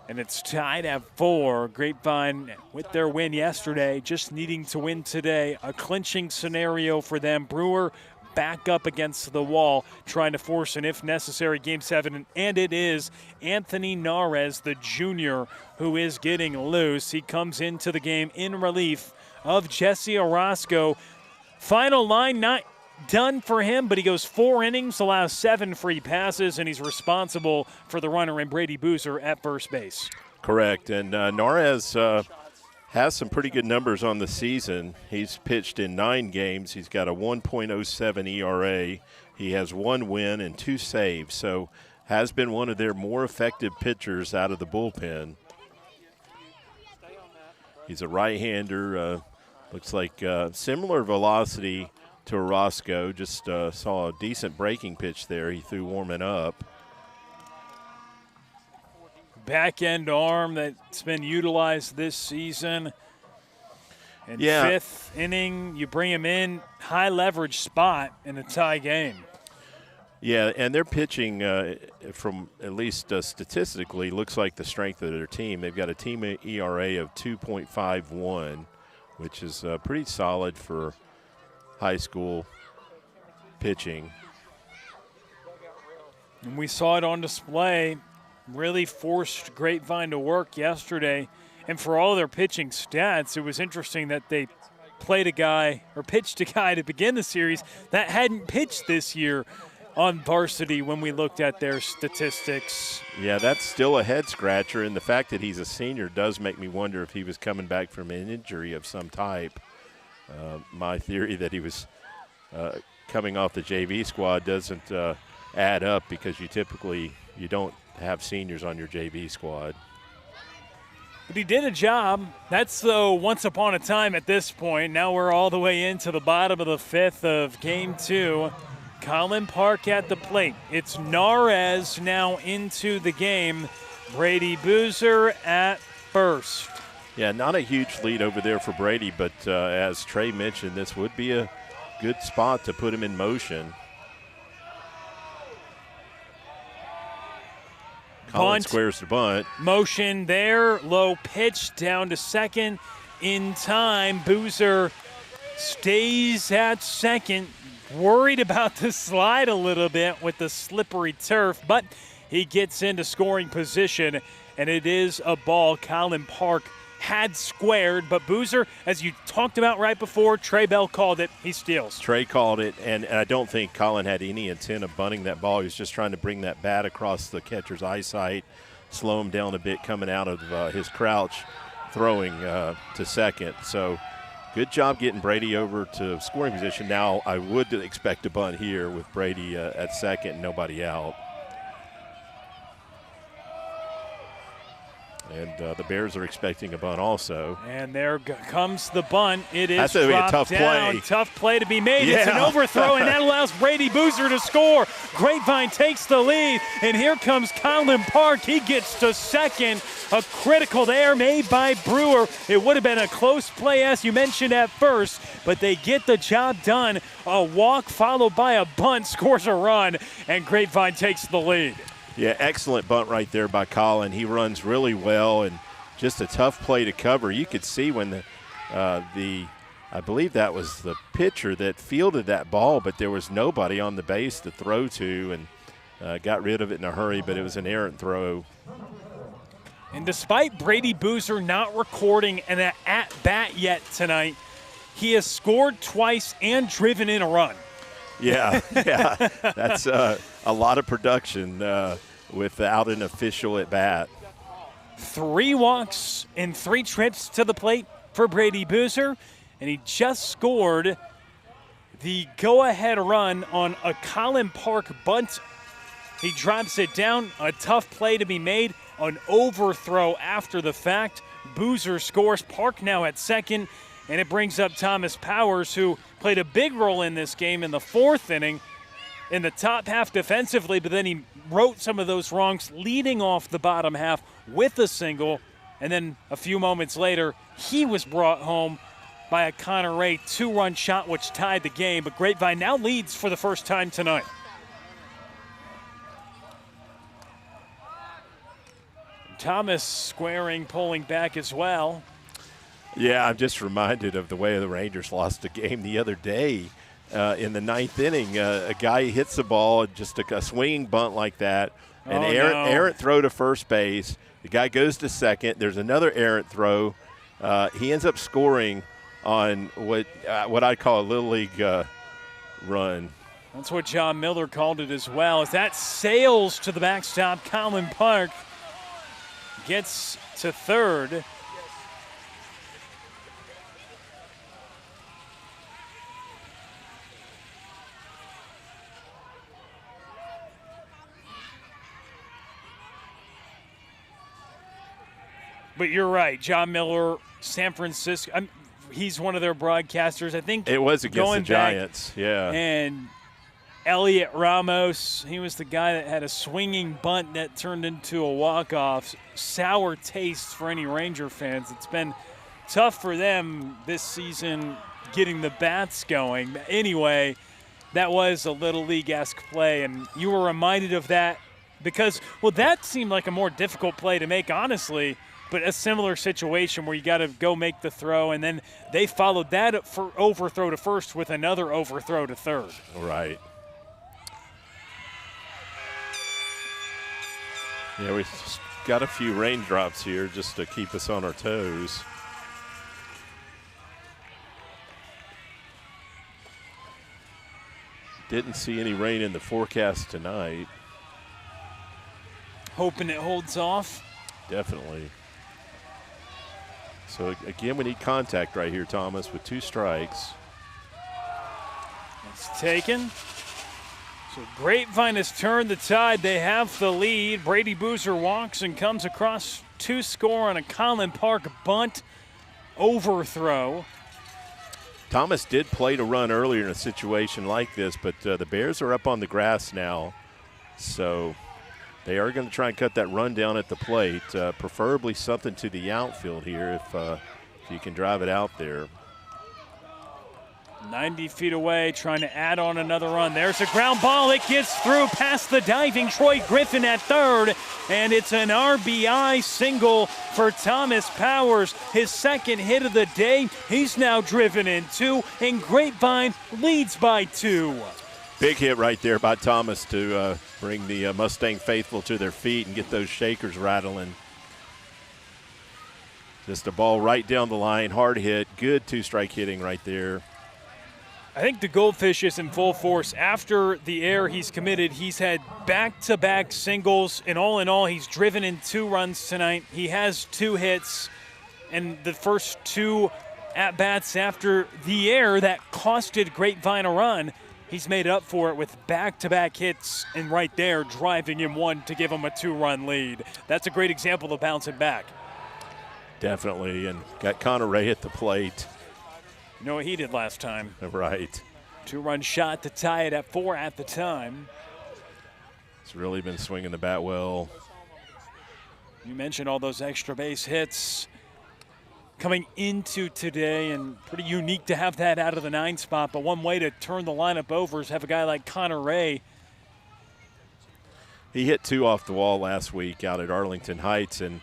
S1: And it's tied at 4. Grapevine with their win yesterday, just needing to win today. A clinching scenario for them. Brewer back up against the wall, trying to force an if necessary Game 7. And it is Anthony Narez, the junior, who is getting loose. He comes into the game in relief of Jesse Arasco. Final line not done for him, but he goes 4 innings, allows 7 free passes, and he's responsible for the runner in Brady Boozer at first base.
S4: Correct, and Narez has some pretty good numbers on the season. He's pitched in 9 games. He's got a 1.07 ERA. He has 1 win and 2 saves, so has been one of their more effective pitchers out of the bullpen. He's a right-hander, looks like similar velocity to Arasco. Just saw a decent breaking pitch there he threw warming up.
S1: Back end arm that's been utilized this season. And 5th inning, you bring him in, high leverage spot in a tie game.
S4: Yeah, and their pitching, from at least statistically, looks like the strength of their team. They've got a team ERA of 2.51, which is pretty solid for high school pitching.
S1: And we saw it on display. Really forced Grapevine to work yesterday. And for all their pitching stats, it was interesting that they played a guy or pitched a guy to begin the series that hadn't pitched this year on varsity when we looked at their statistics.
S4: Yeah, that's still a head scratcher, and the fact that he's a senior does make me wonder if he was coming back from an injury of some type. My theory that he was coming off the JV squad doesn't add up because you don't have seniors on your JV squad.
S1: But he did a job. That's though once upon a time at this point. Now we're all the way into the bottom of the 5th of Game 2. Colin Park at the plate. It's Narez now into the game. Brady Boozer at first.
S4: Yeah, not a huge lead over there for Brady, but as Trey mentioned, this would be a good spot to put him in motion. Colin squares the bunt.
S1: Motion there. Low pitch down to second. In time, Boozer stays at second. Worried about the slide a little bit with the slippery turf, but he gets into scoring position, and it is a ball. Colin Park had squared, but Boozer, as you talked about right before, Trey Bell called it. He steals.
S4: Trey called it, and I don't think Colin had any intent of bunting that ball. He was just trying to bring that bat across the catcher's eyesight, slow him down a bit coming out of his crouch, throwing to second. So good job getting Brady over to scoring position. Now I would expect a bunt here with Brady at second and nobody out. And the Bears are expecting a bunt also.
S1: And there comes the bunt. It is
S4: That's going to be a tough
S1: down.
S4: play.
S1: Tough play to be made.
S4: Yeah.
S1: It's an overthrow, and that allows Brady Boozer to score. Grapevine takes the lead, and here comes Colin Park. He gets to second. A critical error made by Brewer. It would have been a close play, as you mentioned at first, but they get the job done. A walk followed by a bunt scores a run, and Grapevine takes the lead.
S4: Yeah, excellent bunt right there by Colin. He runs really well and just a tough play to cover. You could see when I believe that was the pitcher that fielded that ball, but there was nobody on the base to throw to and got rid of it in a hurry, but it was an errant throw.
S1: And despite Brady Boozer not recording an at-bat yet tonight, he has scored twice and driven in a run.
S4: Yeah, that's a lot of production without an official at bat.
S1: 3 walks and 3 trips to the plate for Brady Boozer, and he just scored the go-ahead run on a Colin Park bunt. He drops it down, a tough play to be made, an overthrow after the fact. Boozer scores. Park now at second, and it brings up Thomas Powers, who played a big role in this game in the 4th inning in the top half defensively, but then he wrote some of those wrongs leading off the bottom half with a single, and then a few moments later, he was brought home by a Connor Ray 2-run shot, which tied the game, but Grapevine now leads for the first time tonight. Thomas squaring, pulling back as well.
S4: Yeah, I'm just reminded of the way the Rangers lost a game the other day in the 9th inning. A guy hits the ball, just a swinging bunt like that, an errant throw to first base. The guy goes to second. There's another errant throw. He ends up scoring on what I call a Little League run.
S1: That's what John Miller called it as well. As that sails to the backstop, Colin Park gets to third. But you're right, John Miller, San Francisco. He's one of their broadcasters. I think
S4: it was against the Giants. Yeah.
S1: And Elliot Ramos, he was the guy that had a swinging bunt that turned into a walk-off. Sour taste for any Ranger fans. It's been tough for them this season getting the bats going. But anyway, that was a Little League-esque play, and you were reminded of that because, well, that seemed like a more difficult play to make, honestly, but a similar situation where you got to go make the throw, and then they followed that for overthrow to first with another overthrow to third.
S4: Right. Yeah, we got a few raindrops here just to keep us on our toes. Didn't see any rain in the forecast tonight.
S1: Hoping it holds off.
S4: Definitely. So again, we need contact right here, Thomas, with 2 strikes.
S1: It's taken. So Grapevine has turned the tide. They have the lead. Brady Boozer walks and comes across to score on a Colin Park bunt overthrow.
S4: Thomas did play to run earlier in a situation like this, but the Bears are up on the grass now. So they are going to try and cut that run down at the plate, preferably something to the outfield here if you can drive it out there.
S1: 90 feet away, trying to add on another run. There's a ground ball. It gets through past the diving Troy Griffin at third, and it's an RBI single for Thomas Powers. His second hit of the day. He's now driven in 2, and Grapevine leads by 2.
S4: Big hit right there by Thomas to bring the Mustang faithful to their feet and get those shakers rattling. Just a ball right down the line, hard hit, good 2-strike hitting right there.
S1: I think the goldfish is in full force. After the error he's committed, he's had back-to-back singles, and all, he's driven in 2 runs tonight. He has 2 hits, and the first 2 at-bats after the error that costed Grapevine a run, he's made up for it with back-to-back hits, and right there, driving in 1 to give him a 2-run lead. That's a great example of bouncing back.
S4: Definitely, and got Connor Ray at the plate.
S1: You know what he did last time?
S4: Right.
S1: 2-run shot to tie it at 4 at the time.
S4: He's really been swinging the bat well.
S1: You mentioned all those extra base hits coming into today, and pretty unique to have that out of the 9 spot. But one way to turn the lineup over is have a guy like Connor Ray.
S4: He hit 2 off the wall last week out at Arlington Heights, and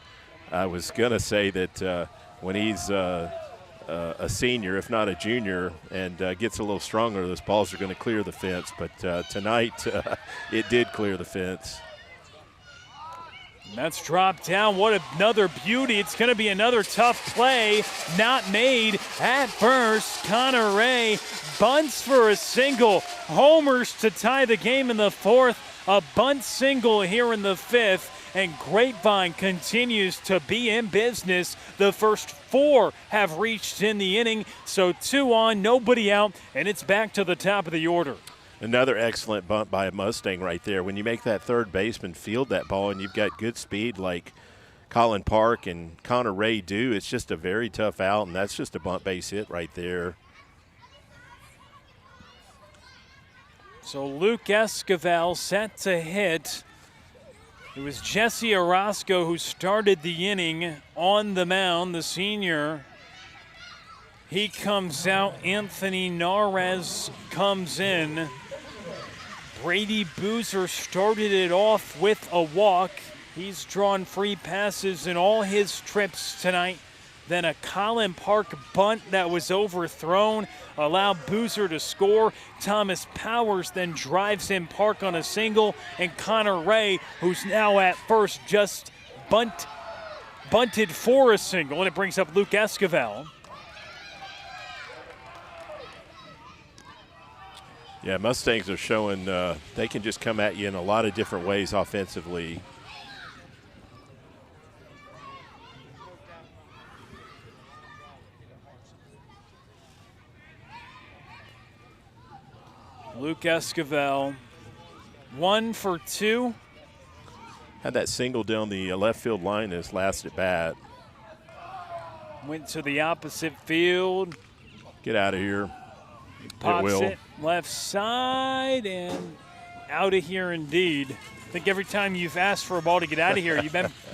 S4: I was going to say that when he's a senior, if not a junior, and gets a little stronger, those balls are going to clear the fence. But tonight, it did clear the fence.
S1: And that's dropped down. What another beauty. It's going to be another tough play. Not made at first. Connor Ray bunts for a single. Homers to tie the game in the 4th. A bunt single here in the 5th. And Grapevine continues to be in business. The first 4 have reached in the inning. So 2 on, nobody out, and it's back to the top of the order.
S4: Another excellent bunt by a Mustang right there. When you make that third baseman field that ball and you've got good speed like Colin Park and Connor Ray do, it's just a very tough out, and that's just a bunt base hit right there.
S1: So Luke Esquivel set to hit. It was Jesse Arasco who started the inning on the mound, the senior. He comes out. Anthony Narez comes in. Brady Boozer started it off with a walk. He's drawn free passes in all his trips tonight. Then a Colin Park bunt that was overthrown allowed Boozer to score. Thomas Powers then drives in Park on a single, and Connor Ray, who's now at first, just bunted for a single, and it brings up Luke Esquivel.
S4: Yeah, Mustangs are showing they can just come at you in a lot of different ways offensively.
S1: Luke Esquivel, 1 for 2.
S4: Had that single down the left field line his last at bat.
S1: Went to the opposite field.
S4: Get out of here.
S1: Pops it left side and out of here indeed. I think every time you've asked for a ball to get out of here,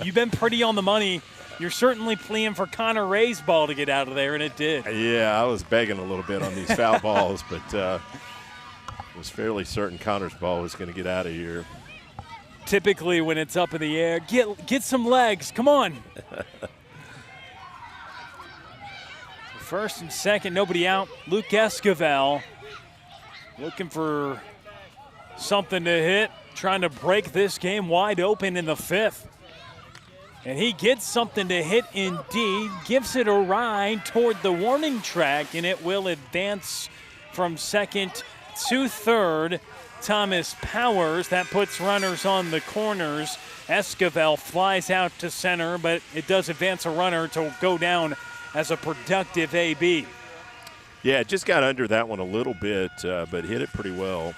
S1: you've been pretty on the money. You're certainly pleading for Connor Ray's ball to get out of there, and it did.
S4: Yeah, I was begging a little bit on these foul balls, but was fairly certain Connor's ball was going to get out of here.
S1: Typically when it's up in the air, get some legs, come on. First and second, nobody out. Luke Esquivel looking for something to hit, trying to break this game wide open in the 5th. And he gets something to hit indeed, gives it a ride toward the warning track, and it will advance from second to third. Thomas Powers, that puts runners on the corners. Esquivel flies out to center, but it does advance a runner to go down as a productive AB.
S4: Yeah, it just got under that one a little bit, but hit it pretty well.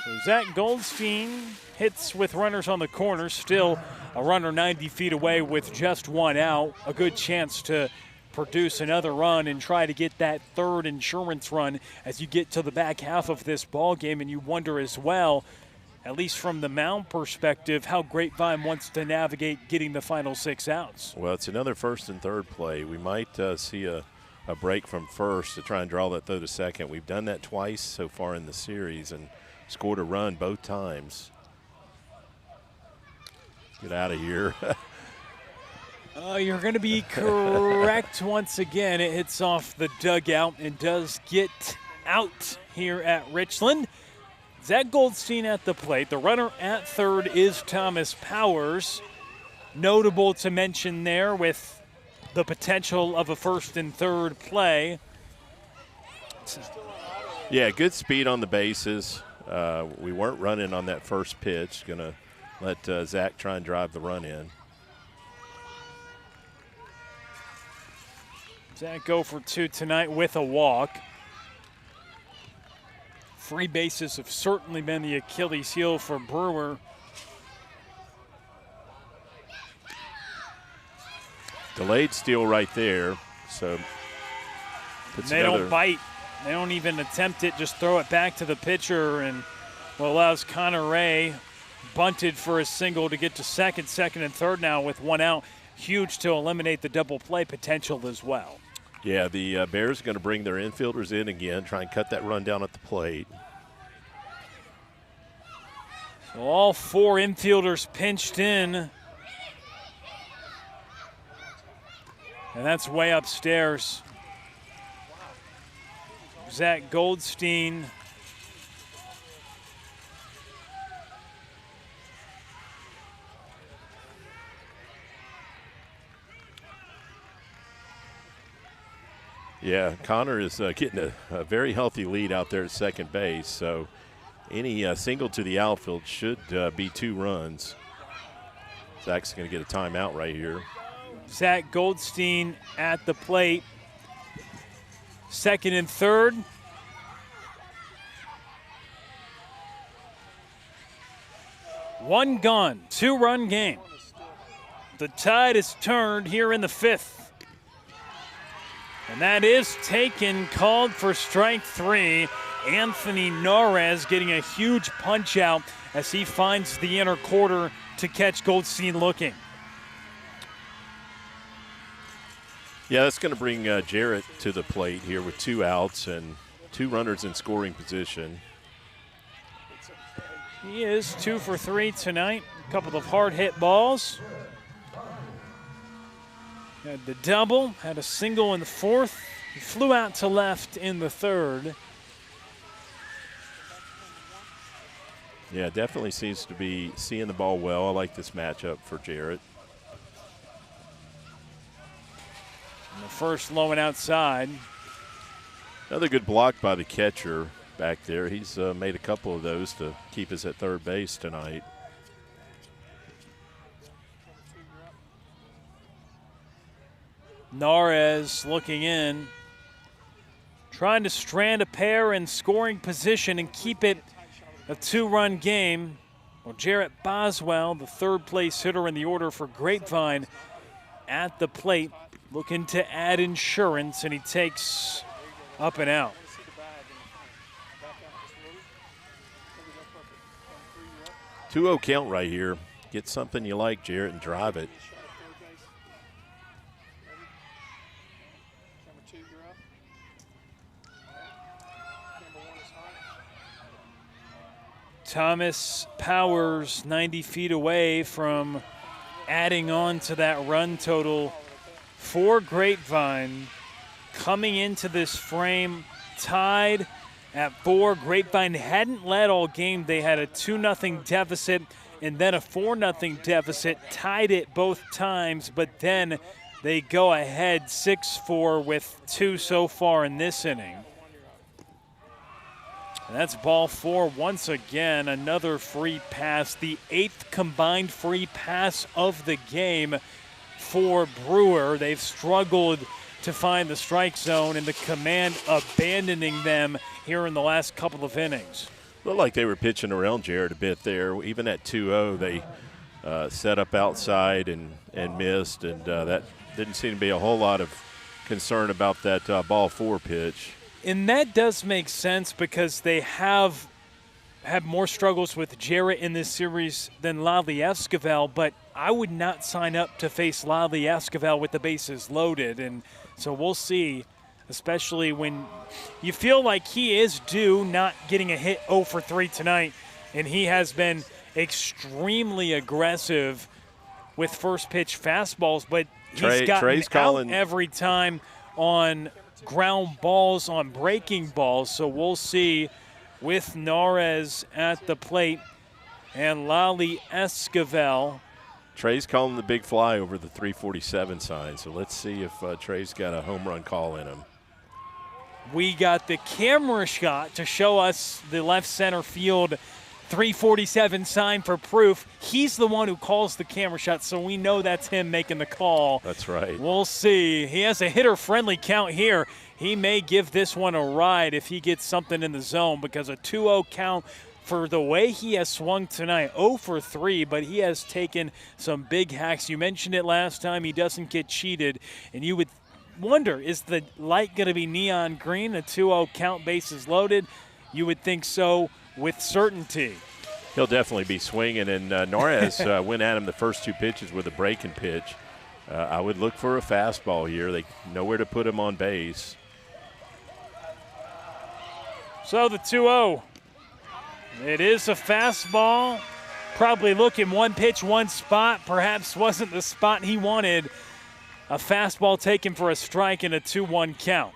S1: So Zach Goldstein hits with runners on the corner, still a runner 90 feet away with just one out. A good chance to produce another run and try to get that third insurance run as you get to the back half of this ball game. And you wonder as well, at least from the mound perspective, how Grapevine wants to navigate getting the final 6 outs.
S4: Well, it's another first and third play. We might see a break from first to try and draw that throw to second. We've done that twice so far in the series and scored a run both times. Get out of here.
S1: You're going to be correct once again. It hits off the dugout and does get out here at Richland. Zach Goldstein at the plate. The runner at third is Thomas Powers. Notable to mention there with the potential of a first and third play.
S4: Yeah, good speed on the bases. We weren't running on that first pitch. Going to let Zach try and drive the run in.
S1: Zach go for 2 tonight with a walk. Free bases have certainly been the Achilles heel for Brewer.
S4: Delayed steal right there. So
S1: they don't bite. They don't even attempt it, just throw it back to the pitcher, and what allows Connor Ray bunted for a single to get to second and third now with one out. Huge to eliminate the double play potential as well.
S4: Yeah, the Bears are going to bring their infielders in again, try and cut that run down at the plate.
S1: So all 4 infielders pinched in. And that's way upstairs. Zach Goldstein.
S4: Yeah, Connor is getting a very healthy lead out there at second base. So any single to the outfield should be 2 runs. Zach's going to get a timeout right here.
S1: Zach Goldstein at the plate. Second and third. One gone, 2-run game. The tide is turned here in the 5th. And that is taken, called for strike 3. Anthony Norres getting a huge punch out as he finds the inner quarter to catch Goldstein looking.
S4: Yeah, that's going to bring Jarrett to the plate here with 2 outs and 2 runners in scoring position.
S1: He is 2 for 3 tonight. A couple of hard hit balls. Had the double, had a single in the 4th. He flew out to left in the 3rd.
S4: Yeah, definitely seems to be seeing the ball well. I like this matchup for Jarrett.
S1: And the first low and outside.
S4: Another good block by the catcher back there. He's made a couple of those to keep us at third base tonight.
S1: Norres looking in, trying to strand a pair in scoring position and keep it a 2-run game. Well, Jarrett Boswell, the 3rd place hitter in the order for Grapevine, at the plate, looking to add insurance, and he takes up and out.
S4: Two-0 count right here. Get something you like, Jarrett, and drive it.
S1: Thomas Powers 90 feet away from adding on to that run total for Grapevine. Coming into this frame tied at 4. Grapevine hadn't led all game. They had a 2-0 deficit and then a 4-0 deficit, tied it both times, but then they go ahead 6-4 with 2 so far in this inning. And that's ball 4 once again, another free pass, the 8th combined free pass of the game for Brewer. They've struggled to find the strike zone, and the command abandoning them here in the last couple of innings.
S4: Looked like they were pitching around Jared a bit there. Even at 2-0, they set up outside and missed, and that didn't seem to be a whole lot of concern about that ball 4 pitch.
S1: And that does make sense because they have had more struggles with Jarrett in this series than Lale Esquivel, but I would not sign up to face Lale Esquivel with the bases loaded. And so we'll see, especially when you feel like he is due not getting a hit 0 for 3 tonight, and he has been extremely aggressive with first pitch fastballs, but he's gotten out every time on ground balls, on breaking balls. So we'll see with Narez at the plate and Lale Esquivel.
S4: Trey's calling the big fly over the 347 sign, so let's see if Trey's got a home run call in him.
S1: We got the camera shot to show us the left center field 347 sign for proof. He's the one who calls the camera shot, so we know that's him making the call.
S4: That's right.
S1: We'll see. He has a hitter-friendly count here. He may give this one a ride if he gets something in the zone, because a 2-0 count for the way he has swung tonight. 0 for 3, but he has taken some big hacks. You mentioned it last time. He doesn't get cheated, and you would wonder, is the light going to be neon green? A 2-0 count, bases loaded? You would think so with certainty.
S4: He'll definitely be swinging, and Narez went at him the first 2 pitches with a breaking pitch. I would look for a fastball here. They know where to put him on base.
S1: So the 2-0. It is a fastball. Probably looking one pitch, one spot. Perhaps wasn't the spot he wanted. A fastball taken for a strike and a 2-1 count.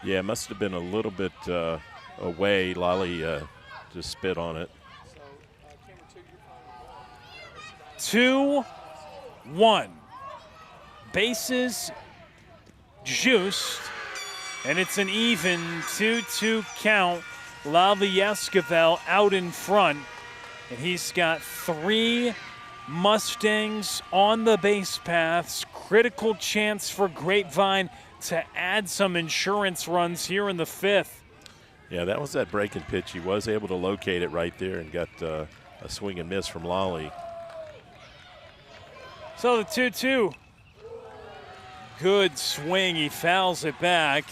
S4: Yeah, it must have been a little bit away. Lale just spit on it.
S1: 2-1. Bases juiced, and it's an even 2-2 count. Lale Esquivel out in front, and he's got 3 Mustangs on the base paths. Critical chance for Grapevine to add some insurance runs here in the 5th.
S4: Yeah, that was that breaking pitch. He was able to locate it right there and got a swing and miss from Lale.
S1: So the 2-2. Good swing. He fouls it back.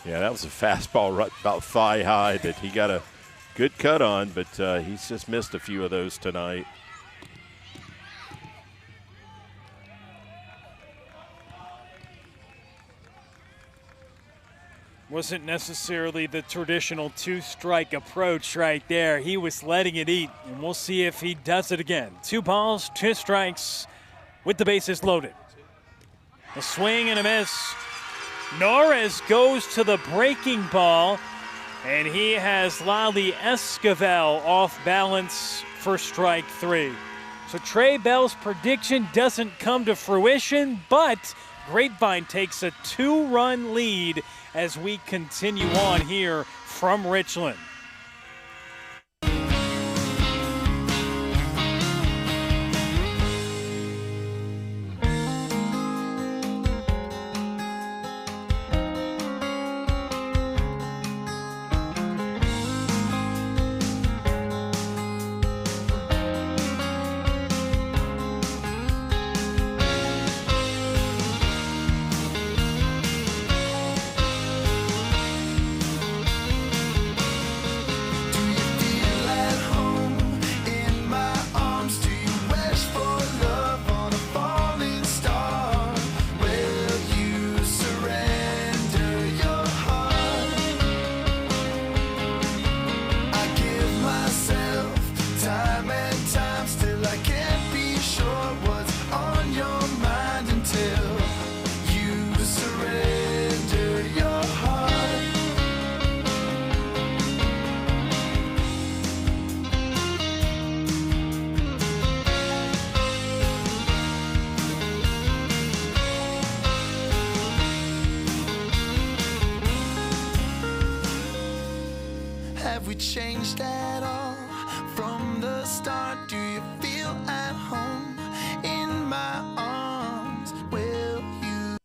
S4: Yeah, that was a fastball right about thigh high that he got a good cut on, but he's just missed a few of those tonight.
S1: Wasn't necessarily the traditional 2-strike approach right there. He was letting it eat, and we'll see if he does it again. 2 balls, 2 strikes with the bases loaded. A swing and a miss. Narez goes to the breaking ball, and he has Lale Esquivel off balance for strike 3. So Trey Bell's prediction doesn't come to fruition, but Grapevine takes a 2-run lead as we continue on here from Richland.
S6: Have we changed at all from the start? Do you feel at home in my arms? Will you?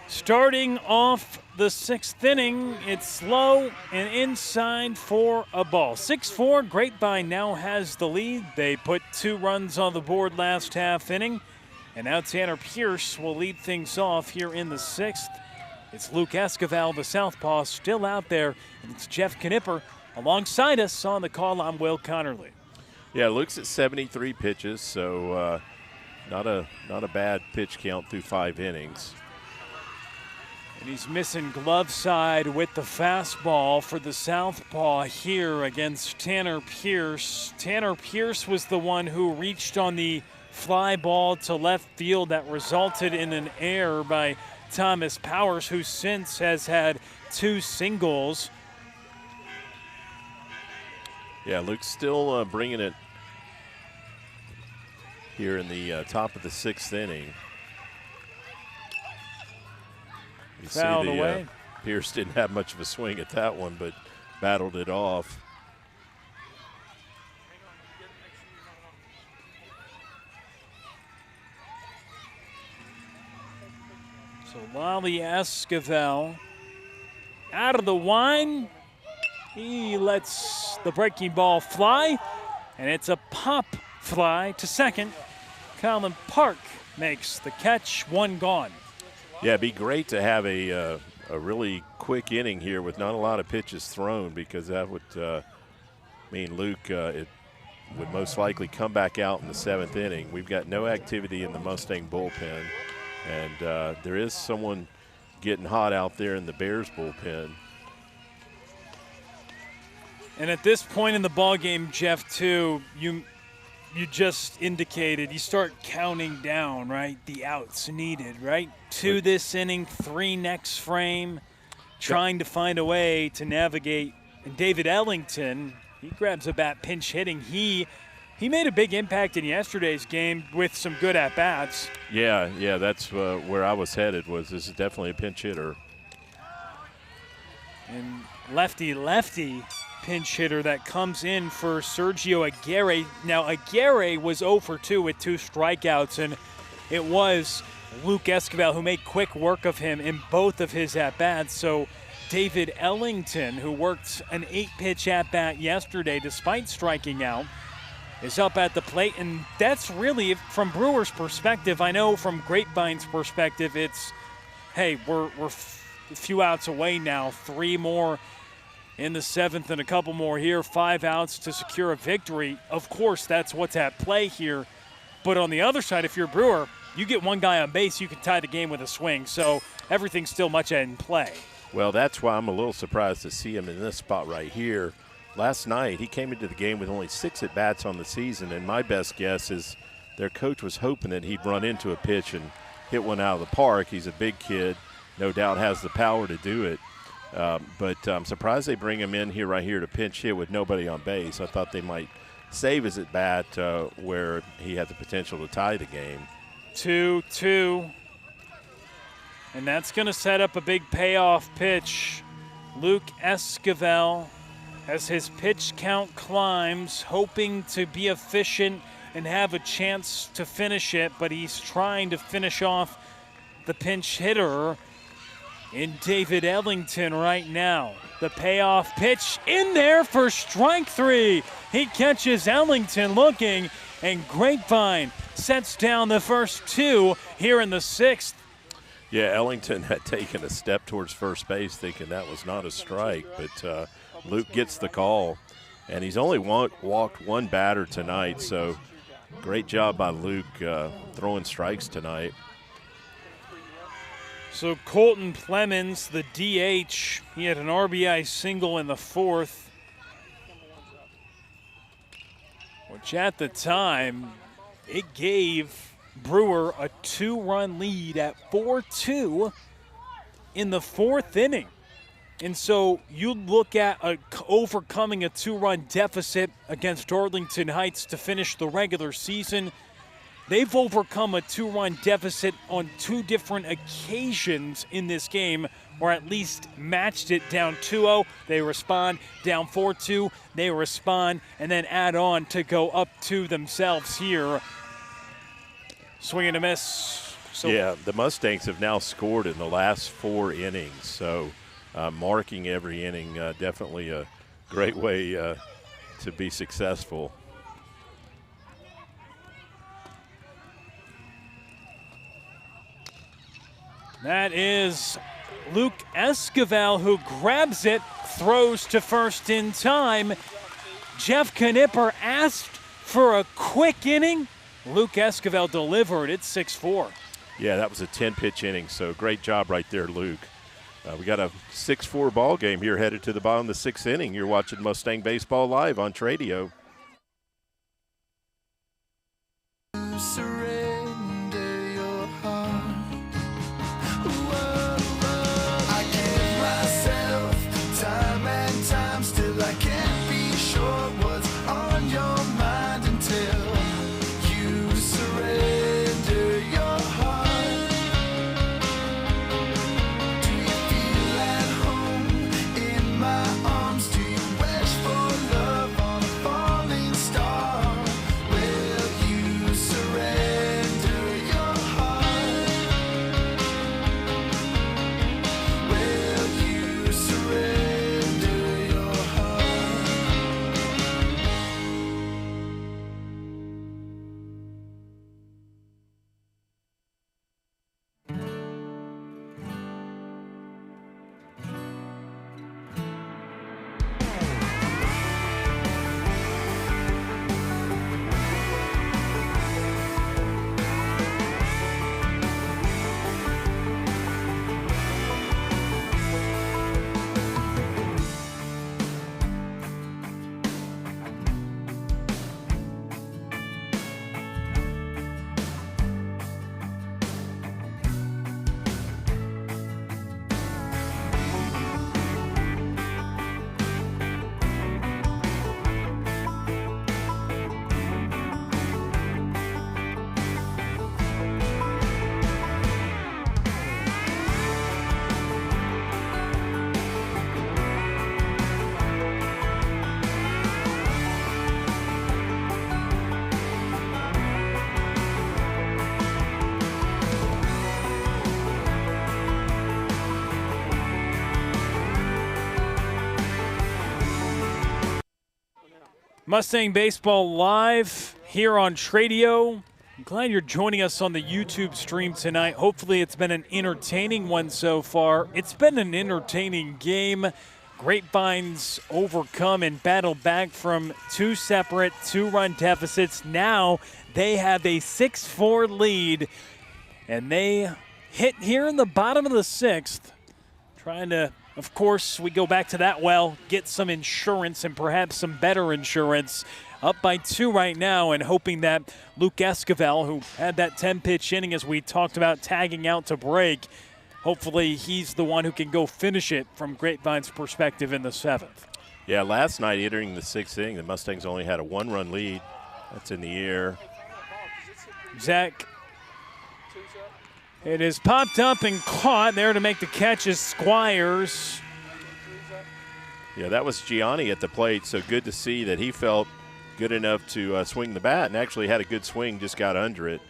S1: Starting off the 6th inning, it's low and inside for a ball. 6-4, Grapevine now has the lead. They put 2 runs on the board last half inning. And now Tanner Pierce will lead things off here in the 6th. It's Luke Esquivel, the southpaw, still out there. And it's Jeff Knipper alongside us on the call. I'm Will Connerly.
S4: Yeah, Luke's at 73 pitches, so not a bad pitch count through 5 innings.
S1: And he's missing glove side with the fastball for the southpaw here against Tanner Pierce. Tanner Pierce was the one who reached on the fly ball to left field that resulted in an error by Thomas Powers, who since has had 2 singles.
S4: Yeah, Luke's still bringing it here in the top of the 6th inning. You
S1: Fouled
S4: see
S1: away.
S4: Pierce didn't have much of a swing at that one, but battled it off.
S1: So Lale Esquivel out of the wine. He lets the breaking ball fly, and it's a pop fly to second. Colin Park makes the catch, 1 gone.
S4: Yeah, it'd be great to have a really quick inning here with not a lot of pitches thrown, because that would mean Luke it would most likely come back out in the 7th inning. We've got no activity in the Mustang bullpen, and there is someone getting hot out there in the Bears bullpen.
S1: And at this point in the ball game, Jeff, too, you just indicated you start counting down, right? The outs needed, right? 2 this inning, 3 next frame, trying to find a way to navigate. And David Ellington, he grabs a bat, pinch hitting. He made a big impact in yesterday's game with some good at-bats.
S4: Yeah, that's where I was headed. This is definitely a pinch hitter.
S1: And lefty pinch hitter that comes in for Sergio Aguirre. Now, Aguirre was 0 for 2 with 2 strikeouts, and it was Luke Esquivel who made quick work of him in both of his at-bats. So David Ellington, who worked an 8-pitch at-bat yesterday despite striking out, is up at the plate, and that's really, from Brewer's perspective, I know from Grapevine's perspective, it's, hey, we're a few outs away now, 3 more in the 7th and a couple more here, 5 outs to secure a victory. Of course, that's what's at play here. But on the other side, if you're Brewer, you get 1 guy on base, you can tie the game with a swing. So everything's still much in play.
S4: Well, that's why I'm a little surprised to see him in this spot right here. Last night, he came into the game with only 6 at-bats on the season, and my best guess is their coach was hoping that he'd run into a pitch and hit one out of the park. He's a big kid, no doubt has the power to do it. But I'm surprised they bring him in here right here to pinch hit with nobody on base. I thought they might save his at-bat where he had the potential to tie the game.
S1: 2-2. And that's going to set up a big payoff pitch. Luke Esquivel, as his pitch count climbs, hoping to be efficient and have a chance to finish it, but he's trying to finish off the pinch hitter in David Ellington right now. The payoff pitch in there for strike 3. He catches Ellington looking, and Grapevine sets down the first 2 here in the 6th.
S4: Yeah, Ellington had taken a step towards first base thinking that was not a strike, but Luke gets the call, and he's only walked 1 batter tonight, so great job by Luke throwing strikes tonight.
S1: So Colton Plemons, the DH, he had an RBI single in the 4th, which at the time, it gave Brewer a 2-run lead at 4-2 in the 4th inning. And so you look at overcoming a 2-run deficit against Arlington Heights to finish the regular season. They've overcome a 2-run deficit on 2 different occasions in this game, or at least matched it down 2-0. They respond, down 4-2. They respond, and then add on to go up 2 themselves here. Swing and a miss. So
S4: yeah, the Mustangs have now scored in the last 4 innings, so marking every inning, definitely a great way to be successful.
S1: that is Luke Esquivel, who grabs it, throws to first in time. Jeff Knipper asked for a quick inning. Luke Esquivel delivered. It's 6-4.
S4: Yeah, that was a 10-pitch inning, so great job right there, Luke. We got a 6-4 ball game here headed to the bottom of the 6th inning. You're watching Mustang Baseball live on Tradio.
S6: Surrender your heart. I give myself time and time, still I can't be sure what's on your mind until you surrender your heart. Do you feel at home in my arms? Do you wish for love on a falling star? Will you surrender your heart? Will you surrender your heart?
S1: Mustang Baseball live here on Tradio. I'm glad you're joining us on the YouTube stream tonight. Hopefully it's been an entertaining one so far. It's been an entertaining game. Grapevines overcome and battle back from 2 separate 2-run deficits. Now they have a 6-4 lead, and they hit here in the bottom of the 6th, trying to, of course, we go back to that well, get some insurance and perhaps some better insurance. Up by 2 right now, and hoping that Luke Esquivel, who had that 10-pitch inning as we talked about tagging out to break, hopefully he's the one who can go finish it from Grapevine's perspective in the 7th.
S4: Yeah, last night entering the 6th inning, the Mustangs only had a 1-run lead. That's in the air.
S1: Zach, it is popped up and caught. There to make the catch is Squires.
S4: Yeah, that was Gianni at the plate, so good to see that he felt good enough to swing the bat and actually had a good swing, just got under it.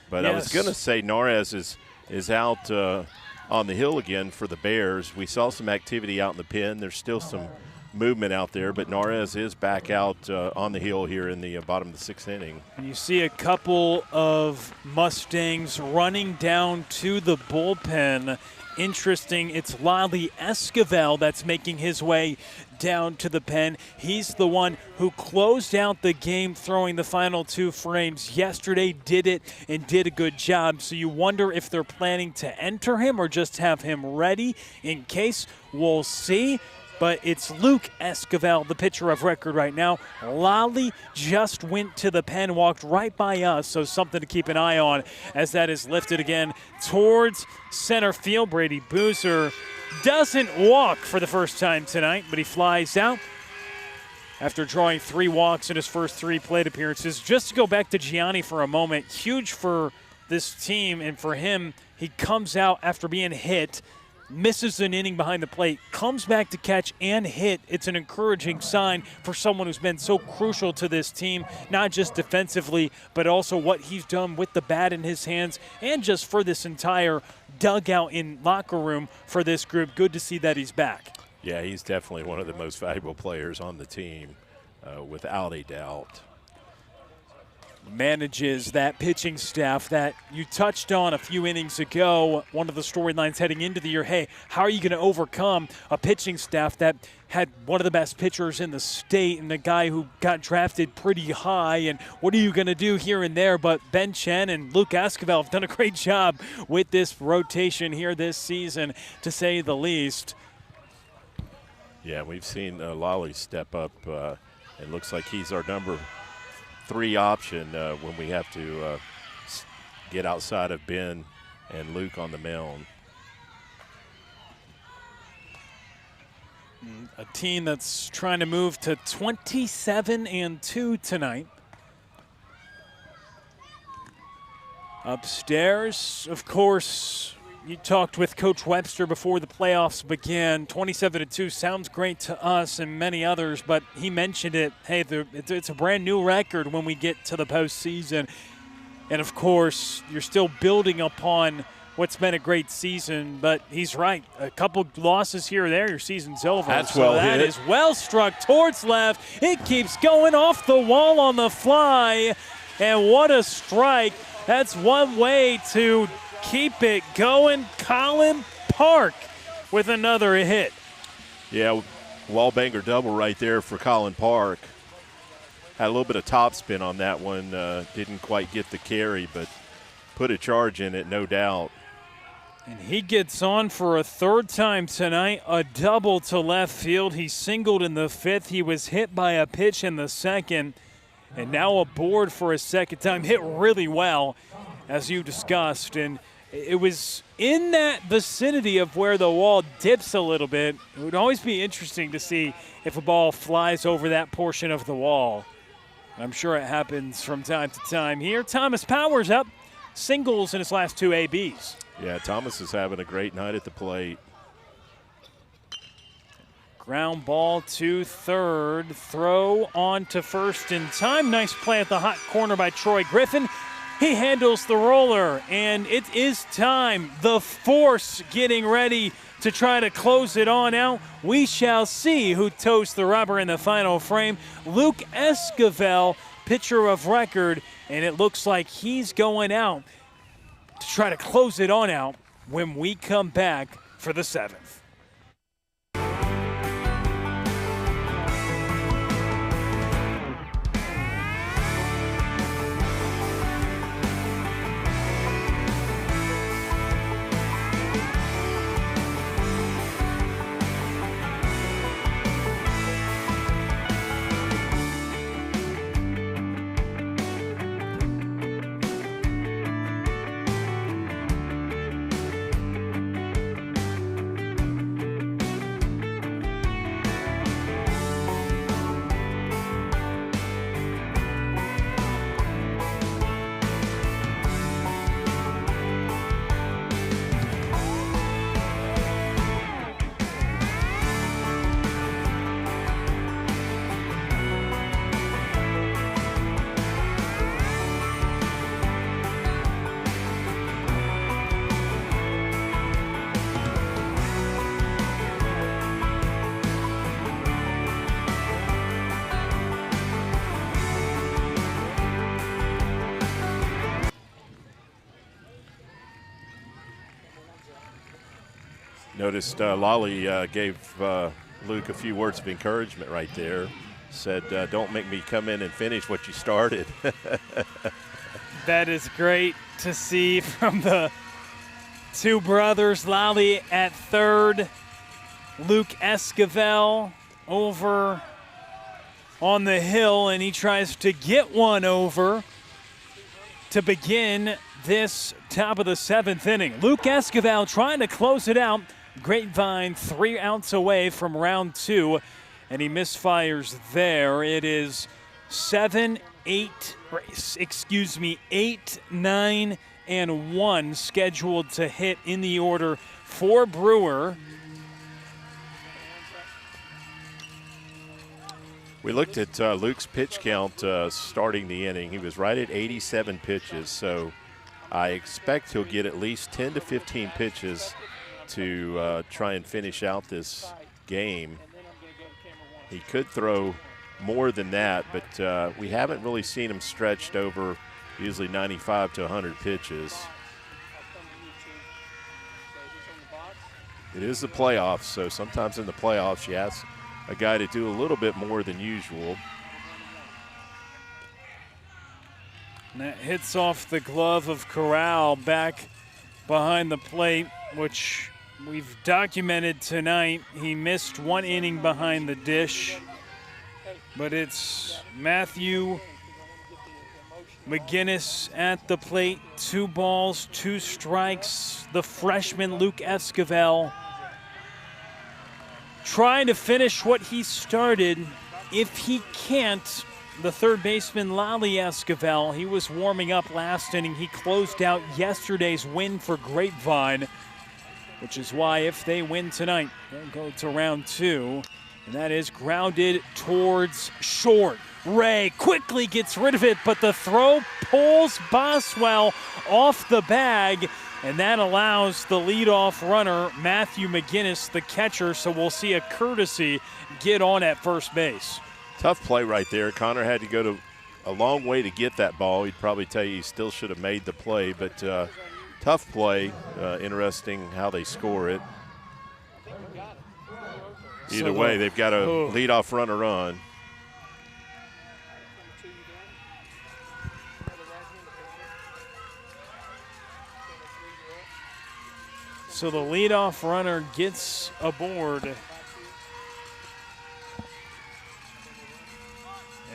S4: But yes. I was going to say Narez is out on the hill again for the Bears. We saw some activity out in the pen. There's still some movement out there, but Narez is back out on the hill here in the bottom of the 6th inning.
S1: You see a couple of Mustangs running down to the bullpen. Interesting, it's Lale Esquivel that's making his way down to the pen. He's the one who closed out the game throwing the final 2 frames yesterday, did it and did a good job. So you wonder if they're planning to enter him or just have him ready in case. We'll see. But it's Luke Esquivel, the pitcher of record right now. Lale just went to the pen, walked right by us, so something to keep an eye on as that is lifted again towards center field. Brady Boozer doesn't walk for the first time tonight, but he flies out. after drawing 3 walks in his first 3 plate appearances. Just to go back to Gianni for a moment, huge for this team and for him. He comes out after being hit, misses an inning behind the plate, comes back to catch and hit. It's an encouraging sign for someone who's been so crucial to this team, not just defensively, but also what he's done with the bat in his hands and just for this entire dugout in locker room for this group. Good to see that he's back.
S4: Yeah, he's definitely one of the most valuable players on the team, without a doubt.
S1: Manages that pitching staff that you touched on a few innings ago. One of the storylines heading into the year, hey, how are you going to overcome a pitching staff that had one of the best pitchers in the state and a guy who got drafted pretty high, and what are you going to do here and there? But Ben Chen and Luke Esquivel have done a great job with this rotation here this season, to say the least.
S4: Yeah, we've seen Lale step up. It looks like he's our number 3 option when we have to get outside of Ben and Luke on the mound.
S1: A team that's trying to move to 27-2 tonight. Upstairs, of course, you talked with Coach Webster before the playoffs began. 27-2 sounds great to us and many others, but he mentioned it. Hey, it's a brand new record when we get to the postseason. And, of course, you're still building upon what's been a great season, but he's right. A couple losses here or there, your season's over.
S4: That's
S1: so
S4: well
S1: that
S4: hit.
S1: is well struck towards left. It keeps going off the wall on the fly, and what a strike. That's one way to keep it going. Colin Park with another hit.
S4: Yeah, wall banger double right there for Colin Park. Had a little bit of topspin on that one. Didn't quite get the carry, but put a charge in it, no doubt.
S1: And he gets on for a 3rd time tonight, a double to left field. He singled in the 5th. He was hit by a pitch in the 2nd, and now aboard for a 2nd time. Hit really well, as you discussed, and it was in that vicinity of where the wall dips a little bit. It would always be interesting to see if a ball flies over that portion of the wall. I'm sure it happens from time to time here. Thomas Powers up, singles in his last 2 ABs.
S4: Yeah, Thomas is having a great night at the plate.
S1: Ground ball to 3rd, throw on to 1st in time. Nice play at the hot corner by Troy Griffin. He handles the roller, and it is time. The force getting ready to try to close it on out. We shall see who toes the rubber in the final frame. Luke Esquivel, pitcher of record, and it looks like he's going out to try to close it on out when we come back for the 7th.
S4: Noticed Lale gave Luke a few words of encouragement right there. Said, don't make me come in and finish what you started.
S1: That is great to see from the 2 brothers. Lale at 3rd, Luke Esquivel over on the hill, and he tries to get one over to begin this top of the 7th inning. Luke Esquivel trying to close it out. Grapevine 3 outs away from round 2. and he misfires there. It is 8, 9, and 1 scheduled to hit in the order for Brewer.
S4: We looked at Luke's pitch count starting the inning. He was right at 87 pitches, so I expect he'll get at least 10 to 15 pitches to try and finish out this game. He could throw more than that, but we haven't really seen him stretched over usually 95 to 100 pitches. It is the playoffs, so sometimes in the playoffs you ask a guy to do a little bit more than usual.
S1: And that hits off the glove of Corral back behind the plate, which we've documented tonight. He missed 1 inning behind the dish, but it's Matthew McGinnis at the plate. 2 balls, 2 strikes. The freshman Luke Esquivel trying to finish what he started. If he can't, the third baseman Lale Esquivel, he was warming up last inning. He closed out yesterday's win for Grapevine, which is why if they win tonight, they'll go to round 2. And that is grounded towards short. Ray quickly gets rid of it, but the throw pulls Boswell off the bag, and that allows the leadoff runner, Matthew McGinnis, the catcher, so we'll see a courtesy get on at first base.
S4: Tough play right there. Connor had to go to a long way to get that ball. He'd probably tell you he still should have made the play, but tough play. Interesting how they score it. Either way, they've got a leadoff runner on.
S1: So the leadoff runner gets aboard.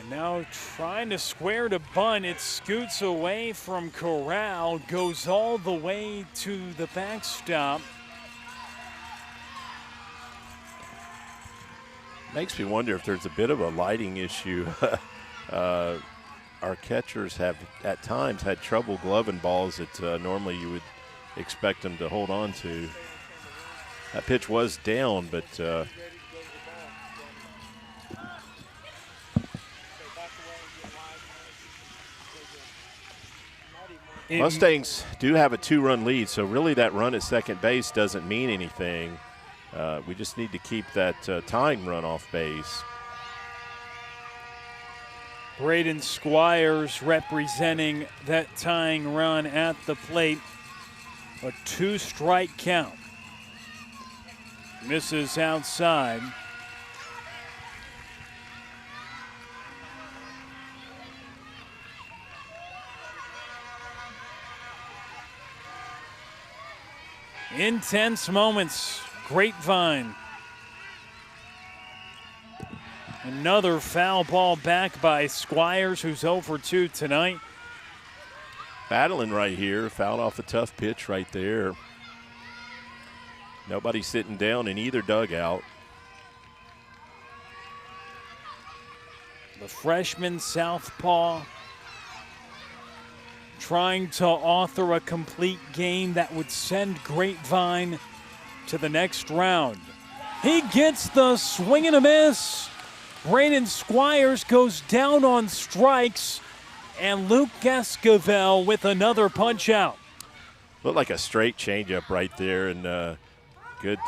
S1: And now trying to square to bunt. It scoots away from Corral, goes all the way to the backstop.
S4: Makes me wonder if there's a bit of a lighting issue. Our catchers have at times had trouble gloving balls that normally you would expect them to hold on to. That pitch was down, but Mustangs do have a 2-run lead, so really that run at second base doesn't mean anything. We just need to keep that tying run off base.
S1: Braden Squires representing that tying run at the plate. A 2-strike count. Misses outside. Intense moments. Grapevine. Another foul ball back by Squires, who's 0 for 2 tonight.
S4: Battling right here, fouled off a tough pitch right there. Nobody sitting down in either dugout.
S1: The freshman southpaw trying to author a complete game that would send Grapevine to the next round. He gets the swing and a miss. Braden Squires goes down on strikes, and Luke Esquivel with another punch out.
S4: Looked like a straight changeup right there, and good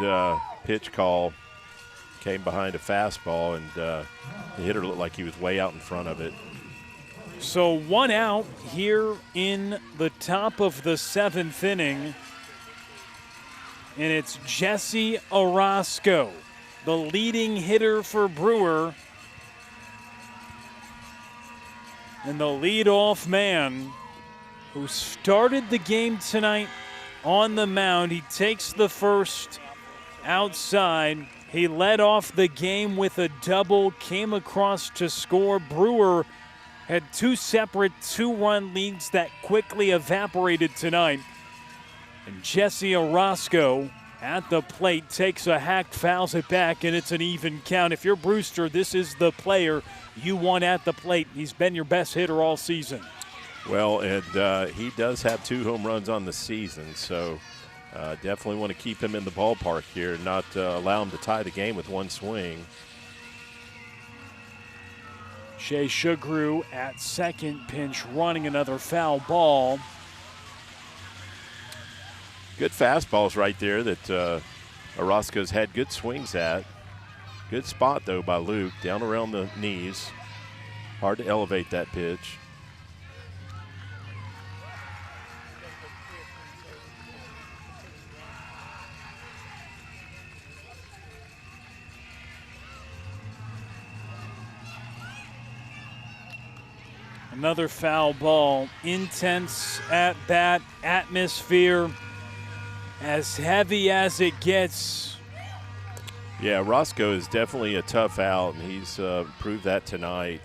S4: pitch call. Came behind a fastball, and the hitter looked like he was way out in front of it.
S1: So 1 out here in the top of the 7th inning. And it's Jesse Arasco, the leading hitter for Brewer. And the leadoff man who started the game tonight on the mound. He takes the first outside. He led off the game with a double, came across to score. Brewer had 2 separate 2-run leads that quickly evaporated tonight. And Jesse Arasco at the plate, takes a hack, fouls it back, and it's an even count. If you're Brewster, this is the player you want at the plate. He's been your best hitter all season.
S4: Well, and he does have 2 home runs on the season, so definitely want to keep him in the ballpark here, not allow him to tie the game with 1 swing.
S1: Shea Sugaru at second, pinch running, another foul ball.
S4: Good fastballs right there that Arasco's had good swings at. Good spot, though, by Luke, down around the knees. Hard to elevate that pitch.
S1: Another foul ball. Intense at bat, atmosphere as heavy as it gets.
S4: Yeah, Roscoe is definitely a tough out, and he's proved that tonight.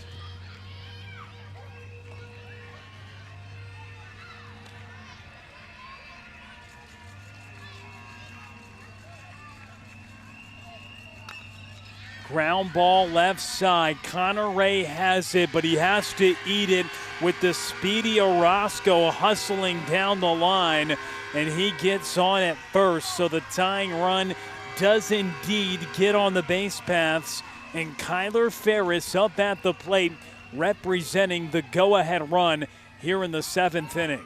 S1: Ground ball left side. Connor Ray has it, but he has to eat it with the speedy Arasco hustling down the line, and he gets on at first. So the tying run does indeed get on the base paths, and Kyler Ferris up at the plate representing the go-ahead run here in the 7th inning.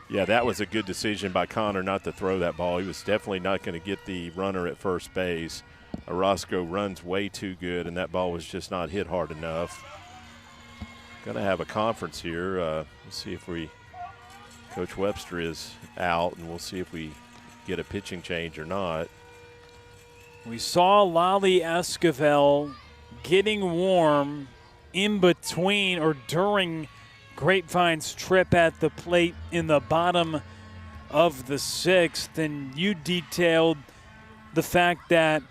S4: Yeah, that was a good decision by Connor not to throw that ball. He was definitely not going to get the runner at first base. Arasco runs way too good, and that ball was just not hit hard enough. Going to have a conference here. Let's see if Coach Webster is out, and we'll see if we get a pitching change or not.
S1: We saw Lale Esquivel getting warm in between or during Grapevine's trip at the plate in the bottom of the 6th, and you detailed the fact that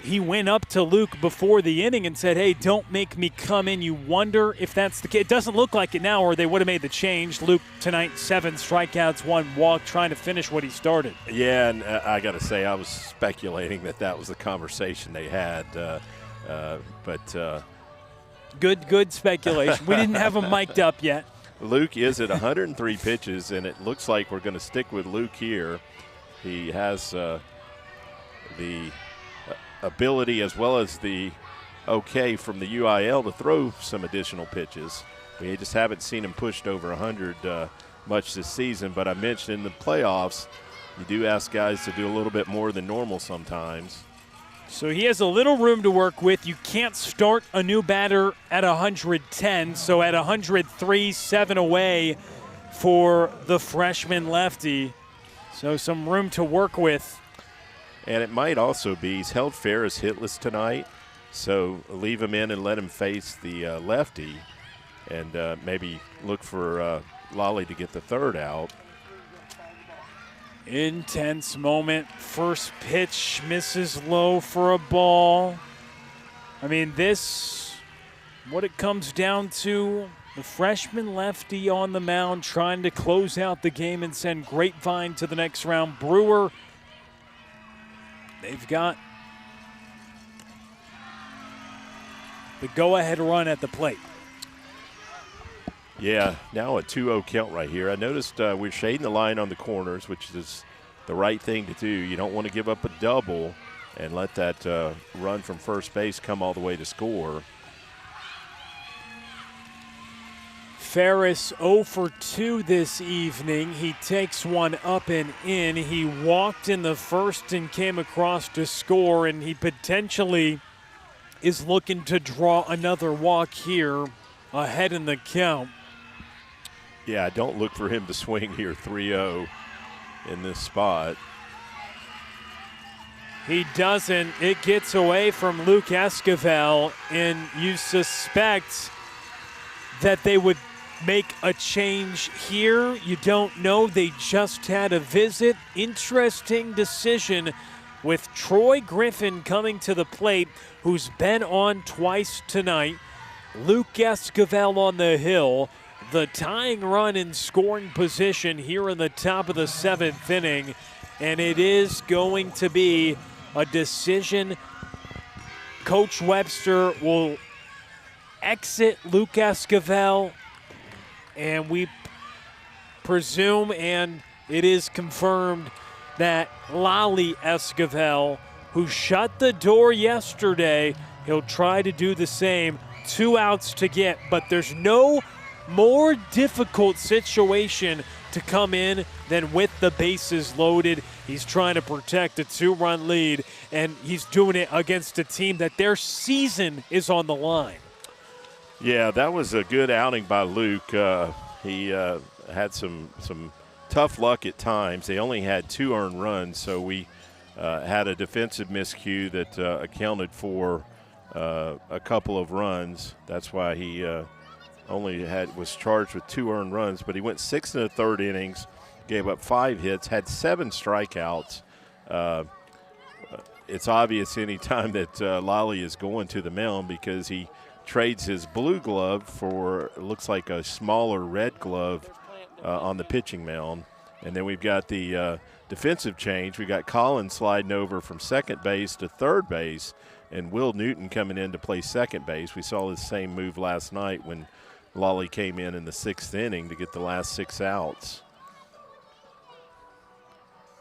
S1: he went up to Luke before the inning and said, hey, don't make me come in. You wonder if that's the case. It doesn't look like it now, or they would have made the change. Luke tonight, 7 strikeouts, 1 walk, trying to finish what he started.
S4: Yeah, and I got to say, I was speculating that was the conversation they had.
S1: Good speculation. We didn't have him mic'd up yet.
S4: Luke is at 103 pitches, and it looks like we're going to stick with Luke here. He has the ability as well as the okay from the UIL to throw some additional pitches. We just haven't seen him pushed over 100 much this season, but I mentioned in the playoffs, you do ask guys to do a little bit more than normal sometimes.
S1: So he has a little room to work with. You can't start a new batter at 110, so at 103, 7 away for the freshman lefty. So some room to work with.
S4: And it might also be he's held Ferris hitless tonight, so leave him in and let him face the lefty and maybe look for Lale to get the 3rd out.
S1: Intense moment. First pitch misses low for a ball. I mean, what it comes down to, the freshman lefty on the mound trying to close out the game and send Grapevine to the next round. Brewer, they've got the go-ahead run at the plate.
S4: Yeah, now a 2-0 count right here. I noticed we're shading the line on the corners, which is the right thing to do. You don't want to give up a double and let that run from first base come all the way to score.
S1: Ferris 0 for 2 this evening. He takes one up and in. He walked in the first and came across to score, and he potentially is looking to draw another walk here ahead in the count.
S4: Yeah, don't look for him to swing here 3-0 in this spot.
S1: He doesn't. It gets away from Luke Esquivel, and you suspect that they would make a change here. You don't know. They just had a visit. Interesting decision with Troy Griffin coming to the plate, who's been on twice tonight. Luke Esquivel on the hill. The tying run in scoring position here in the top of the 7th inning. and it is going to be a decision. Coach Webster will exit Luke Esquivel, and we presume, and it is confirmed, that Lale Esquivel, who shut the door yesterday, he'll try to do the same. 2 outs to get, but there's no more difficult situation to come in than with the bases loaded. He's trying to protect a 2-run lead, and he's doing it against a team that their season is on the line.
S4: Yeah, that was a good outing by Luke. He had some tough luck at times. They only had 2 earned runs, so we had a defensive miscue that accounted for a couple of runs. That's why he was charged with 2 earned runs, but he went 6 1/3 innings, gave up 5 hits, had 7 strikeouts. It's obvious any time that Lale is going to the mound because he trades his blue glove for, it looks like a smaller red glove on the pitching mound. And then we've got the defensive change. We got Colin sliding over from second base to third base, and Will Newton coming in to play second base. We saw the same move last night when Lale came in the 6th inning to get the last 6 outs.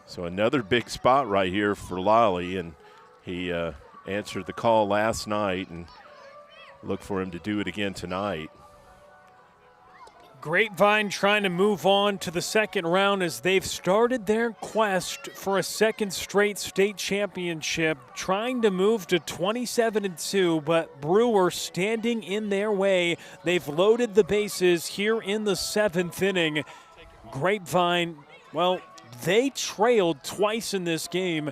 S4: So another big spot right here for Lale, and he answered the call last night, and look for him to do it again tonight.
S1: Grapevine trying to move on to the second round as they've started their quest for a second straight state championship, trying to move to 27-2, but Brewer standing in their way. They've loaded the bases here in the 7th inning. Grapevine, well, they trailed twice in this game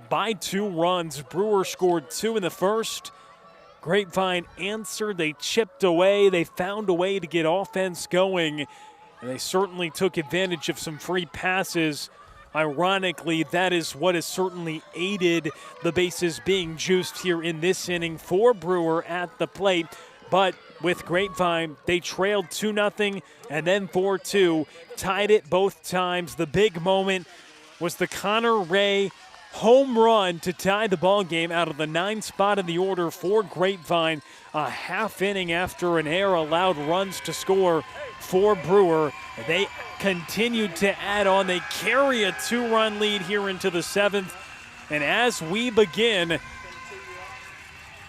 S1: by 2 runs. Brewer scored 2 in the first. Grapevine answered. They chipped away. They found a way to get offense going, and they certainly took advantage of some free passes. Ironically, that is what has certainly aided the bases being juiced here in this inning for Brewer at the plate. But with Grapevine, they trailed 2-0 and then 4-2, tied it both times. The big moment was the Connor Ray home run to tie the ball game out of the 9th spot in the order for Grapevine. A half inning after an error allowed runs to score for Brewer. They continued to add on. They carry a 2-run lead here into the 7th. And as we begin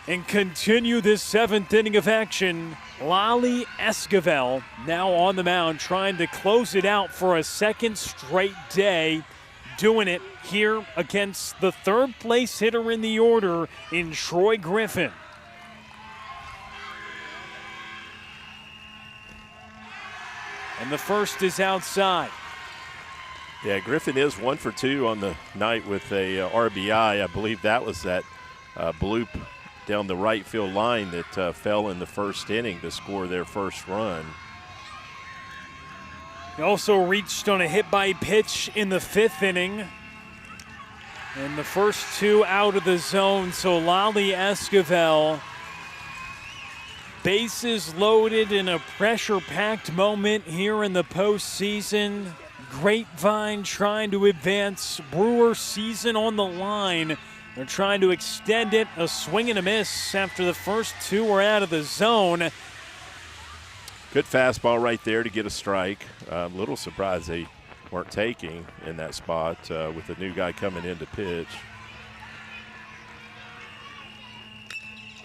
S1: and continue this 7th inning of action, Lale Esquivel now on the mound trying to close it out for a second straight day. Doing it here against the 3rd place hitter in the order in Troy Griffin. And the first is outside.
S4: Yeah, Griffin is 1 for 2 on the night with a RBI. I believe that was that bloop down the right field line that fell in the 1st inning to score their first run.
S1: He also reached on a hit by pitch in the 5th inning. And the first 2 out of the zone. So Lale Esquivel, bases loaded in a pressure-packed moment here in the postseason. Grapevine trying to advance. Brewer season on the line. They're trying to extend it. A swing and a miss after the first 2 were out of the zone.
S4: Good fastball right there to get a strike. A little surprised they weren't taking in that spot with the new guy coming in to pitch.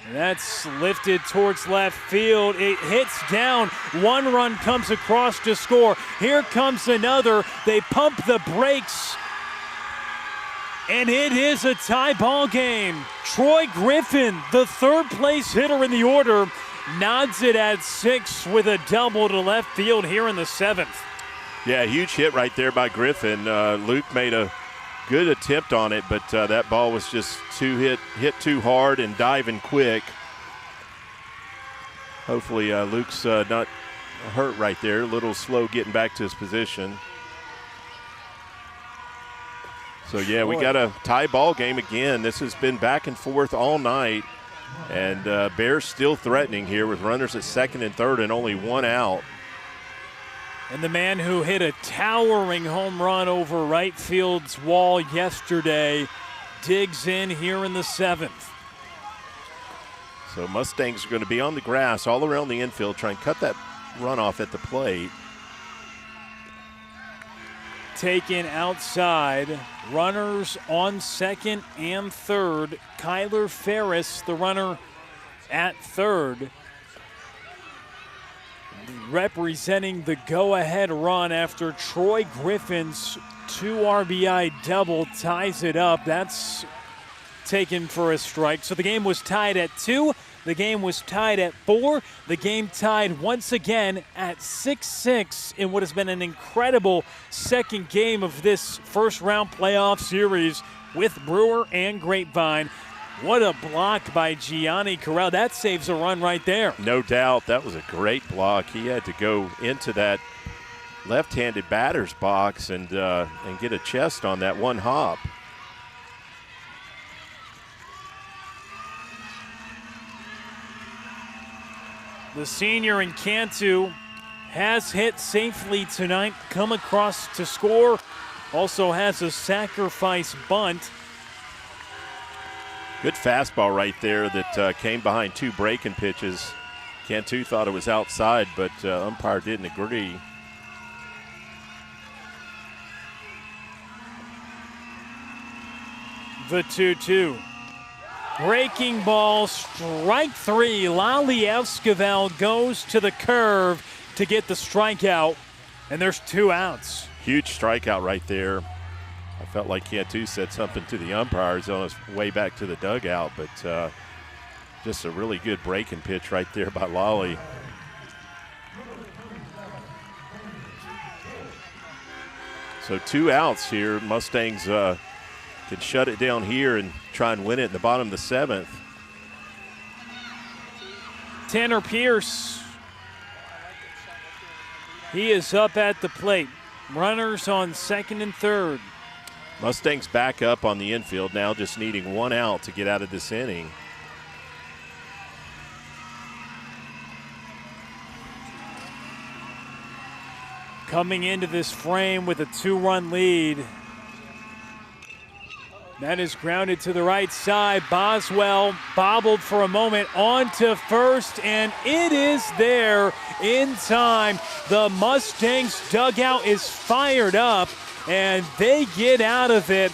S1: And that's lifted towards left field. It hits down. 1 run comes across to score. Here comes another. They pump the brakes. And it is a tie ball game. Troy Griffin, the 3rd place hitter in the order, nods it at 6 with a double to left field here in the 7th.
S4: Yeah, huge hit right there by Griffin. Luke made a good attempt on it, but that ball was just hit too hard and diving quick. Hopefully Luke's not hurt right there. A little slow getting back to his position. So, yeah, we got a tie ball game again. This has been back and forth all night. And Bears still threatening here with runners at 2nd and 3rd and only 1 out.
S1: And the man who hit a towering home run over right field's wall yesterday digs in here in the 7th.
S4: So Mustangs are going to be on the grass all around the infield, trying to cut that runoff at the plate.
S1: Taken outside, runners on second and third. Kyler Ferris, the runner at third, representing the go-ahead run after Troy Griffin's 2 RBI double ties it up. That's taken for a strike. So the game was tied at 2. The game was tied at 4. The game tied once again at 6-6 in what has been an incredible second game of this first-round playoff series with Brewer and Grapevine. What a block by Gianni Corral. That saves a run right there.
S4: No doubt. That was a great block. He had to go into that left-handed batter's box and get a chest on that one hop.
S1: The senior in Cantu has hit safely tonight, come across to score, also has a sacrifice bunt.
S4: Good fastball right there that came behind 2 breaking pitches. Cantu thought it was outside, but umpire didn't agree.
S1: The 2-2. Breaking ball, strike 3. Lale Esquivel goes to the curve to get the strikeout, and there's 2 outs.
S4: Huge strikeout right there. I felt like Cantu said something to the umpires on his way back to the dugout, but just a really good breaking pitch right there by Lale. So 2 outs here. Mustangs can shut it down here and try and win it in the bottom of the 7th.
S1: Tanner Pierce, he is up at the plate. Runners on second and third.
S4: Mustangs back up on the infield now, just needing 1 out to get out of this inning.
S1: Coming into this frame with a 2-run lead. That is grounded to the right side. Boswell bobbled for a moment on to first, and it is there in time. The Mustangs dugout is fired up, and they get out of it.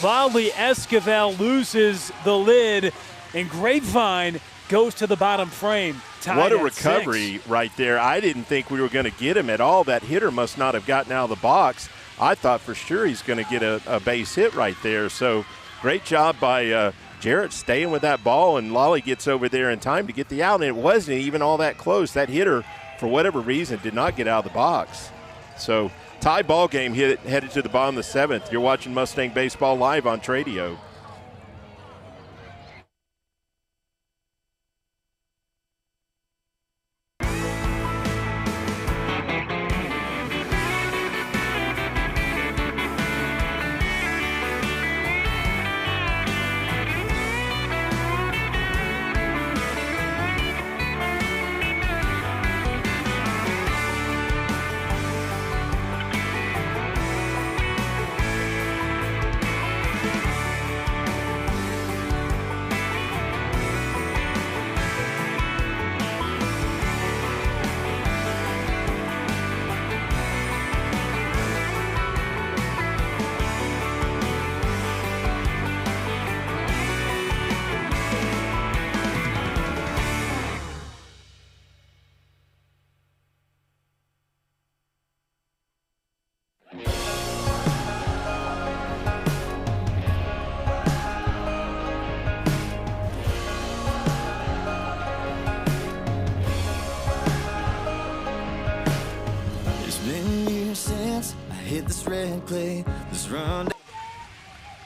S1: Lale Esquivel loses the lid, and Grapevine goes to the bottom frame.
S4: What a recovery right there. I didn't think we were going to get him at all. That hitter must not have gotten out of the box. I thought for sure he's going to get a base hit right there. So great job by Jarrett staying with that ball, and Lale gets over there in time to get the out, and it wasn't even all that close. That hitter, for whatever reason, did not get out of the box. So tie ball game headed to the bottom of the 7th. You're watching Mustang Baseball live on Tradio.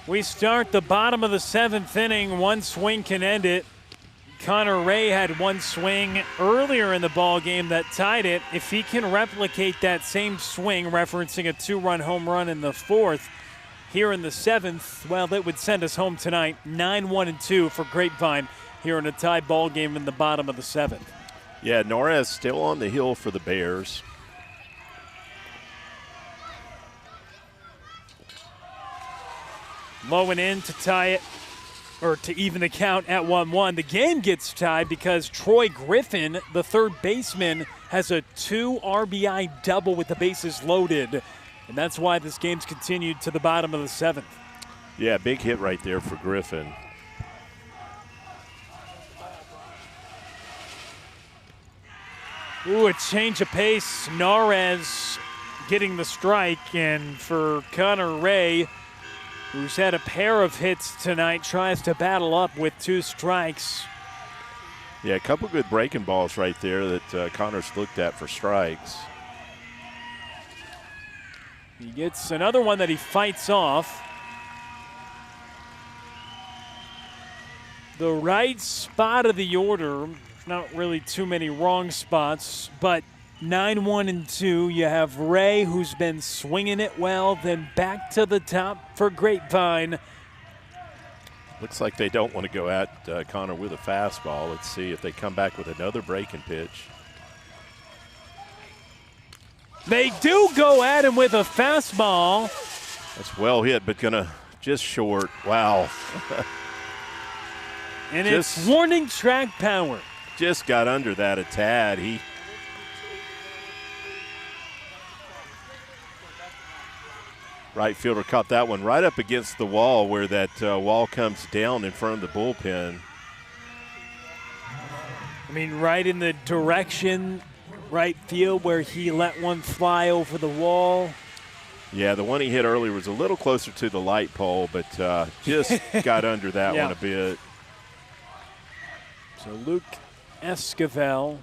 S1: We start the bottom of the 7th inning. 1 swing can end it. Connor Ray had 1 swing earlier in the ball game that tied it. If he can replicate that same swing, referencing a 2-run home run in the 4th here in the 7th, well, it would send us home tonight. 9-1-2 for Grapevine here in a tie ball game in the bottom of the 7th.
S4: Yeah, Norris still on the hill for the Bears.
S1: Low and in to tie it, or to even the count at 1-1. The game gets tied because Troy Griffin, the third baseman, has a 2-RBI double with the bases loaded. And that's why this game's continued to the bottom of the 7th.
S4: Yeah, big hit right there for Griffin.
S1: Ooh, a change of pace. Narez getting the strike, and for Connor Ray, who's had a pair of hits tonight, tries to battle up with 2 strikes.
S4: Yeah, a couple good breaking balls right there that Connor's looked at for strikes.
S1: He gets another one that he fights off. The right spot of the order, not really too many wrong spots, but 9-1 and 2. You have Ray, who's been swinging it well, then back to the top for Grapevine.
S4: Looks like they don't want to go at Connor with a fastball. Let's see if they come back with another breaking pitch.
S1: They do go at him with a fastball.
S4: That's well hit, but gonna just short. Wow.
S1: And it's warning track power.
S4: Just got under that a tad. Right fielder caught that one right up against the wall where that wall comes down in front of the bullpen.
S1: I mean, right in the direction, right field where he let one fly over the wall.
S4: Yeah, the one he hit earlier was a little closer to the light pole, but just got under that one a bit.
S1: So Luke Esquivel,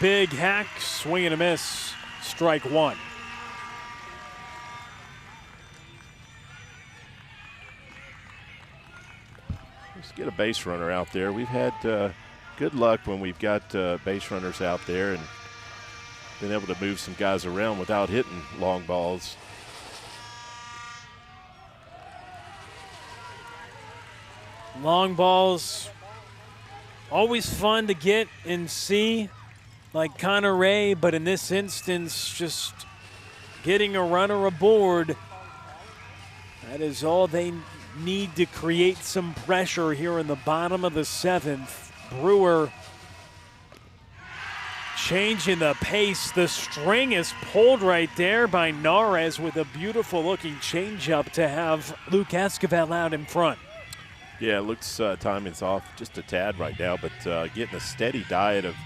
S1: big hack, swing and a miss, strike 1.
S4: Let's get a base runner out there. We've had good luck when we've got base runners out there and been able to move some guys around without hitting long balls.
S1: Long balls, always fun to get and see, like Connor Ray, but in this instance, just getting a runner aboard. That is all they need to create some pressure here in the bottom of the 7th. Brewer changing the pace. The string is pulled right there by Narez with a beautiful looking changeup to have Luke Esquivel out in front.
S4: Yeah, it looks timing's off just a tad right now, but getting a steady diet of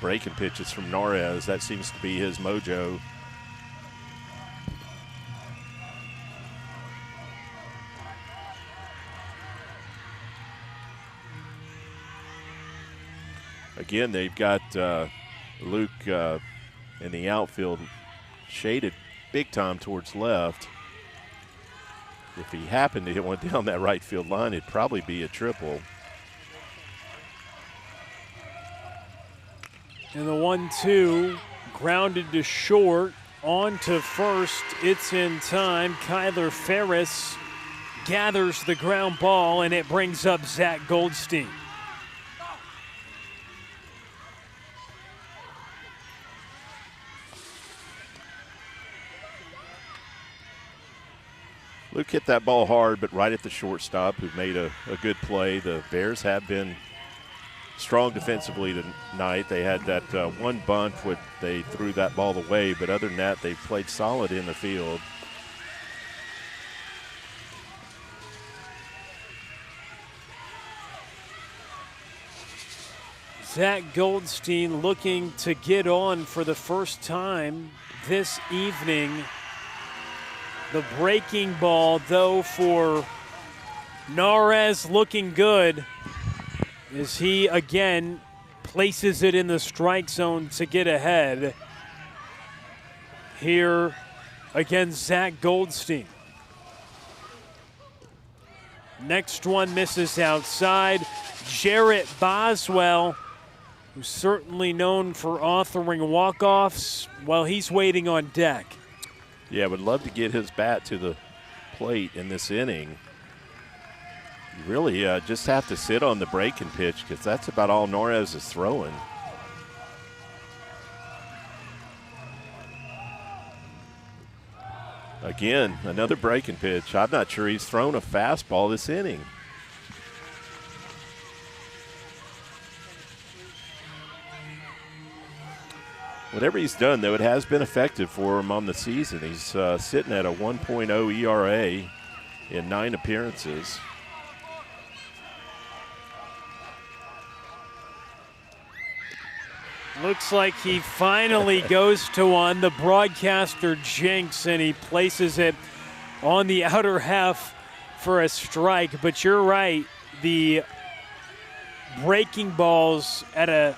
S4: breaking pitches from Narez, that seems to be his mojo. Again, they've got Luke in the outfield shaded big time towards left. If he happened to hit one down that right field line, it'd probably be a triple.
S1: And the 1-2 grounded to short, on to first. It's in time. Kyler Ferris gathers the ground ball, and it brings up Zach Goldstein.
S4: Luke hit that ball hard, but right at the shortstop, who made a good play. The Bears have been strong defensively tonight. They had that one bunt where they threw that ball away, but other than that, they played solid in the field.
S1: Zach Goldstein looking to get on for the first time this evening. The breaking ball, though, for Narez looking good as he again places it in the strike zone to get ahead. Here against Zach Goldstein. Next one misses outside. Jarrett Boswell, who's certainly known for authoring walk-offs, well, he's waiting on deck.
S4: Yeah, would love to get his bat to the plate in this inning. You really just have to sit on the breaking pitch because that's about all Narez is throwing. Again, another breaking pitch. I'm not sure he's thrown a fastball this inning. Whatever he's done, though, it has been effective for him on the season. He's sitting at a 1.0 ERA in 9 appearances.
S1: Looks like he finally goes to one. The broadcaster jinx, and he places it on the outer half for a strike. But you're right, the breaking balls at a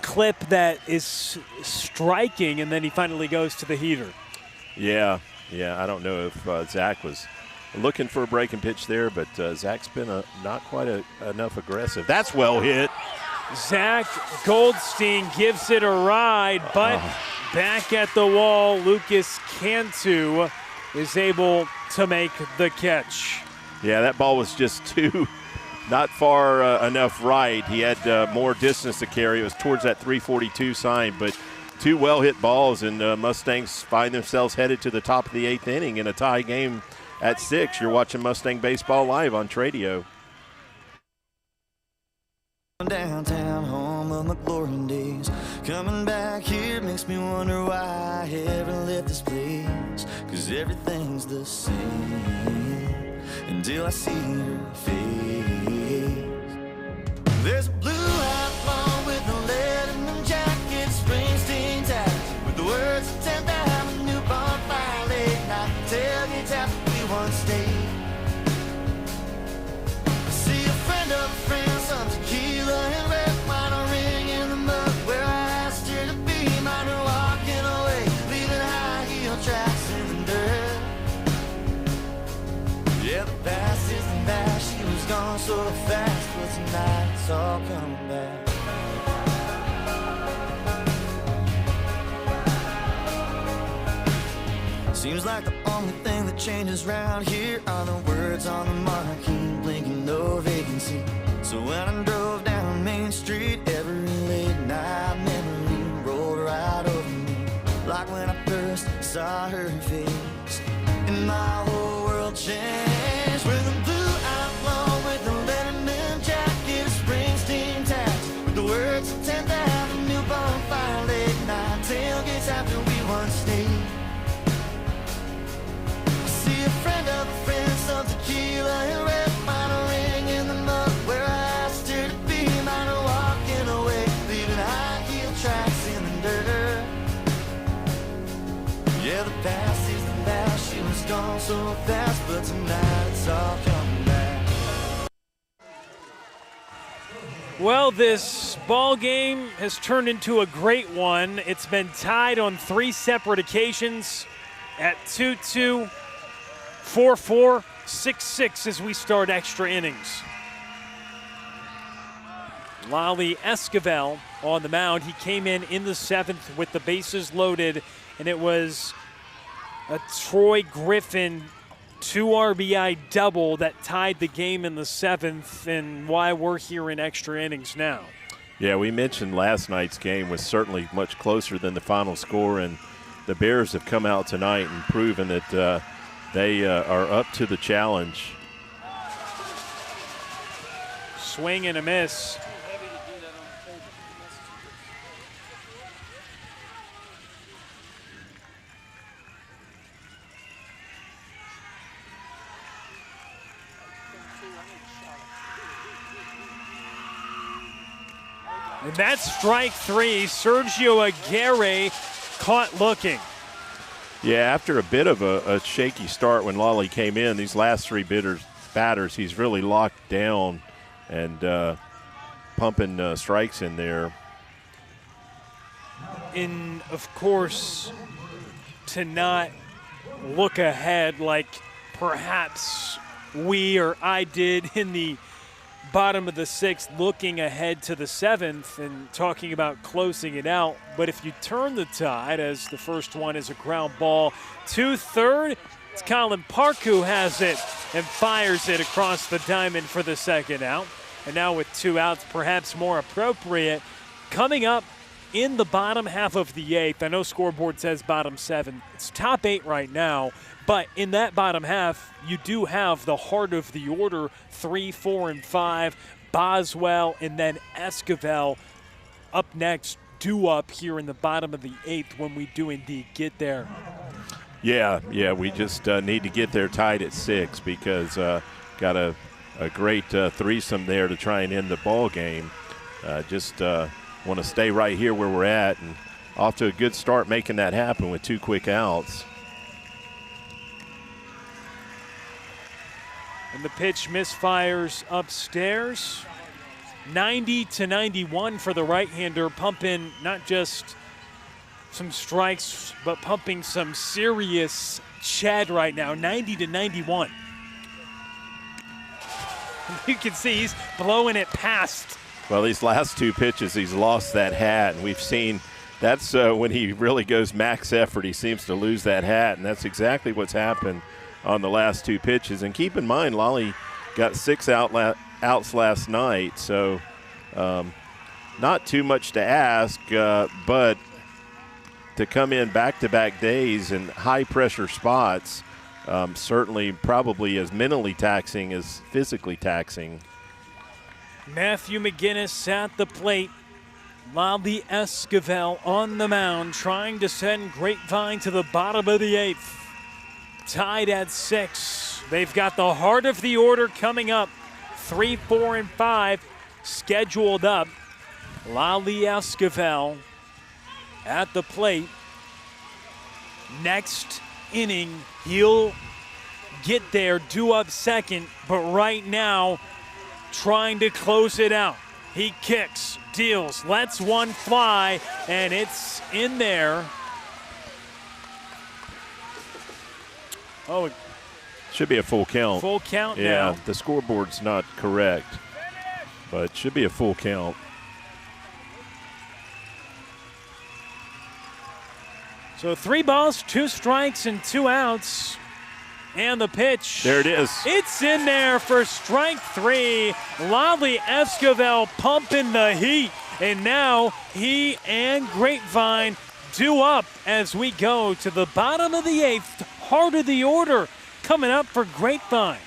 S1: clip that is striking, and then he finally goes to the heater.
S4: Yeah, I don't know if Zach was looking for a breaking pitch there, but Zach's been not quite enough aggressive. That's well hit.
S1: Zach Goldstein gives it a ride, but back at the wall, Lucas Cantu is able to make the catch.
S4: Yeah, that ball was just not far enough right. He had more distance to carry. It was towards that 342 sign, but 2 well-hit balls, and Mustangs find themselves headed to the top of the 8th inning in a tie game at 6. You're watching Mustang Baseball live on Tradio.
S6: Downtown, home of my glory days. Coming back here makes me wonder why I ever left this place. 'Cause everything's the same until I see your face. There's a blue outlaw with a Letterman jacket, Springsteen ties, with the words of 10th Avenue, bonfire, late night, tailgates after we once stayed. I see a friend of a friend, some tequila and red wine, a ring in the mud where I asked her to be mine. Her walking away, leaving high heel tracks in the dirt. Yeah, the past is the past, she was gone so fast, but tonight it's all coming back. Seems like the only thing that changes round here are the words on the marquee, blinking no vacancy. So when I drove down Main Street, every late night memory rolled right over me. Like when I first saw her face, and my whole world changed. With a blue outlaw with a Letterman jacket, Springsteen ties, with the words of 10th Avenue, bonfire, late night, tailgates after we once stayed. I see a friend of a friend, some tequila and red wine, a ring in the mud where I asked her to be mine. Her walking away, leaving high heel tracks in the dirt. Yeah, the past is the past, she was gone so fast, but tonight it's all coming back.
S1: Well, this ball game has turned into a great one. It's been tied on 3 separate occasions at 2-2, 4-4, 6-6 as we start extra innings. Lale Esquivel on the mound. He came in the 7th with the bases loaded, and it was a Troy Griffin 2-RBI double that tied the game in the 7th, and why we're here in extra innings now.
S4: Yeah, we mentioned last night's game was certainly much closer than the final score, and the Bears have come out tonight and proven that they are up to the challenge.
S1: Swing and a miss. And that's strike 3. Sergio Aguirre caught looking.
S4: Yeah, after a bit of a shaky start when Lale came in, these last 3 batters, he's really locked down and pumping strikes in there.
S1: And, of course, to not look ahead like perhaps we or I did in the bottom of the 6th, looking ahead to the 7th and talking about closing it out. But if you turn the tide, as the first one is a ground ball to third, it's Colin Park who has it and fires it across the diamond for the 2nd out. And now with 2 outs, perhaps more appropriate. Coming up in the bottom half of the 8th. I know scoreboard says bottom 7. It's top 8 right now, but in that bottom half, you do have the heart of the order, 3, 4, and 5, Boswell, and then Esquivel up next, due up here in the bottom of the 8th when we do indeed get there.
S4: Yeah, we just need to get there tied at 6 because got a great threesome there to try and end the ball game. Just want to stay right here where we're at, and off to a good start making that happen with 2 quick outs.
S1: And the pitch misfires upstairs. 90-91 for the right-hander, pumping not just some strikes, but pumping some serious Chad right now, 90-91. You can see he's blowing it past.
S4: Well, these last 2 pitches, he's lost that hat, and we've seen that's when he really goes max effort. He seems to lose that hat, and that's exactly what's happened on the last 2 pitches. And keep in mind, Lale got 6 outs last night, so not too much to ask, but to come in back-to-back days in high-pressure spots, certainly probably as mentally taxing as physically taxing.
S1: Matthew McGinnis at the plate. Lale Esquivel on the mound, trying to send Grapevine to the bottom of the 8th. Tied at 6. They've got the heart of the order coming up. 3, 4, and 5 scheduled up. Lale Esquivel at the plate. Next inning, he'll get there, due up second, but right now, trying to close it out. He kicks, deals, lets one fly, and it's in there. Oh,
S4: should be a full count.
S1: Full count now.
S4: Yeah, the scoreboard's not correct, but should be a full count.
S1: So 3 balls, 2 strikes, and 2 outs. And the pitch.
S4: There it is.
S1: It's in there for strike 3. Lale Esquivel pumping the heat. And now he and Grapevine due up as we go to the bottom of the 8th. Heart of the order coming up for Grapevine.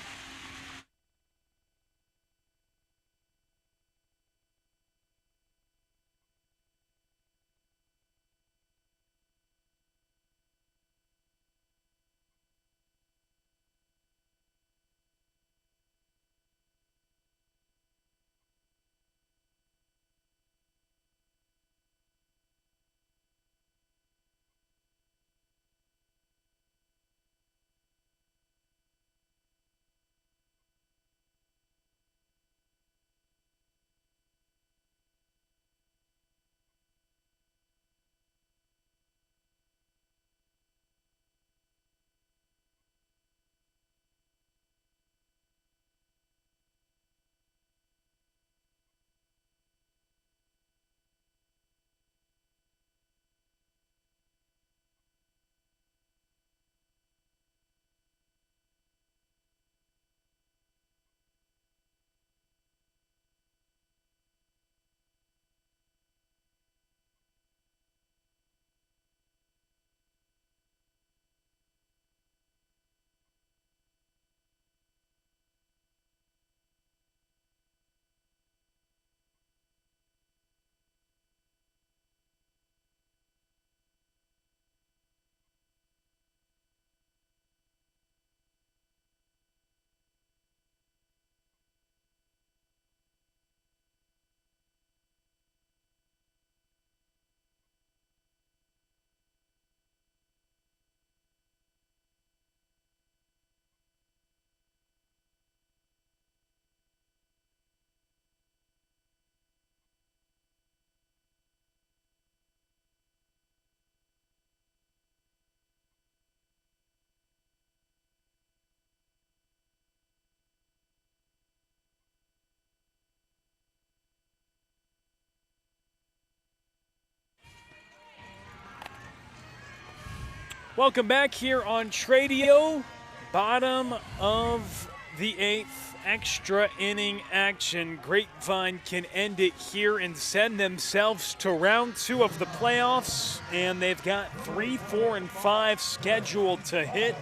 S1: Welcome back here on Tradio. Bottom of the 8th extra inning action. Grapevine can end it here and send themselves to round 2 of the playoffs, and they've got 3, 4, and 5 scheduled to hit.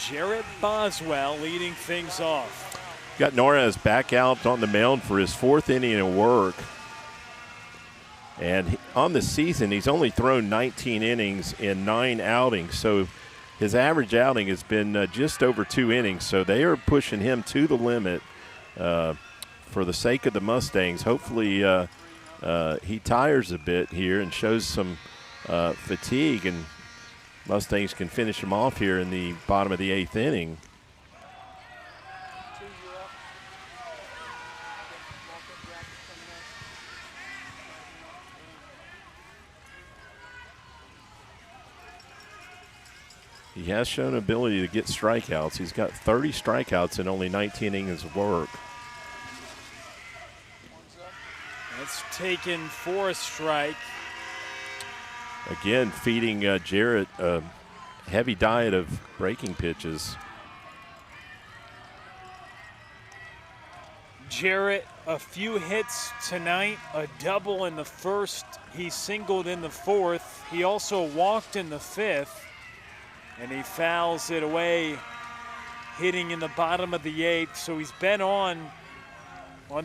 S1: Jared Boswell leading things off.
S4: Got Norris back out on the mound for his 4th inning of work. And on the season, he's only thrown 19 innings in 9 outings. So his average outing has been just over 2 innings. So they are pushing him to the limit for the sake of the Mustangs. Hopefully he tires a bit here and shows some fatigue, and Mustangs can finish him off here in the bottom of the 8th inning. He has shown ability to get strikeouts. He's got 30 strikeouts in only 19 innings of work.
S1: That's taken for a strike.
S4: Again, feeding Jarrett a heavy diet of breaking pitches.
S1: Jarrett, a few hits tonight, a double in the 1st. He singled in the 4th. He also walked in the 5th. And he fouls it away, hitting in the bottom of the 8th. So he's been on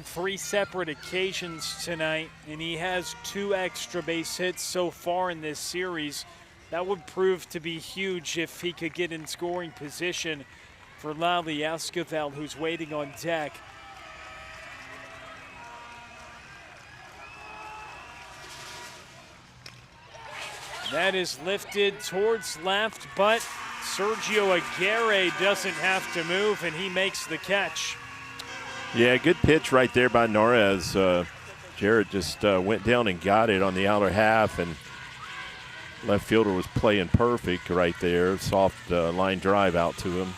S1: 3 separate occasions tonight, and he has 2 extra base hits so far in this series. That would prove to be huge if he could get in scoring position for Lale Esquivel, who's waiting on deck. That is lifted towards left, but Sergio Aguirre doesn't have to move, and he makes the catch.
S4: Yeah, good pitch right there by Norris. Jarrett just went down and got it on the outer half, and left fielder was playing perfect right there. Soft line drive out to him.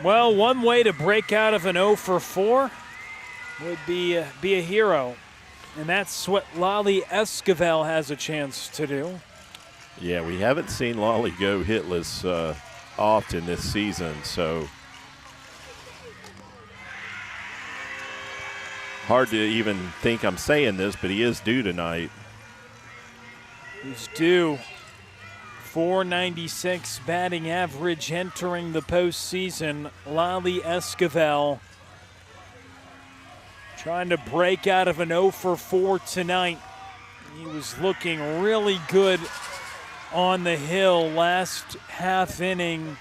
S1: Well, one way to break out of an 0 for 4 would be a hero, and that's what Lale Esquivel has a chance to do.
S4: Yeah, we haven't seen Lale go hitless often this season, so hard to even think I'm saying this, but he is due tonight.
S1: He's due. 496 batting average entering the postseason. Lale Esquivel trying to break out of an 0 for 4 tonight. He was looking really good on the hill last half inning,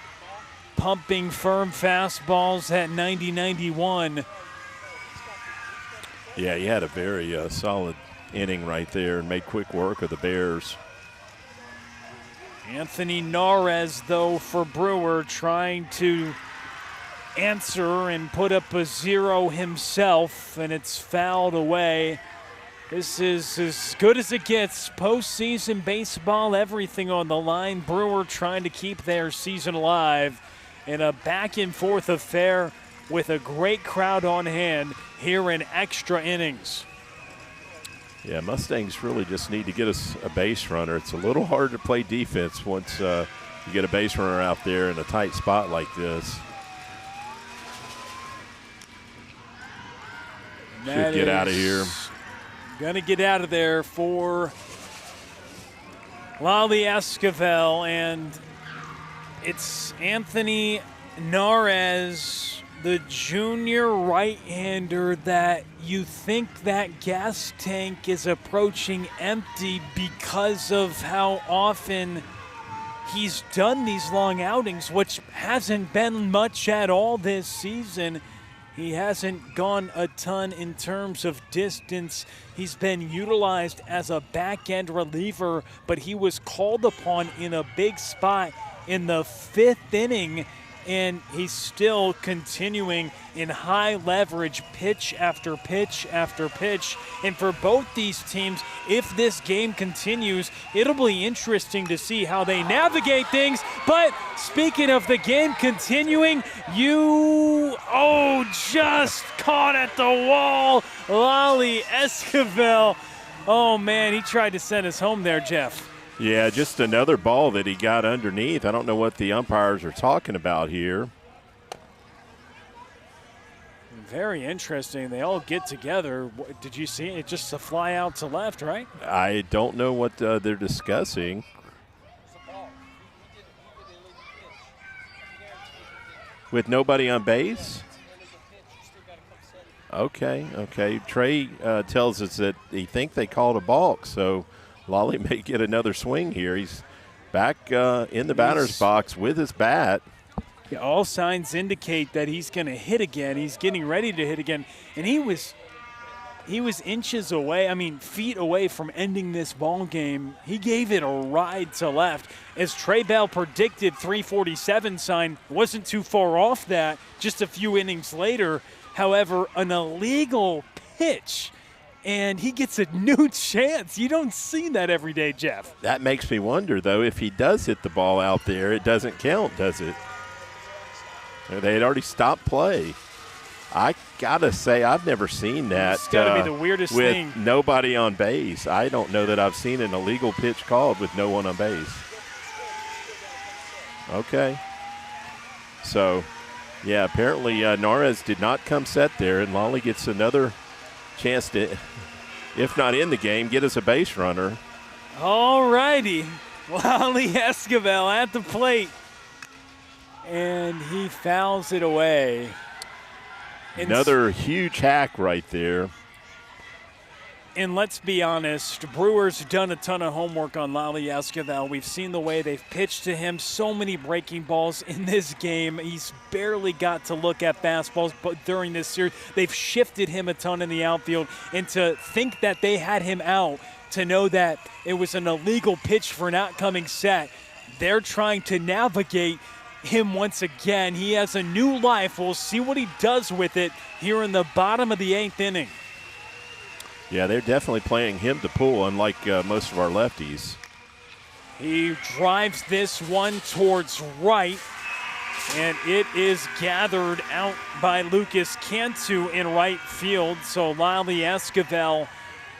S1: pumping firm fastballs at 90-91.
S4: Yeah, he had a very solid inning right there and made quick work of the Bears.
S1: Anthony Narez, though, for Brewer, trying to answer and put up a 0 himself, and it's fouled away. This is as good as it gets. Postseason baseball, everything on the line. Brewer trying to keep their season alive in a back-and-forth affair with a great crowd on hand here in extra innings.
S4: Yeah, Mustangs really just need to get us a base runner. It's a little hard to play defense once you get a base runner out there in a tight spot like this. Should get out of here.
S1: Gonna get out of there for Lale Esquivel, and it's Anthony Narez, the junior right-hander, that you think that gas tank is approaching empty because of how often he's done these long outings, which hasn't been much at all this season. He hasn't gone a ton in terms of distance. He's been utilized as a back-end reliever, but he was called upon in a big spot in the 5th inning, and he's still continuing in high leverage, pitch after pitch after pitch. And for both these teams, if this game continues, it'll be interesting to see how they navigate things. But speaking of the game continuing, just caught at the wall. Lale Esquivel Oh, man, he tried to send us home there, Jeff.
S4: Yeah, just another ball that he got underneath. I don't know what the umpires are talking about here.
S1: Very interesting. They all get together. Did you see it? Just a fly out to left, right?
S4: I don't know what they're discussing. With nobody on base? Okay. Trey tells us that he thinks they called a balk, so Lale may get another swing here. He's back in the batter's box with his bat.
S1: Yeah, all signs indicate that he's going to hit again. He's getting ready to hit again. And he was inches away, feet away from ending this ball game. He gave it a ride to left. As Trey Bell predicted, 347 sign wasn't too far off that just a few innings later. However, an illegal pitch, and he gets a new chance. You don't see that every day, Jeff.
S4: That makes me wonder, though, if he does hit the ball out there, it doesn't count, does it? They had already stopped play. I got to say, I've never seen that.
S1: It's got to be the weirdest
S4: with
S1: thing.
S4: Nobody on base. I don't know that I've seen an illegal pitch called with no one on base. Okay. So, yeah, apparently Narez did not come set there, and Lale gets another chance to, if not in the game, get us a base runner.
S1: All righty. Lale Esquivel at the plate. And he fouls it away.
S4: Another huge hack right there.
S1: And let's be honest, Brewer's done a ton of homework on Lale Esquivel. We've seen the way they've pitched to him, so many breaking balls in this game. He's barely got to look at fastballs, but during this series, they've shifted him a ton in the outfield. And to think that they had him out, to know that it was an illegal pitch for not coming set, they're trying to navigate him once again. He has a new life. We'll see what he does with it here in the bottom of the 8th inning.
S4: Yeah, they're definitely playing him to pull, unlike most of our lefties.
S1: He drives this one towards right, and it is gathered out by Lucas Cantu in right field. So Lale Esquivel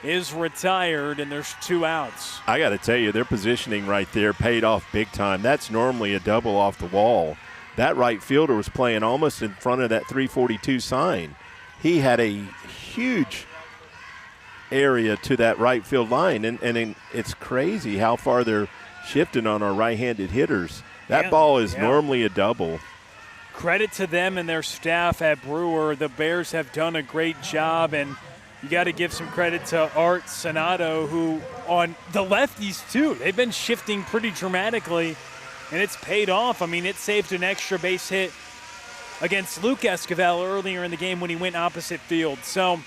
S1: is retired, and there's 2 outs.
S4: I got to tell you, their positioning right there paid off big time. That's normally a double off the wall. That right fielder was playing almost in front of that 342 sign. He had a huge area to that right field line, and it's crazy how far they're shifting on our right-handed hitters. That ball is normally a double.
S1: Credit to them and their staff at Brewer. The Bears have done a great job, and you got to give some credit to Art Sonato, who on the lefties too, they've been shifting pretty dramatically, and it's paid off. It saved an extra base hit against Luke Esquivel earlier in the game when he went opposite field. So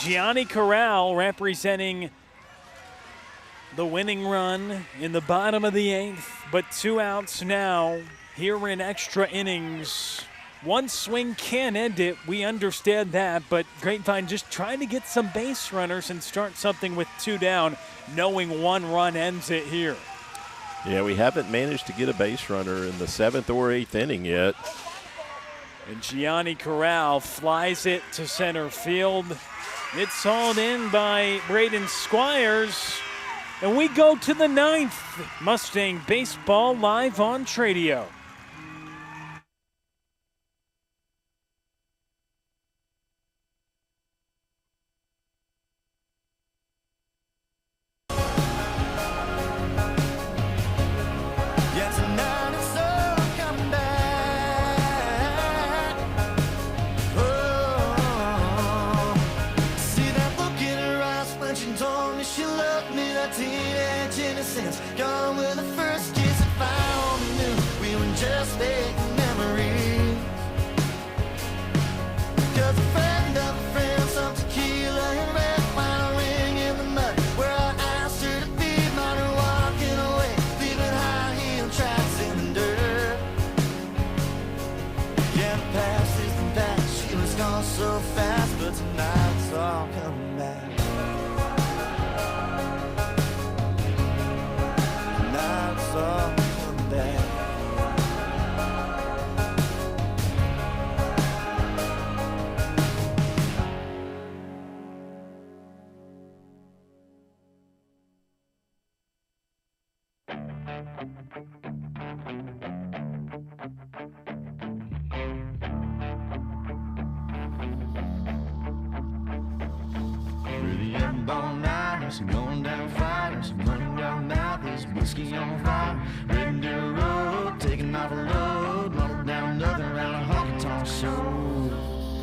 S1: Gianni Corral representing the winning run in the bottom of the 8th, but 2 outs now here in extra innings. One swing can end it. We understand that, but Grapevine just trying to get some base runners and start something with 2 down, knowing 1 run ends it here.
S4: Yeah, we haven't managed to get a base runner in the 7th or 8th inning yet.
S1: And Gianni Corral flies it to center field. It's hauled in by Braden Squires. And we go to the 9th. Mustang Baseball live on Tradio.
S6: So fast, but tonight it's all coming back. Tonight it's all coming back. Some going down fighters, some running around mouths, whiskey on fire, ready to roll, taking off a load, muddled down nothing around a honky-tonk show.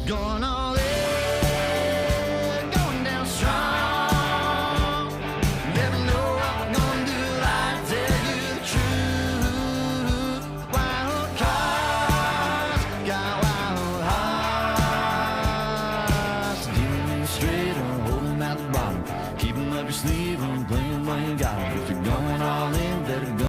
S6: Going all in, going down strong. Never know what we're gonna do, I tell you the truth. Wild cards, got wild hearts. Giving you straight or holding at the bottom. Keep 'em up your sleeve and play 'em when you got 'em. If you're going all in, better go.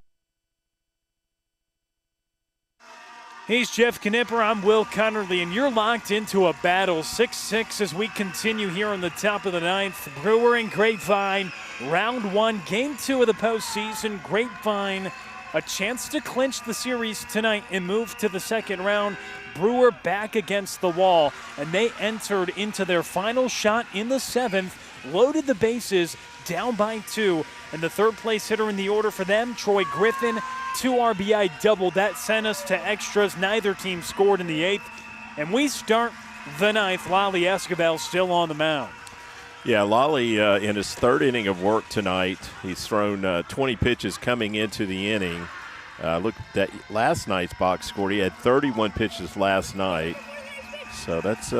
S1: He's Jeff Knipper, I'm Will Connerly, and you're locked into a battle. 6-6 as we continue here on the top of the ninth. Brewer and Grapevine, round one, game two of the postseason. Grapevine, a chance to clinch the series tonight and move to the second round. Brewer back against the wall, and they entered into their final shot in the seventh, loaded the bases, down by 2, and the third place hitter in the order for them, Troy Griffin, 2 RBI double. That sent us to extras. Neither team scored in the 8th. And we start the 9th. Lale Esquivel still on the mound.
S4: Yeah, Lale in his third inning of work tonight. He's thrown 20 pitches coming into the inning. Look at last night's box score. He had 31 pitches last night. So that's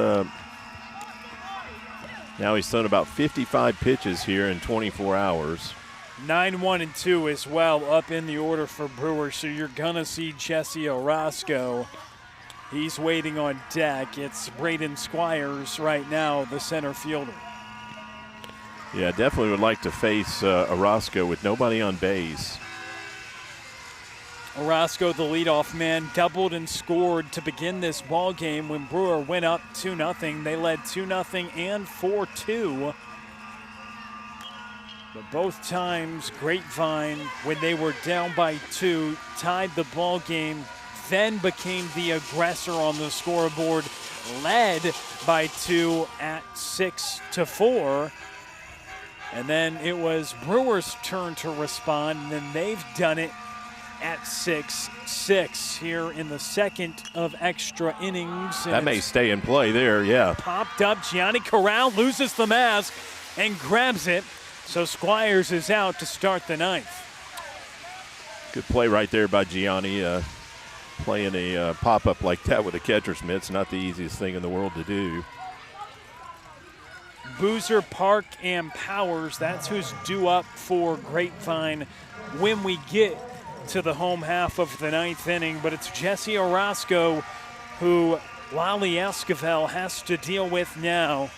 S4: now he's thrown about 55 pitches here in 24 hours.
S1: 9-1-2 as well up in the order for Brewer, so you're going to see Jesse Arasco. He's waiting on deck. It's Braden Squires right now, the center fielder.
S4: Yeah, definitely would like to face Arasco with nobody on base.
S1: Arasco, the leadoff man, doubled and scored to begin this ball game when Brewer went up 2-0. They led 2-0 and 4-2. But both times, Grapevine, when they were down by 2, tied the ball game, then became the aggressor on the scoreboard, led by 2 at 6-4. And then it was Brewer's turn to respond, and then they've done it at 6-6 here in the second of extra innings.
S4: That may stay in play there, yeah.
S1: Popped up, Gianni Corral loses the mask and grabs it. So Squires is out to start the 9th.
S4: Good play right there by Gianni. Playing a pop-up like that with a catcher's mitt's not the easiest thing in the world to do.
S1: Boozer, Park, and Powers, that's who's due up for Grapevine when we get to the home half of the 9th inning. But it's Jesse Arasco who Lale Esquivel has to deal with now.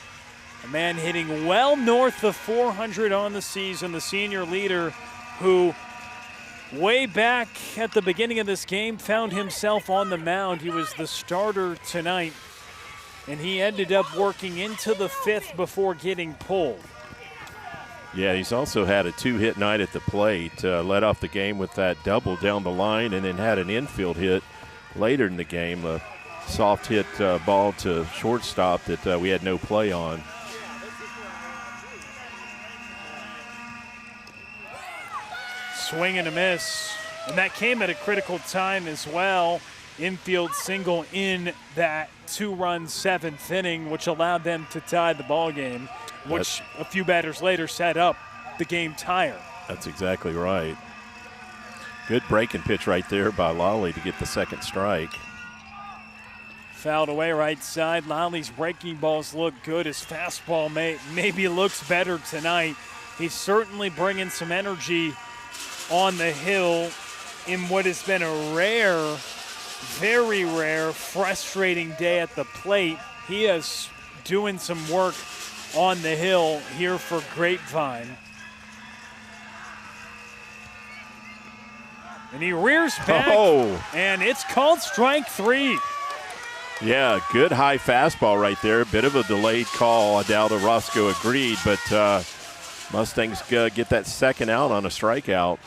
S1: A man hitting well north of 400 on the season, the senior leader who way back at the beginning of this game found himself on the mound. He was the starter tonight, and he ended up working into the 5th before getting pulled.
S4: Yeah, he's also had a 2-hit night at the plate. Led off the game with that double down the line and then had an infield hit later in the game, a soft hit ball to shortstop that we had no play on.
S1: Swing and a miss, and that came at a critical time as well. Infield single in that 2-run 7th inning, which allowed them to tie the ball game, which a few batters later set up the game tire.
S4: That's exactly right. Good breaking pitch right there by Lale to get the second strike.
S1: Fouled away right side. Lale's breaking balls look good. His fastball maybe looks better tonight. He's certainly bringing some energy on the hill in what has been a rare, very rare, frustrating day at the plate. He is doing some work on the hill here for Grapevine. And he rears back, and it's called strike 3.
S4: Yeah, good high fastball right there. Bit of a delayed call. I doubt Arasco agreed, but Mustangs get that second out on a strikeout.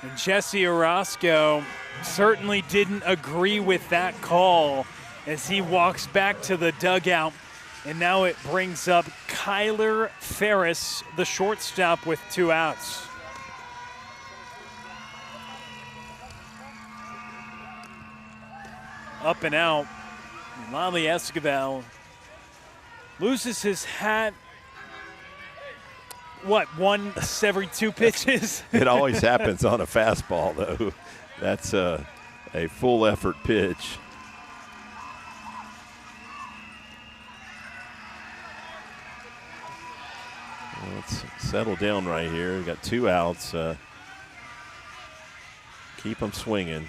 S1: And Jesse Arasco certainly didn't agree with that call as he walks back to the dugout. And now it brings up Kyler Ferris, the shortstop, with 2 outs. Up and out. Lale Esquivel loses his hat what, once every 2 pitches?
S4: It always happens on a fastball, though. That's a full effort pitch. Let's settle down right here. We got 2 outs. Keep them swinging.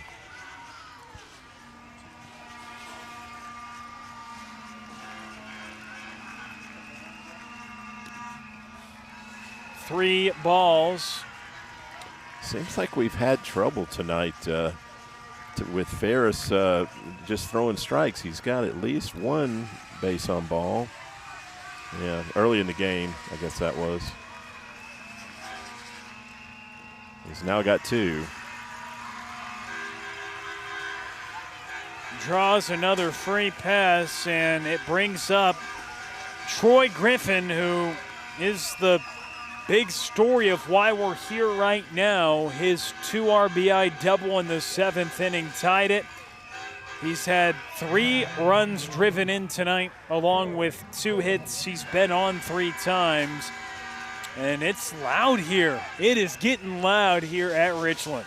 S1: Three balls.
S4: Seems like we've had trouble tonight with Ferris just throwing strikes. He's got at least 1 base on ball. Yeah, early in the game, I guess that was. He's now got 2.
S1: Draws another free pass, and it brings up Troy Griffin, who is the big story of why we're here right now. His 2 RBI double in the 7th inning tied it. He's had 3 runs driven in tonight, along with 2 hits. He's been on 3 times. And it's loud here. It is getting loud here at Richland.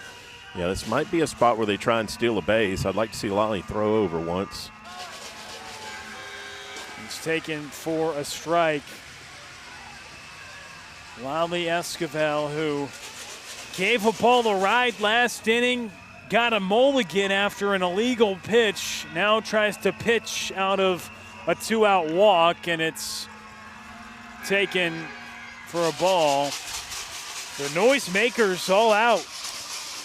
S4: Yeah, this might be a spot where they try and steal a base. I'd like to see Lale throw over once.
S1: He's taken for a strike. Lale Esquivel, who gave a ball a ride last inning, got a mulligan after an illegal pitch, now tries to pitch out of a 2-out walk, and it's taken for a ball. The noisemakers all out.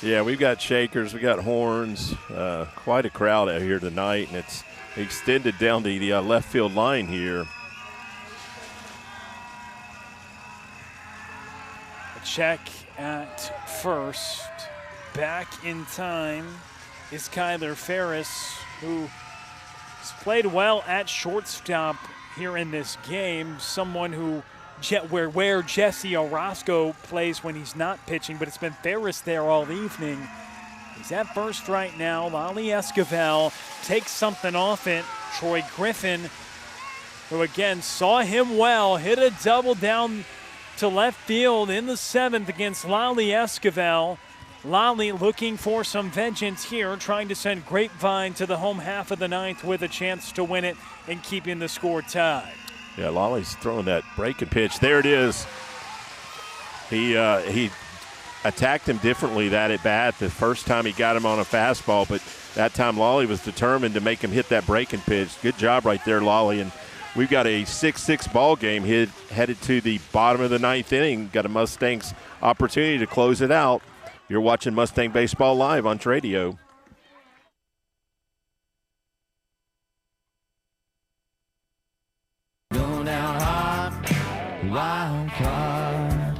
S4: Yeah, we've got shakers, we got horns, quite a crowd out here tonight, and it's extended down the left field line here.
S1: Check at first. Back in time is Kyler Ferris, who has played well at shortstop here in this game. Someone who where Jesse Arasco plays when he's not pitching, but it's been Ferris there all evening. He's at first right now. Lale Esquivel takes something off it. Troy Griffin, who again saw him well, hit a double down to left field in the 7th against Lale Esquivel. Lale looking for some vengeance here, trying to send Grapevine to the home half of the 9th with a chance to win it and keeping the score tied.
S4: Yeah, Lale's throwing that breaking pitch. There it is. He attacked him differently that at bat. The first time he got him on a fastball, but that time Lale was determined to make him hit that breaking pitch. Good job right there, Lale. And we've got a 6-6 ball game headed to the bottom of the 9th inning. Got a Mustangs opportunity to close it out. You're watching Mustang Baseball live on Tradio.
S6: Going down hard, wild card.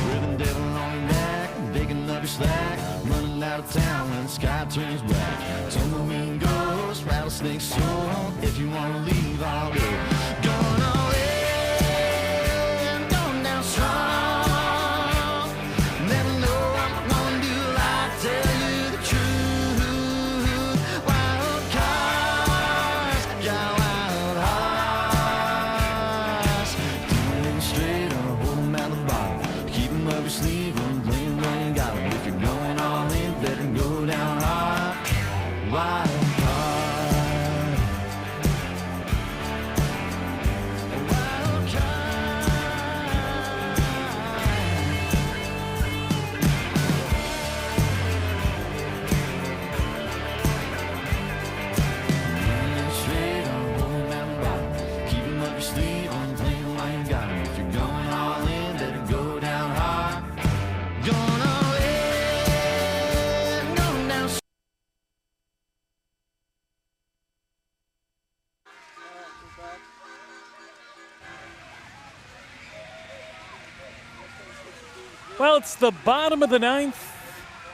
S6: Ribbon devil on your neck, digging up your slack, running out of town when the sky turns black. Tumbleweed ghost, rattlesnake soul. If you wanna leave, I'll go. Going all in, going down strong. Never know what I'm gonna do. I tell you the truth. Wild cards, got wild hearts. Doing it straight or hold 'em at the bottom. Keep 'em up your sleeve and play 'em when you got 'em. If you're going all in, better go down hard. Wild card. Wild card. Straight on, hold 'em at the bottom. Keep 'em up your sleeve and play 'em while you got 'em. If you're going all in, better go down hard. Going all in, going down.
S1: Well, it's the bottom of the 9th.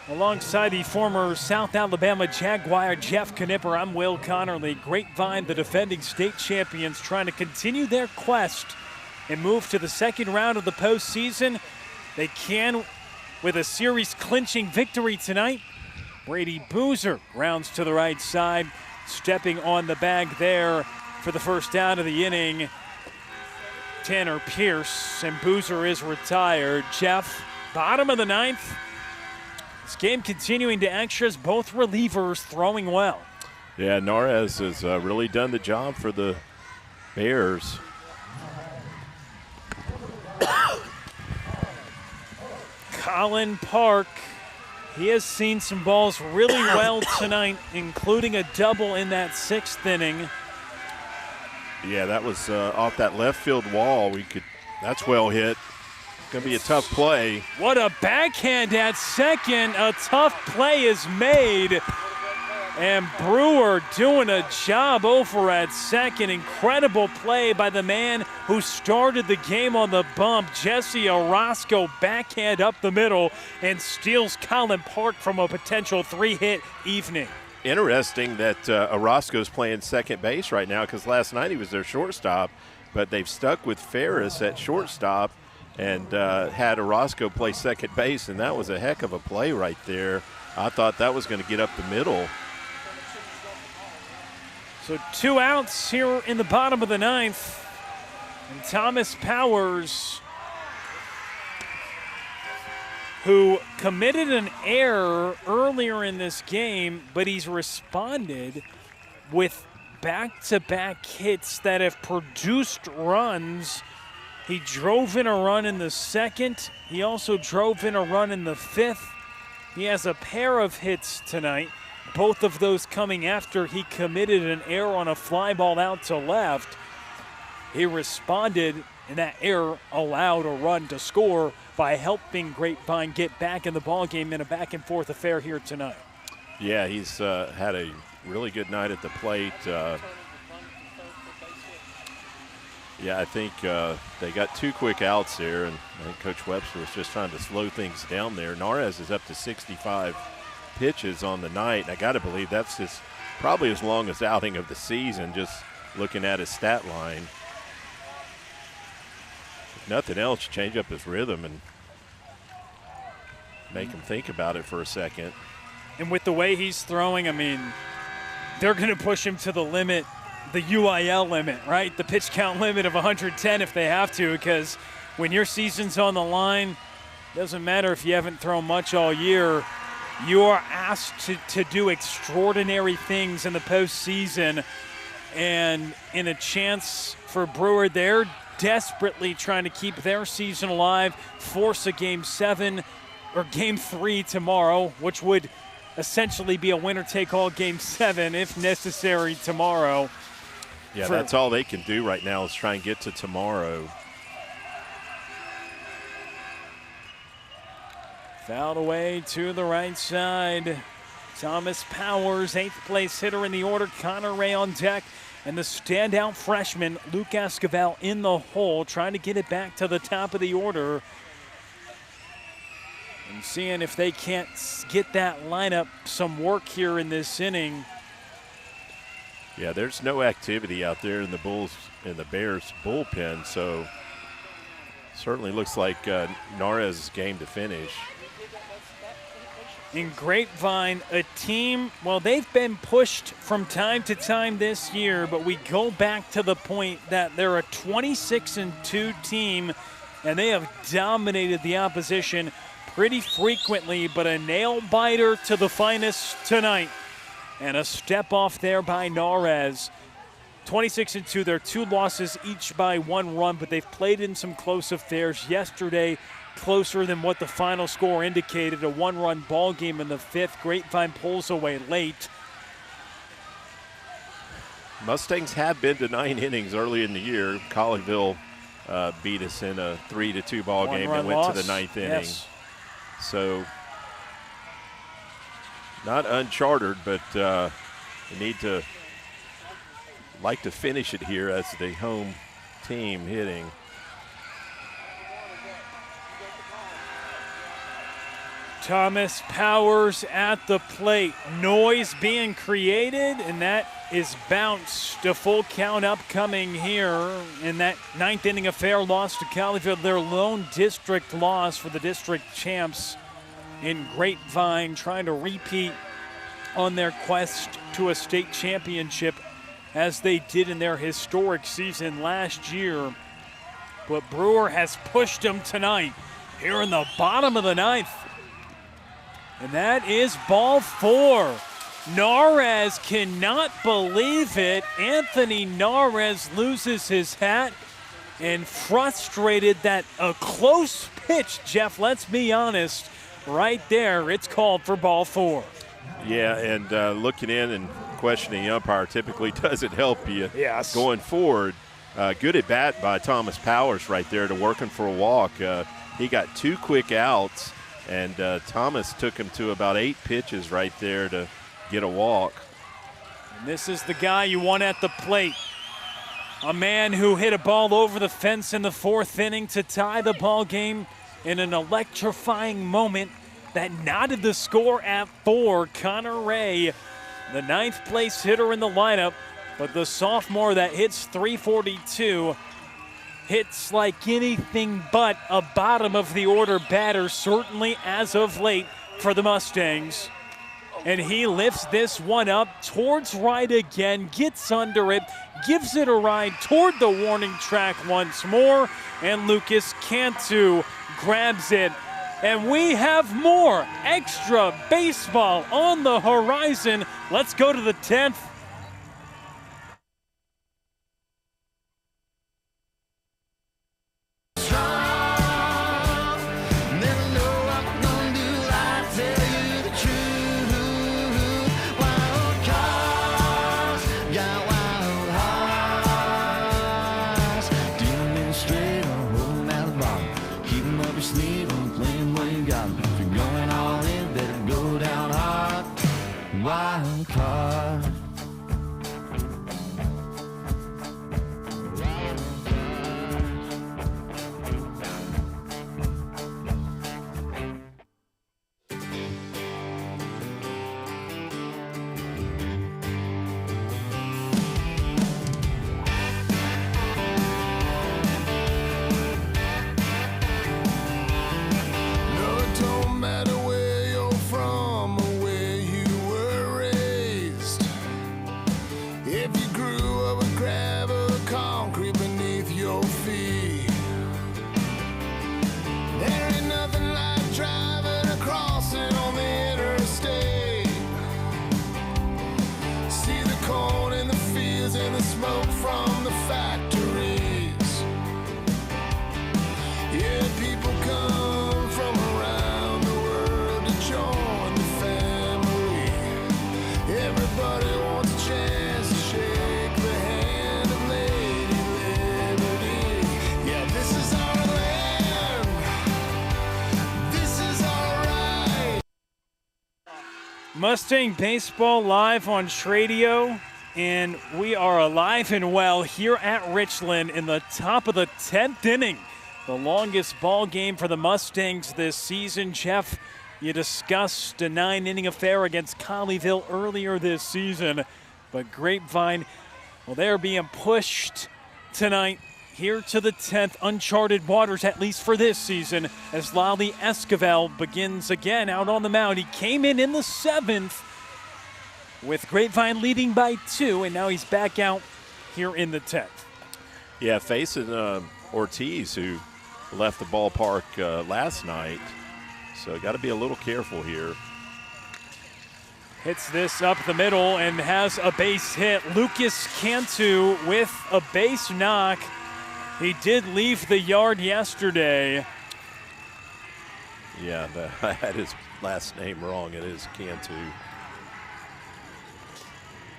S1: Alongside the former South Alabama Jaguar Jeff Knipper, I'm Will Connerly. Grapevine, the defending state champions, trying to continue their quest and move to the second round of the postseason. They can with a series clinching victory tonight. Brady Boozer rounds to the right side, stepping on the bag there for the first out of the inning. Tanner Pierce, and Boozer is retired. Jeff, bottom of the ninth. This game continuing to extras, both relievers throwing well.
S4: Yeah, Narez has really done the job for the Bears.
S1: Colin Park, he has seen some balls really well tonight, including a double in that 6th inning.
S4: Yeah, that was off that left field wall. That's well hit. Going to be a tough play.
S1: What a backhand at second. A tough play is made. And Brewer doing a job over at second. Incredible play by the man who started the game on the bump. Jesse Arasco backhand up the middle and steals Colin Park from a potential 3-hit evening.
S4: Interesting that Arasco's playing second base right now, because last night he was their shortstop, but they've stuck with Ferris at shortstop and had Arasco play second base, and that was a heck of a play right there. I thought that was going to get up the middle.
S1: So 2 outs here in the bottom of the ninth. And Thomas Powers, who committed an error earlier in this game, but he's responded with back-to-back hits that have produced runs. He drove in a run in the 2nd. He also drove in a run in the 5th. He has a pair of hits tonight, both of those coming after he committed an error on a fly ball out to left. He responded, and that error allowed a run to score by helping Grapevine get back in the ballgame in a back-and-forth affair here tonight.
S4: Yeah, he's had a really good night at the plate. Yeah, I think they got 2 quick outs there, and I think Coach Webster was just trying to slow things down there. Narez is up to 65 pitches on the night, and I got to believe that's probably his longest outing of the season, just looking at his stat line. If nothing else, change up his rhythm and make him think about it for a second.
S1: And with the way he's throwing, I mean, they're going to push him to the limit, the UIL limit, right? The pitch count limit of 110 if they have to, because when your season's on the line, it doesn't matter if you haven't thrown much all year. You are asked to do extraordinary things in the postseason, and in a chance for Brewer, they're desperately trying to keep their season alive, force a Game 7 or Game 3 tomorrow, which would essentially be a winner-take-all Game 7 if necessary tomorrow.
S4: Yeah, that's all they can do right now is try and get to tomorrow.
S1: Fouled away to the right side. Thomas Powers, 8th place hitter in the order. Connor Ray on deck. And the standout freshman, Luke Esquivel, in the hole, trying to get it back to the top of the order. And seeing if they can't get that lineup some work here in this inning.
S4: Yeah, there's no activity out there in the Bears bullpen, so certainly looks like Narez's game to finish.
S1: In Grapevine, a team, well, they've been pushed from time to time this year, but we go back to the point that they're a 26-2 team, and they have dominated the opposition pretty frequently, but a nail-biter to the finest tonight. And a step off there by Narez. 26-2, they're 2 losses each by 1 run, but they've played in some close affairs. Yesterday, closer than what the final score indicated, a 1-run ball game in the 5th. Grapevine pulls away late.
S4: Mustangs have been to 9 innings early in the year. Colleyville beat us in a 3-2 ball game and went to the 9th inning.
S1: Yes.
S4: So not uncharted, but they need to like to finish it here as the home team hitting.
S1: Thomas Powers at the plate. Noise being created, and that is bounced. A full count upcoming here in that 9th inning affair loss to Colleyville. Their lone district loss for the district champs in Grapevine, trying to repeat on their quest to a state championship as they did in their historic season last year. but Brewer has pushed him tonight here in the bottom of the ninth. And that is ball 4. Narez cannot believe it. Anthony Narez loses his hat, and frustrated that a close pitch, Jeff, let's be honest, right there, it's called for ball 4.
S4: Yeah, and looking in and questioning the umpire typically doesn't help you going forward. Good at bat by Thomas Powers right there to working for a walk. He got 2 quick outs, and Thomas took him to about 8 pitches right there to get a walk.
S1: And this is the guy you want at the plate. A man who hit a ball over the fence in the 4th inning to tie the ball game in an electrifying moment that knotted the score at 4. Connor Ray, the 9th place hitter in the lineup, but the sophomore that hits .342 hits like anything but a bottom of the order batter, certainly as of late for the Mustangs. And he lifts this one up towards right again, gets under it, gives it a ride toward the warning track once more, and Lucas Cantu grabs it. And we have more extra baseball on the horizon. Let's go to the 10th.
S6: Wild card.
S1: Mustang Baseball live on Tradio, and we are alive and well here at Richland in the top of the 10th inning. The longest ball game for the Mustangs this season. Jeff, you discussed a 9-inning affair against Colleyville earlier this season, but Grapevine, well, they're being pushed tonight here to the 10th, uncharted waters, at least for this season, as Lale Esquivel begins again out on the mound. He came in the 7th with Grapevine leading by 2, and now he's back out here in the 10th.
S4: Yeah, facing Ortiz, who left the ballpark last night, so got to be a little careful here.
S1: Hits this up the middle and has a base hit. Lucas Cantu with a base knock. He did leave the yard yesterday.
S4: Yeah, I had his last name wrong. It is Cantu.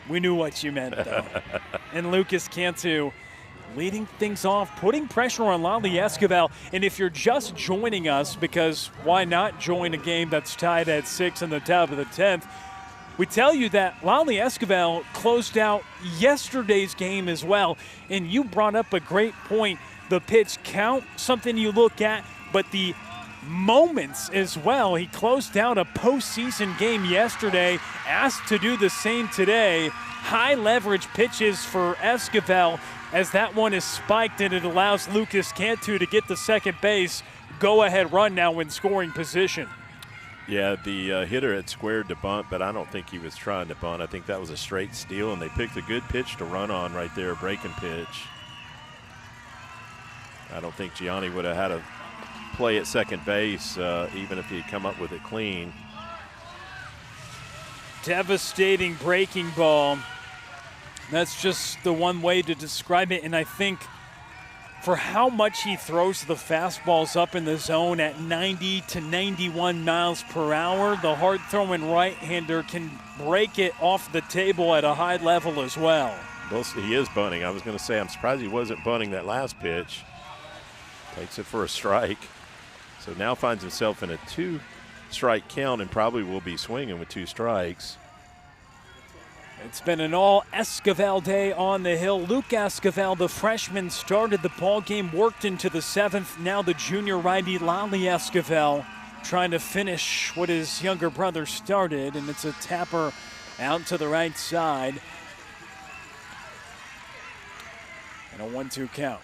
S1: We knew what you meant, though. And Lucas Cantu leading things off, putting pressure on Lale Esquivel. And if you're just joining us, because why not join a game that's tied at 6 in the top of the 10th, we tell you that Lale Esquivel closed out yesterday's game as well. And you brought up a great point. The pitch count, something you look at, but the moments as well. He closed out a postseason game yesterday, asked to do the same today. High leverage pitches for Esquivel as that one is spiked, and it allows Lucas Cantu to get the second base go-ahead run now in scoring position.
S4: Yeah, the hitter had squared to bunt, but I don't think he was trying to bunt. I think that was a straight steal, and they picked a good pitch to run on right there, breaking pitch. I don't think Gianni would have had a play at second base, even if he had come up with it clean.
S1: Devastating breaking ball. That's just the one way to describe it, and I think for how much he throws the fastballs up in the zone at 90 to 91 miles per hour, the hard-throwing right-hander can break it off the table at a high level as well.
S4: He is bunting. I was going to say, I'm surprised he wasn't bunting that last pitch. Takes it for a strike. So now finds himself in a 2-strike count and probably will be swinging with 2 strikes.
S1: It's been an all Esquivel day on the hill. Luke Esquivel, the freshman, started the ball game, worked into the 7th. Now the junior righty Lale Esquivel trying to finish what his younger brother started, and it's a tapper out to the right side. And a 1-2 count.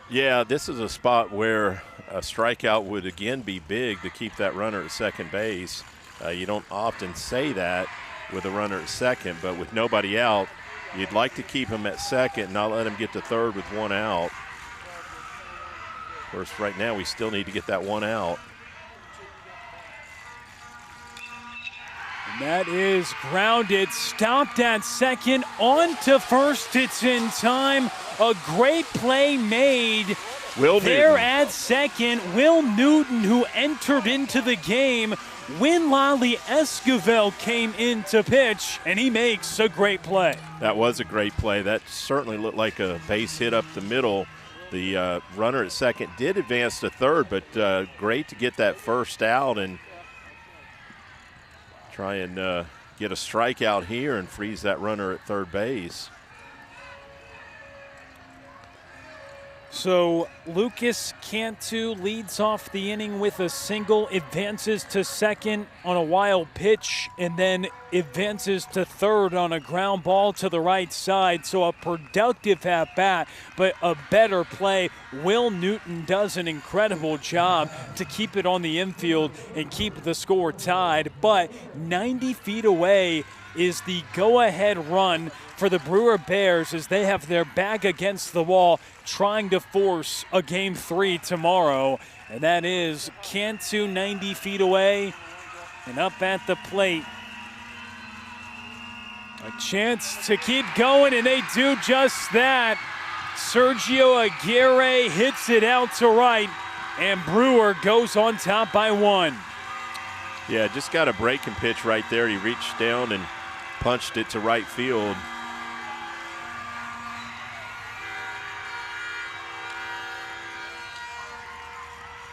S4: Yeah, this is a spot where a strikeout would again be big to keep that runner at second base. You don't often say that with a runner at second, but with nobody out, you'd like to keep him at second and not let him get to third with 1 out. Of course, right now we still need to get that 1 out.
S1: And that is grounded, stopped at second, on to first. It's in time. A great play made there at second. Will Newton, who entered into the game when Lale Esquivel came in to pitch, and he makes a great play.
S4: That was a great play. That certainly looked like a base hit up the middle. The runner at second did advance to third, but great to get that first out and try and get a strikeout here and freeze that runner at third base.
S1: So Lucas Cantu leads off the inning with a single, advances to second on a wild pitch, and then advances to third on a ground ball to the right side. So a productive at-bat, but a better play. Will Newton does an incredible job to keep it on the infield and keep the score tied, but 90 feet away is the go-ahead run for the Brewer Bears as they have their back against the wall trying to force a Game 3 tomorrow. And that is Cantu 90 feet away and up at the plate. A chance to keep going, and they do just that. Sergio Aguirre hits it out to right, and Brewer goes on top by 1.
S4: Yeah, just got a breaking pitch right there. He reached down and punched it to right field.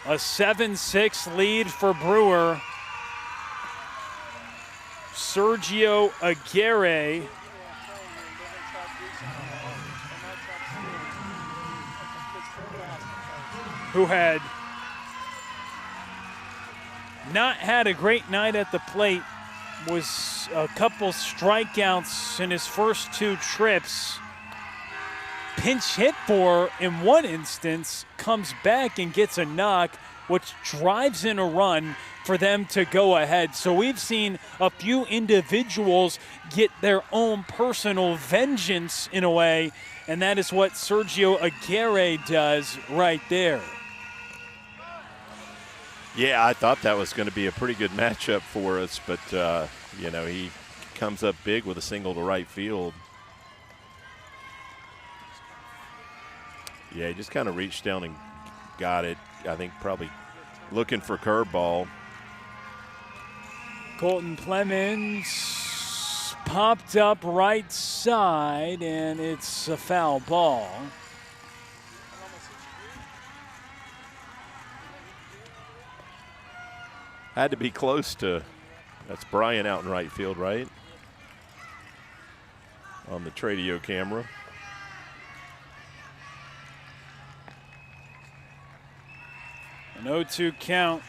S1: A 7-6 lead for Brewer. Sergio Aguirre who had not had a great night at the plate, was a couple strikeouts in his first 2 trips. Pinch hit for in one instance, comes back and gets a knock, which drives in a run for them to go ahead. So we've seen a few individuals get their own personal vengeance in a way, and that is what Sergio Aguirre does right there.
S4: Yeah, I thought that was going to be a pretty good matchup for us, but, you know, he comes up big with a single to right field. Yeah, he just kind of reached down and got it. I think probably looking for curveball.
S1: Colton Clemens popped up right side, and it's a foul ball.
S4: Had to be close to, that's Brian out in right field, right? On the Tradio camera.
S1: An 0-2 count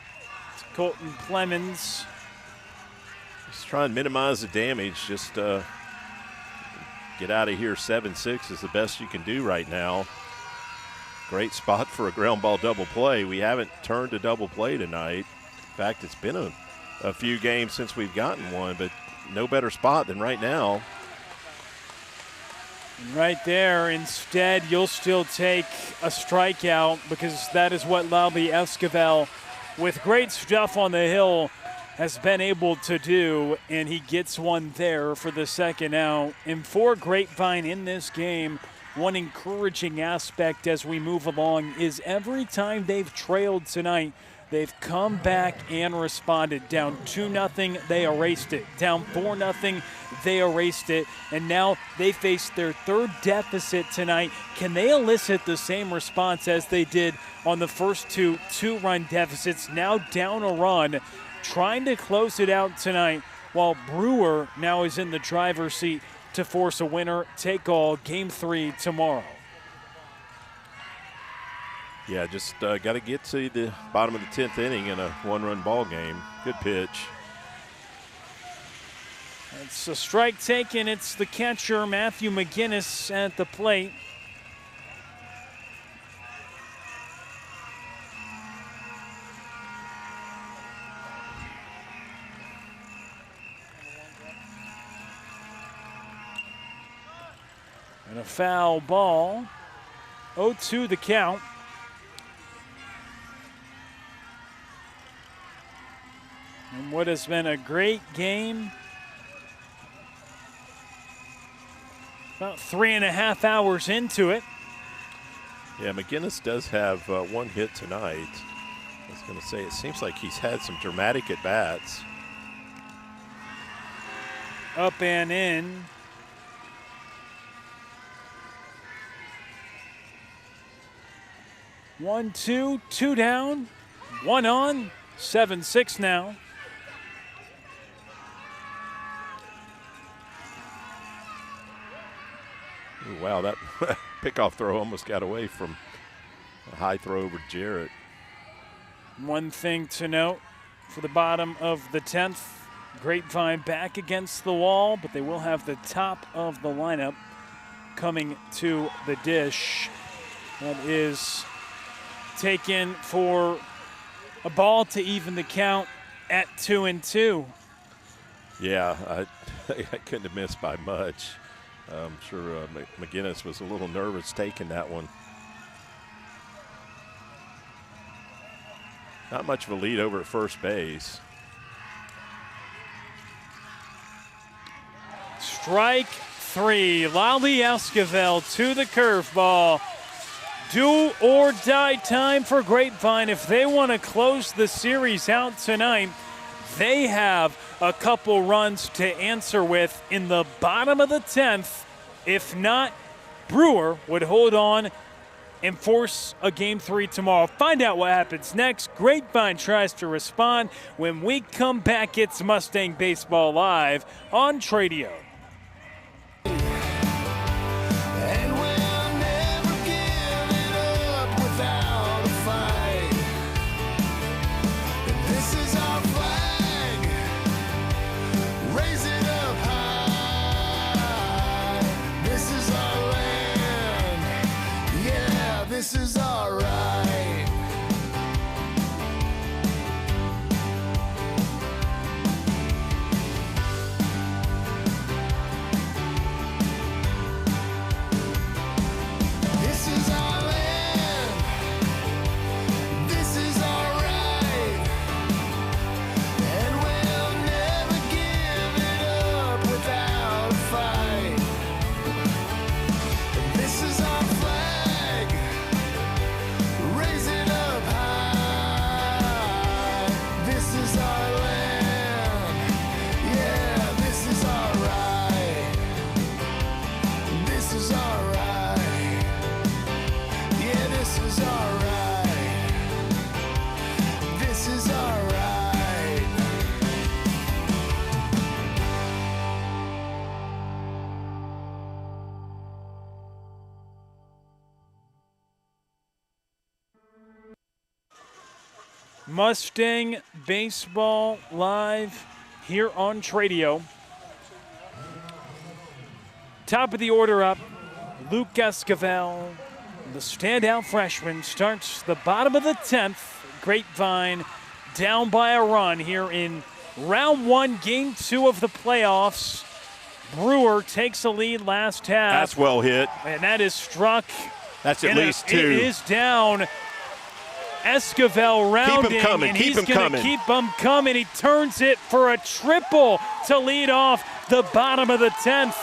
S1: to Colton Clemens.
S4: Just try and minimize the damage. Just get out of here. 7-6 is the best you can do right now. Great spot for a ground ball double play. We haven't turned a double play tonight. In fact, it's been a few games since we've gotten one, but no better spot than right now.
S1: Right there, instead, you'll still take a strikeout because that is what Lale Esquivel, with great stuff on the hill, has been able to do, and he gets one there for the second out. And for Grapevine in this game, one encouraging aspect as we move along is every time they've trailed tonight, they've come back and responded. Down 2-0, they erased it. Down 4-0, they erased it. And now they face their third deficit tonight. Can they elicit the same response as they did on the first two-run deficits? Now down a run, trying to close it out tonight, while Brewer now is in the driver's seat to force a winner take all Game 3 tomorrow.
S4: Yeah, just got to get to the bottom of the 10th inning in a one-run ball game. Good pitch.
S1: It's a strike taken. It's the catcher, Matthew McGinnis, at the plate. And a foul ball. 0-2 the count. And what has been a great game. About 3.5 hours into it.
S4: Yeah, McGinnis does have one hit tonight. I was going to say, it seems like he's had some dramatic at-bats.
S1: Up and in. One, two down, one on, 7-6 now.
S4: Ooh, wow, that pickoff throw almost got away from a high throw over Jarrett.
S1: One thing to note for the bottom of the 10th, Grapevine back against the wall, but they will have the top of the lineup coming to the dish. That is taken for a ball to even the count at 2-2.
S4: Yeah, I couldn't have missed by much. I'm sure McGinnis was a little nervous taking that one. Not much of a lead over at first base.
S1: Strike 3. Lale Esquivel to the curveball. Do or die time for Grapevine. If they want to close the series out tonight, they have a couple runs to answer with in the bottom of the 10th. If not, Brewer would hold on and force a Game 3 tomorrow. Find out what happens next. Grapevine tries to respond. When we come back, it's Mustang Baseball Live on Tradio.
S6: And we'll never give it up without a fight. This is our flag. Raise it up high. This is our land. Yeah, this is our right. This is our land. This is our right. And we'll never give it up without a fight. This is our flag. Raise it up high. This is our land. Yeah, this is our right. This is our right. Yeah, this is our right. This is our right.
S1: Mustang Baseball Live here on Tradio. Top of the order up, Luke Esquivel, the standout freshman, starts the bottom of the 10th. Grapevine down by a run here in round 1, game 2 of the playoffs. Brewer takes a lead last half.
S4: That's well hit.
S1: And that is struck.
S4: That's at least two.
S1: It is down. Esquivel rounding.
S4: Keep him coming.
S1: And
S4: Keep
S1: he's
S4: him coming.
S1: Keep him coming. He turns it for a triple to lead off the bottom of the 10th.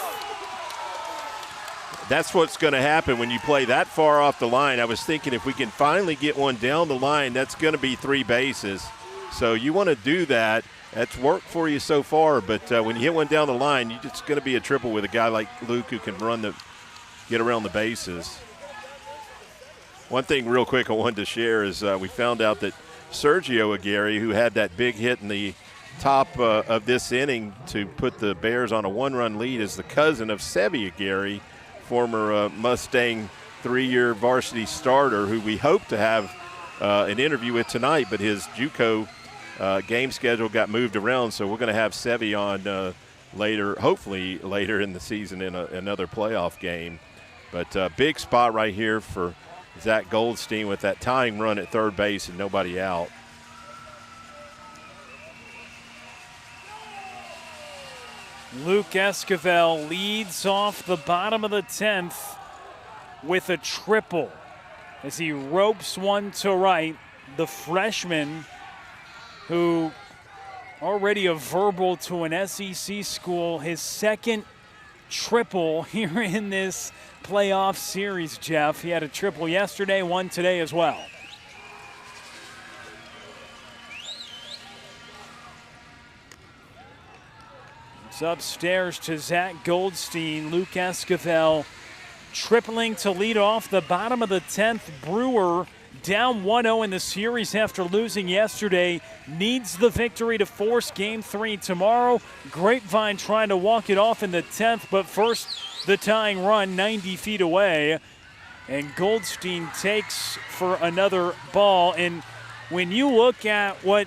S4: That's what's going to happen when you play that far off the line. I was thinking if we can finally get one down the line, that's going to be 3 bases. So you want to do that. That's worked for you so far, but when you hit one down the line, it's going to be a triple with a guy like Luke who can get around the bases. One thing real quick I wanted to share is we found out that Sergio Aguirre, who had that big hit in the top of this inning to put the Bears on a 1-run lead, is the cousin of Sevy Aguirre, former Mustang 3-year varsity starter, who we hope to have an interview with tonight, but his JUCO game schedule got moved around, so we're going to have Sevy on later, hopefully later in the season in another playoff game. But big spot right here for Zach Goldstein with that tying run at third base and nobody out.
S1: Luke Esquivel leads off the bottom of the 10th with a triple as he ropes one to right. The freshman, who already a verbal to an SEC school, his second triple here in this playoff series, Jeff. He had a triple yesterday, one today as well. It's upstairs to Zach Goldstein. Luke Esquivel tripling to lead off the bottom of the 10th. Brewer down 1-0 in the series after losing yesterday. Needs the victory to force Game 3 tomorrow. Grapevine trying to walk it off in the 10th, but first the tying run 90 feet away. And Goldstein takes for another ball. And when you look at what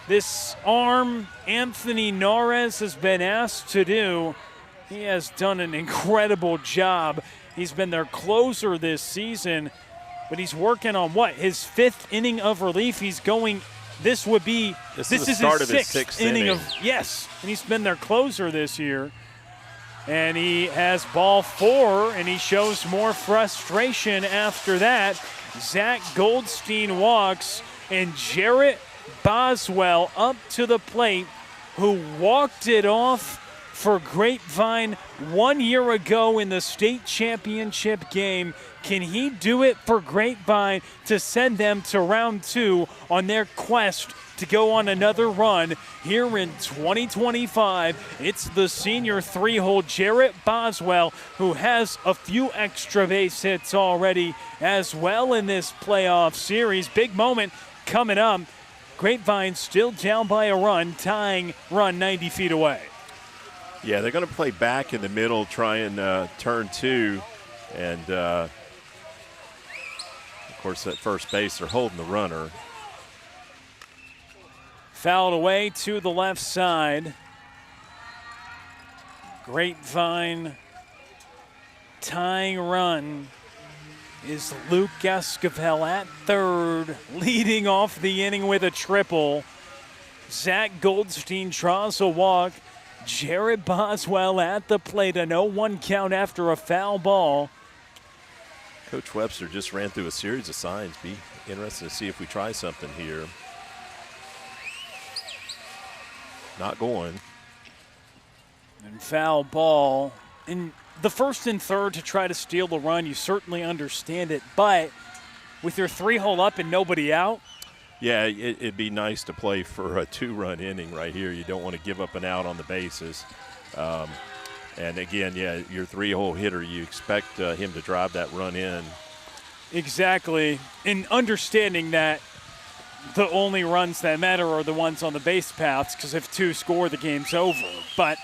S1: this arm Anthony Norris has been asked to do, he has done an incredible job. He's been their closer this season, but he's working on what? His 5th inning of relief. He's going, this is his sixth inning. Yes, and he's been their closer this year. And he has ball 4, and he shows more frustration after that. Zach Goldstein walks, and Jarrett Boswell up to the plate, who walked it off for Grapevine 1 year ago in the state championship game. Can he do it for Grapevine to send them to round 2 on their quest to go on another run here in 2025? It's the senior 3-hole Jarrett Boswell, who has a few extra base hits already as well in this playoff series. Big moment coming up. Grapevine still down by a run, tying run 90 feet away.
S4: Yeah, they're going to play back in the middle, try and turn 2. And, of course, at first base, they're holding the runner.
S1: Fouled away to the left side. Grapevine tying run is Luke Esquivel at third, leading off the inning with a triple. Zach Goldstein draws a walk. Jarrett Boswell at the plate, a 0-1 count after a foul ball.
S4: Coach Webster just ran through a series of signs. Be interested to see if we try something here. Not going.
S1: And foul ball. In the first and third to try to steal the run, you certainly understand it. But with your 3-hole up and nobody out,
S4: yeah, it'd be nice to play for a 2-run inning right here. You don't want to give up an out on the bases. And again, yeah, your 3-hole hitter, you expect him to drive that run in.
S1: Exactly. And understanding that the only runs that matter are the ones on the base paths, because if 2 score, the game's over. But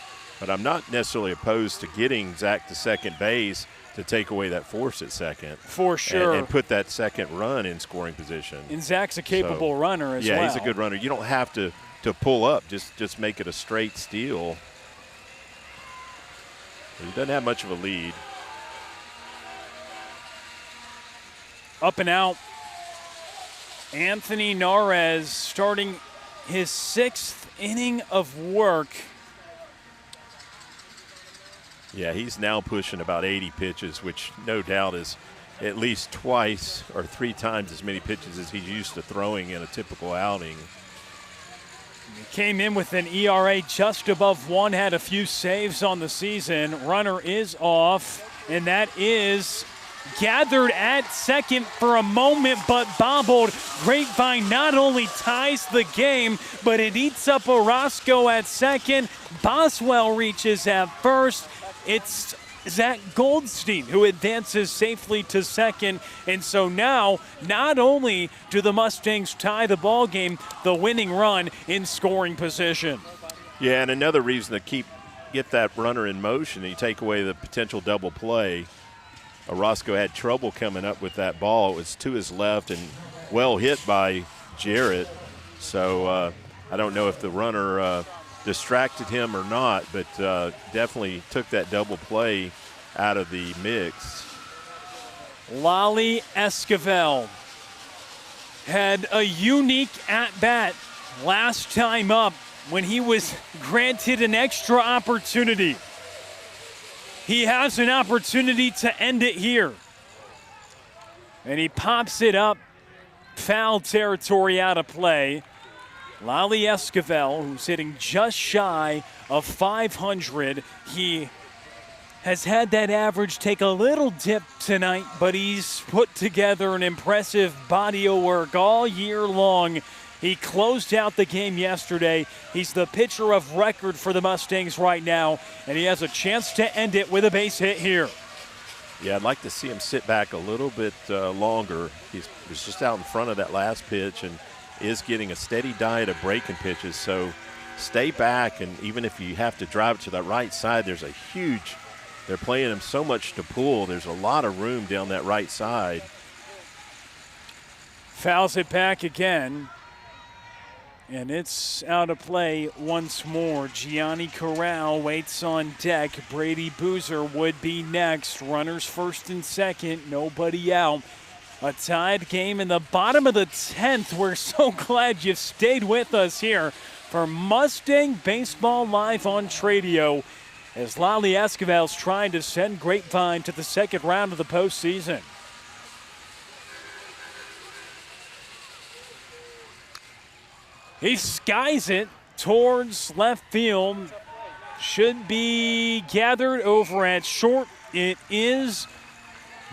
S4: I'm not necessarily opposed to getting Zach to second base to take away that force at second.
S1: For sure.
S4: And put that second run in scoring position.
S1: And Zach's a capable runner as well.
S4: Yeah, he's a good runner. You don't have to pull up. Just make it a straight steal. He doesn't have much of a lead.
S1: Up and out. Anthony Norris starting his 6th inning of work.
S4: Yeah, he's now pushing about 80 pitches, which no doubt is at least twice or 3 times as many pitches as he's used to throwing in a typical outing.
S1: He came in with an ERA just above 1, had a few saves on the season. Runner is off, and that is gathered at second for a moment, but bobbled. Grapevine not only ties the game, but it eats up Arasco at second. Boswell reaches at first. It's Zach Goldstein who advances safely to second. And so now, not only do the Mustangs tie the ball game, the winning run in scoring position.
S4: Yeah, and another reason to get that runner in motion, and you take away the potential double play. Arasco had trouble coming up with that ball. It was to his left and well hit by Jarrett. So I don't know if the runner distracted him or not, but definitely took that double play out of the mix.
S1: Lale Esquivel had a unique at-bat last time up when he was granted an extra opportunity. He has an opportunity to end it here. And he pops it up, foul territory out of play. Lale Esquivel, who's hitting just shy of 500. He has had that average take a little dip tonight, but he's put together an impressive body of work all year long. He closed out the game yesterday. He's the pitcher of record for the Mustangs right now, and he has a chance to end it with a base hit here.
S4: Yeah, I'd like to see him sit back a little bit longer. He was just out in front of that last pitch and is getting a steady diet of breaking pitches. So stay back, and even if you have to drive it to the right side, there's a huge – they're playing him so much to pull. There's a lot of room down that right side.
S1: Fouls it back again. And it's out of play once more. Gianni Corral waits on deck. Brady Boozer would be next. Runners first and second, nobody out. A tied game in the bottom of the 10th. We're so glad you've stayed with us here for Mustang Baseball Live on Tradio, as Lale Esquivel's trying to send Grapevine to the second round of the postseason. He skies it towards left field. Should be gathered over at short. It is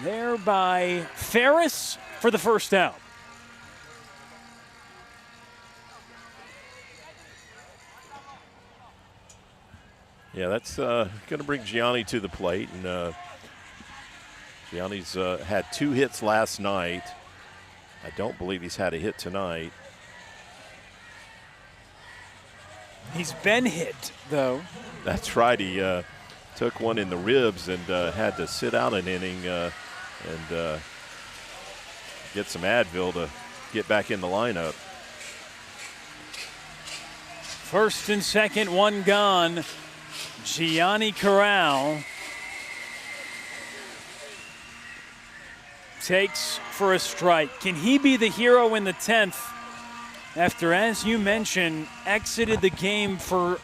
S1: there by Ferris for the first out.
S4: Yeah, that's going to bring Gianni to the plate. And Gianni's had 2 hits last night. I don't believe he's had a hit tonight.
S1: He's been hit, though.
S4: That's right. He took one in the ribs and had to sit out an inning and get some Advil to get back in the lineup.
S1: First and second, one gone. Gianni Corral takes for a strike. Can he be the hero in the 10th? After, as you mentioned, exited the game for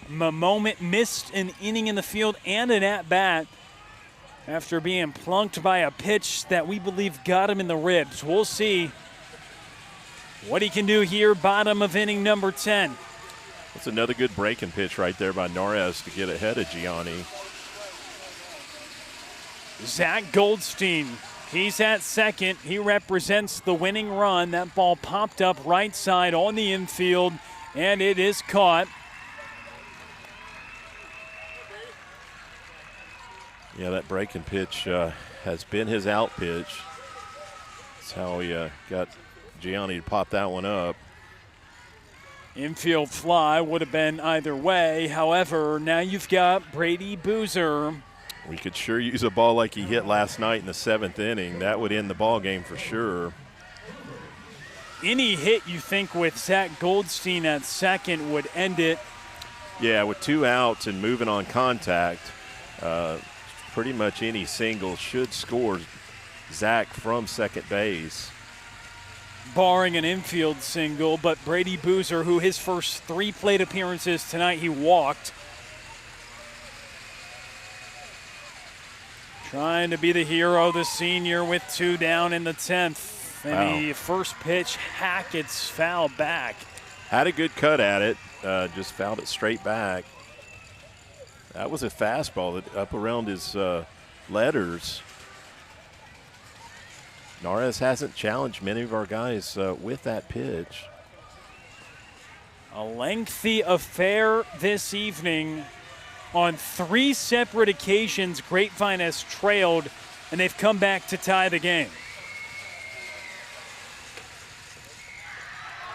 S1: a moment, missed an inning in the field and an at-bat after being plunked by a pitch that we believe got him in the ribs. We'll see what he can do here, bottom of inning number 10.
S4: That's another good breaking pitch right there by Narez to get ahead of Gianni.
S1: Zach Goldstein, he's at second. He represents the winning run. That ball popped up right side on the infield, and it is caught.
S4: Yeah, that breaking pitch has been his out pitch. That's how he got Gianni to pop that one up.
S1: Infield fly would have been either way. However, now you've got Brady Boozer.
S4: We could sure use a ball like he hit last night in the 7th inning. That would end the ball game for sure.
S1: Any hit you think with Zach Goldstein at second would end it.
S4: Yeah, with 2 outs and moving on contact, pretty much any single should score Zach from second base.
S1: Barring an infield single, but Brady Boozer, who his first 3 plate appearances tonight, he walked. Trying to be the hero, the senior, with 2 down in the 10th. And the first pitch, Hackett's foul back.
S4: Had a good cut at it, just fouled it straight back. That was a fastball that up around his letters. Narez hasn't challenged many of our guys with that pitch.
S1: A lengthy affair this evening. On 3 separate occasions, Grapevine has trailed, and they've come back to tie the game.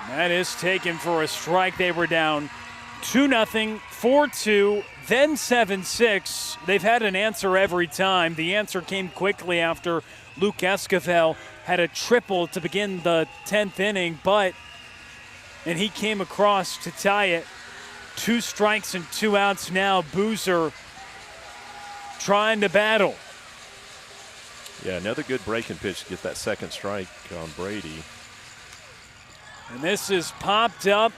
S1: That is taken for a strike. They were down 2-0, 4-2, then 7-6. They've had an answer every time. The answer came quickly after Luke Esquivel had a triple to begin the 10th inning, and he came across to tie it. 2 strikes and 2 outs now. Boozer trying to battle.
S4: Yeah, another good breaking pitch to get that second strike on Brady.
S1: And this is popped up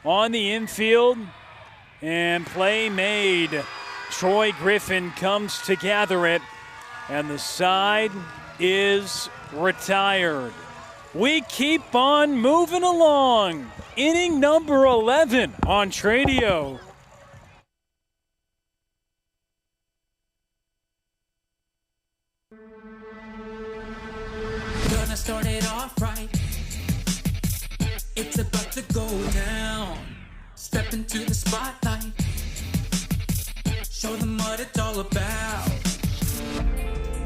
S1: on the infield, and play made. Troy Griffin comes to gather it, and the side is retired. We keep on moving along. Inning number 11 on Tradio.
S7: Gonna start it off right. It's about to go down. Step into the spotlight. Show them what it's all about.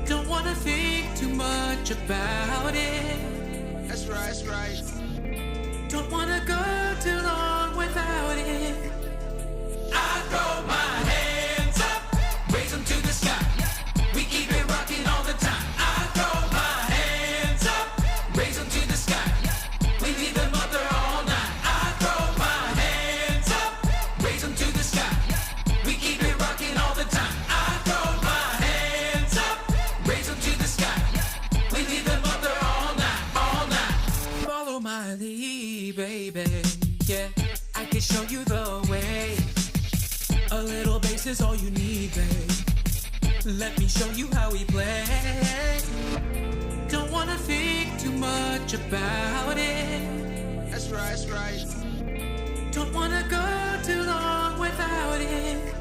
S7: Don't wanna think too much about it.
S6: That's right, that's right.
S7: Don't wanna go too long without it. I throw my hands up, raise them to the sky. We keep it rocking all the time. I throw my hands up, raise them to the sky. We leave them up there all night. I throw my hands up, raise them to the sky. We keep it rocking all the time. I throw my hands up, raise them to the sky. We leave them up there all night, all night. Follow my lead, baby, yeah, I can show you the way. A little bass is all you need, babe. Let me show you how we play. Don't wanna think too much about it.
S6: That's right, that's right.
S7: Don't wanna go too long without it.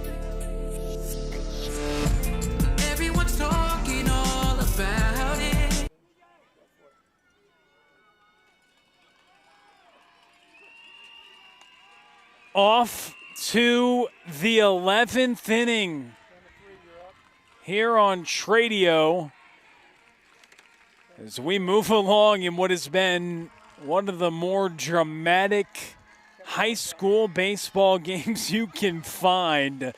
S7: Everyone's talking all about it.
S1: Off to the 11th inning here on Tradio as we move along in what has been one of the more dramatic high school baseball games you can find.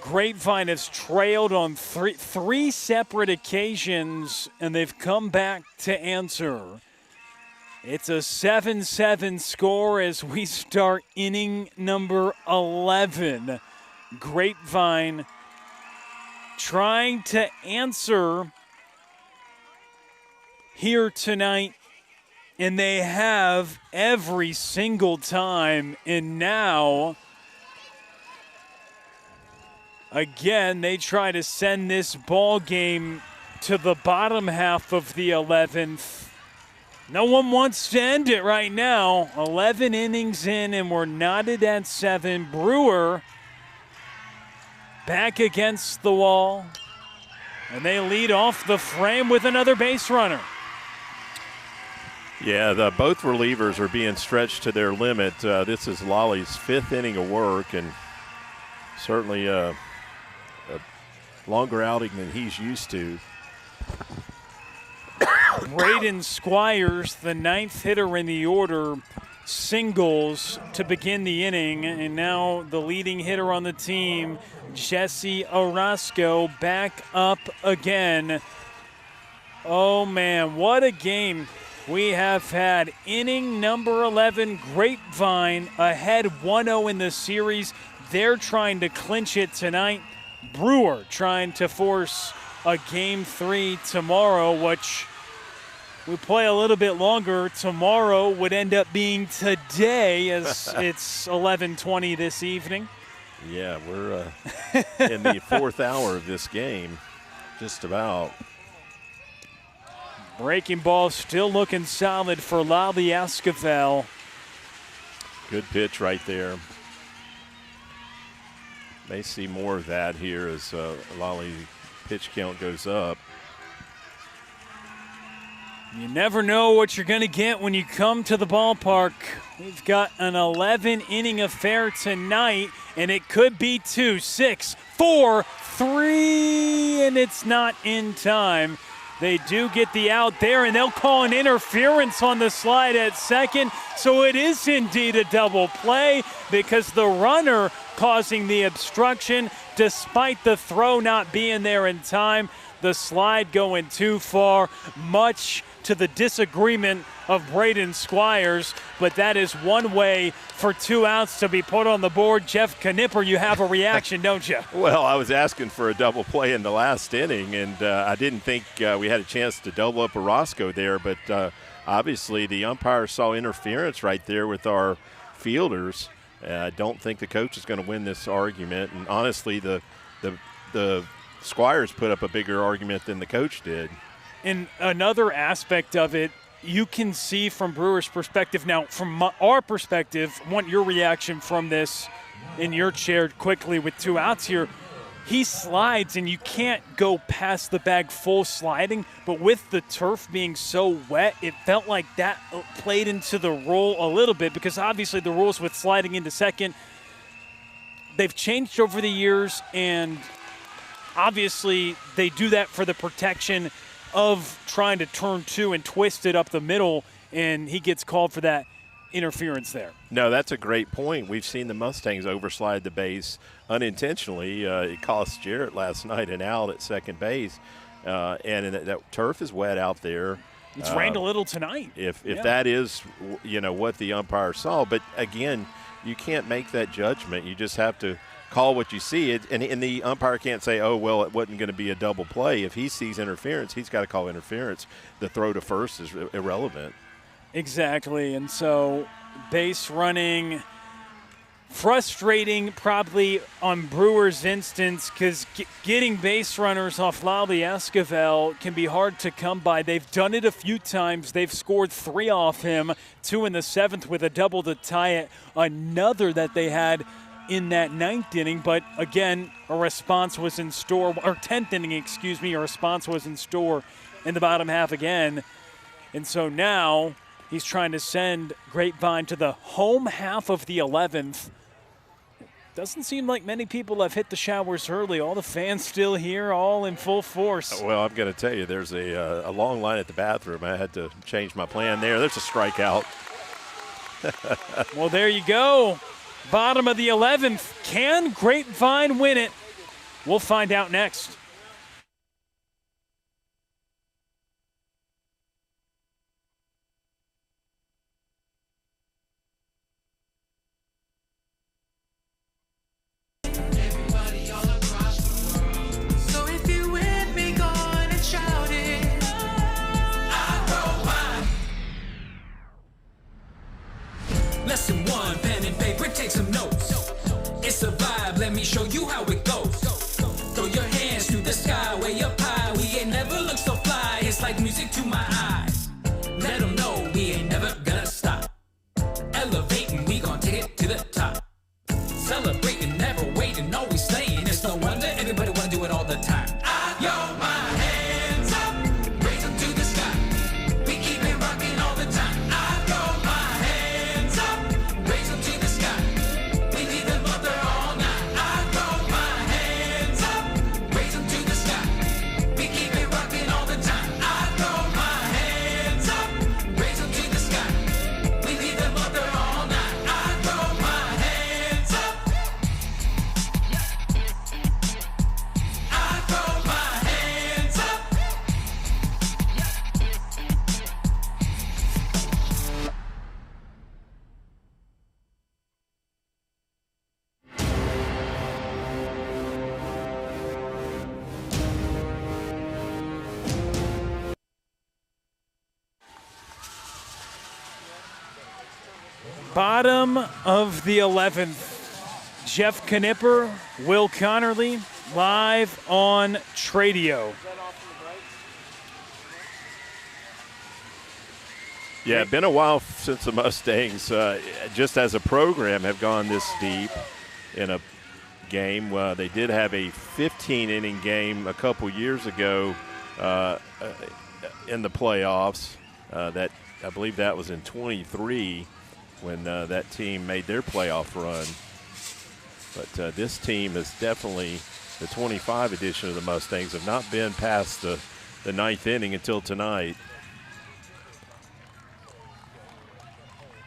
S1: Grapevine has trailed on three separate occasions, and they've come back to answer. It's a 7-7 score as we start inning number 11. Grapevine trying to answer here tonight, and they have every single time. And now, again, they try to send this ball game to the bottom half of the 11th. No one wants to end it right now. 11 innings in, and we're knotted at 7. Brewer back against the wall, and they lead off the frame with another base runner.
S4: Yeah, both relievers are being stretched to their limit. This is Lale's 5th inning of work, and certainly a longer outing than he's used to.
S1: Braden Squires, the 9th hitter in the order, singles to begin the inning, and now the leading hitter on the team, Jesse Arasco, back up again. Oh man, what a game we have had. Inning number 11, Grapevine ahead 1-0 in the series. They're trying to clinch it tonight. Brewer trying to force a Game 3 tomorrow, which we play a little bit longer. Tomorrow would end up being today, as it's 11:20 this evening.
S4: Yeah, we're in the fourth hour of this game, just about.
S1: Breaking ball still looking solid for Lale Esquivel.
S4: Good pitch right there. May see more of that here as Lale pitch count goes up.
S1: You never know what you're going to get when you come to the ballpark. We've got an 11-inning affair tonight, and it could be 2, 6, 4, 3, and it's not in time. They do get the out there, and they'll call an interference on the slide at second. So it is indeed a double play because the runner causing the obstruction, despite the throw not being there in time, the slide going too far, much to the disagreement of Braden Squires, but that is one way for 2 outs to be put on the board. Jeff Knipper, you have a reaction, don't you?
S4: Well, I was asking for a double play in the last inning, and I didn't think we had a chance to double up Arasco there, but obviously the umpire saw interference right there with our fielders. I don't think the coach is going to win this argument, and honestly, the Squires put up a bigger argument than the coach did.
S1: And another aspect of it, you can see from Brewer's perspective. Now, from our perspective, want your reaction from this in your chair quickly with 2 outs here. He slides, and you can't go past the bag full sliding, but with the turf being so wet, it felt like that played into the rule a little bit because obviously the rules with sliding into second, they've changed over the years, and obviously they do that for the protection of trying to turn 2 and twist it up the middle, and he gets called for that interference there. No,
S4: that's a great point. We've seen the Mustangs overslide the base unintentionally. It cost Jarrett last night an out at second base, and that turf is wet out there.
S1: It's rained a little tonight.
S4: If that is, what the umpire saw, but again, you can't make that judgment. You just have to call what you see, and the umpire can't say, oh, well, it wasn't going to be a double play. If he sees interference, he's got to call interference. The throw to first is irrelevant.
S1: Exactly, and so base running, frustrating probably on Brewer's instance because getting base runners off Lale Esquivel can be hard to come by. They've done it a few times. They've scored 3 off him, 2 in the 7th with a double to tie it, another that they had in that 9th inning, but again, a response was in store, or 10th inning, a response was in store in the bottom half again. And so now he's trying to send Grapevine to the home half of the 11th. Doesn't seem like many people have hit the showers early. All the fans still here, all in full force.
S4: Well, I'm going to tell you, there's a long line at the bathroom. I had to change my plan there. There's a strikeout.
S1: Well, there you go. Bottom of the 11th. Can Grapevine win it? We'll find out next.
S7: Lesson 1, pen and paper, take some notes. It's a vibe, let me show you how it goes. Throw your hands to the sky, way up high. We ain't never looked so fly, it's like music to my eyes. Let them know we ain't never gonna stop. Elevating, we gon' take it to the top. Celebrating, never waiting, always staying. It's no wonder everybody wanna do it all the time. I throw my hands up, raise them to the sky. We keep it rocking all the time. I throw my hands up, raise them to the sky. We leave them up there all night. I throw my hands up, raise them to the sky. We keep it rocking all the time. I throw my hands up, raise them to the sky. We leave them up there all night. I throw my hands up. I throw my hands up.
S1: Bottom of the 11th. Jeff Knipper, Will Connerly, live on Tradio.
S4: Yeah, been a while since the Mustangs, just as a program, have gone this deep in a game. They did have a 15-inning game a couple years ago in the playoffs. That I believe that was in 23 when that team made their playoff run. But this team is definitely, the 25 edition of the Mustangs have not been past the ninth inning until tonight.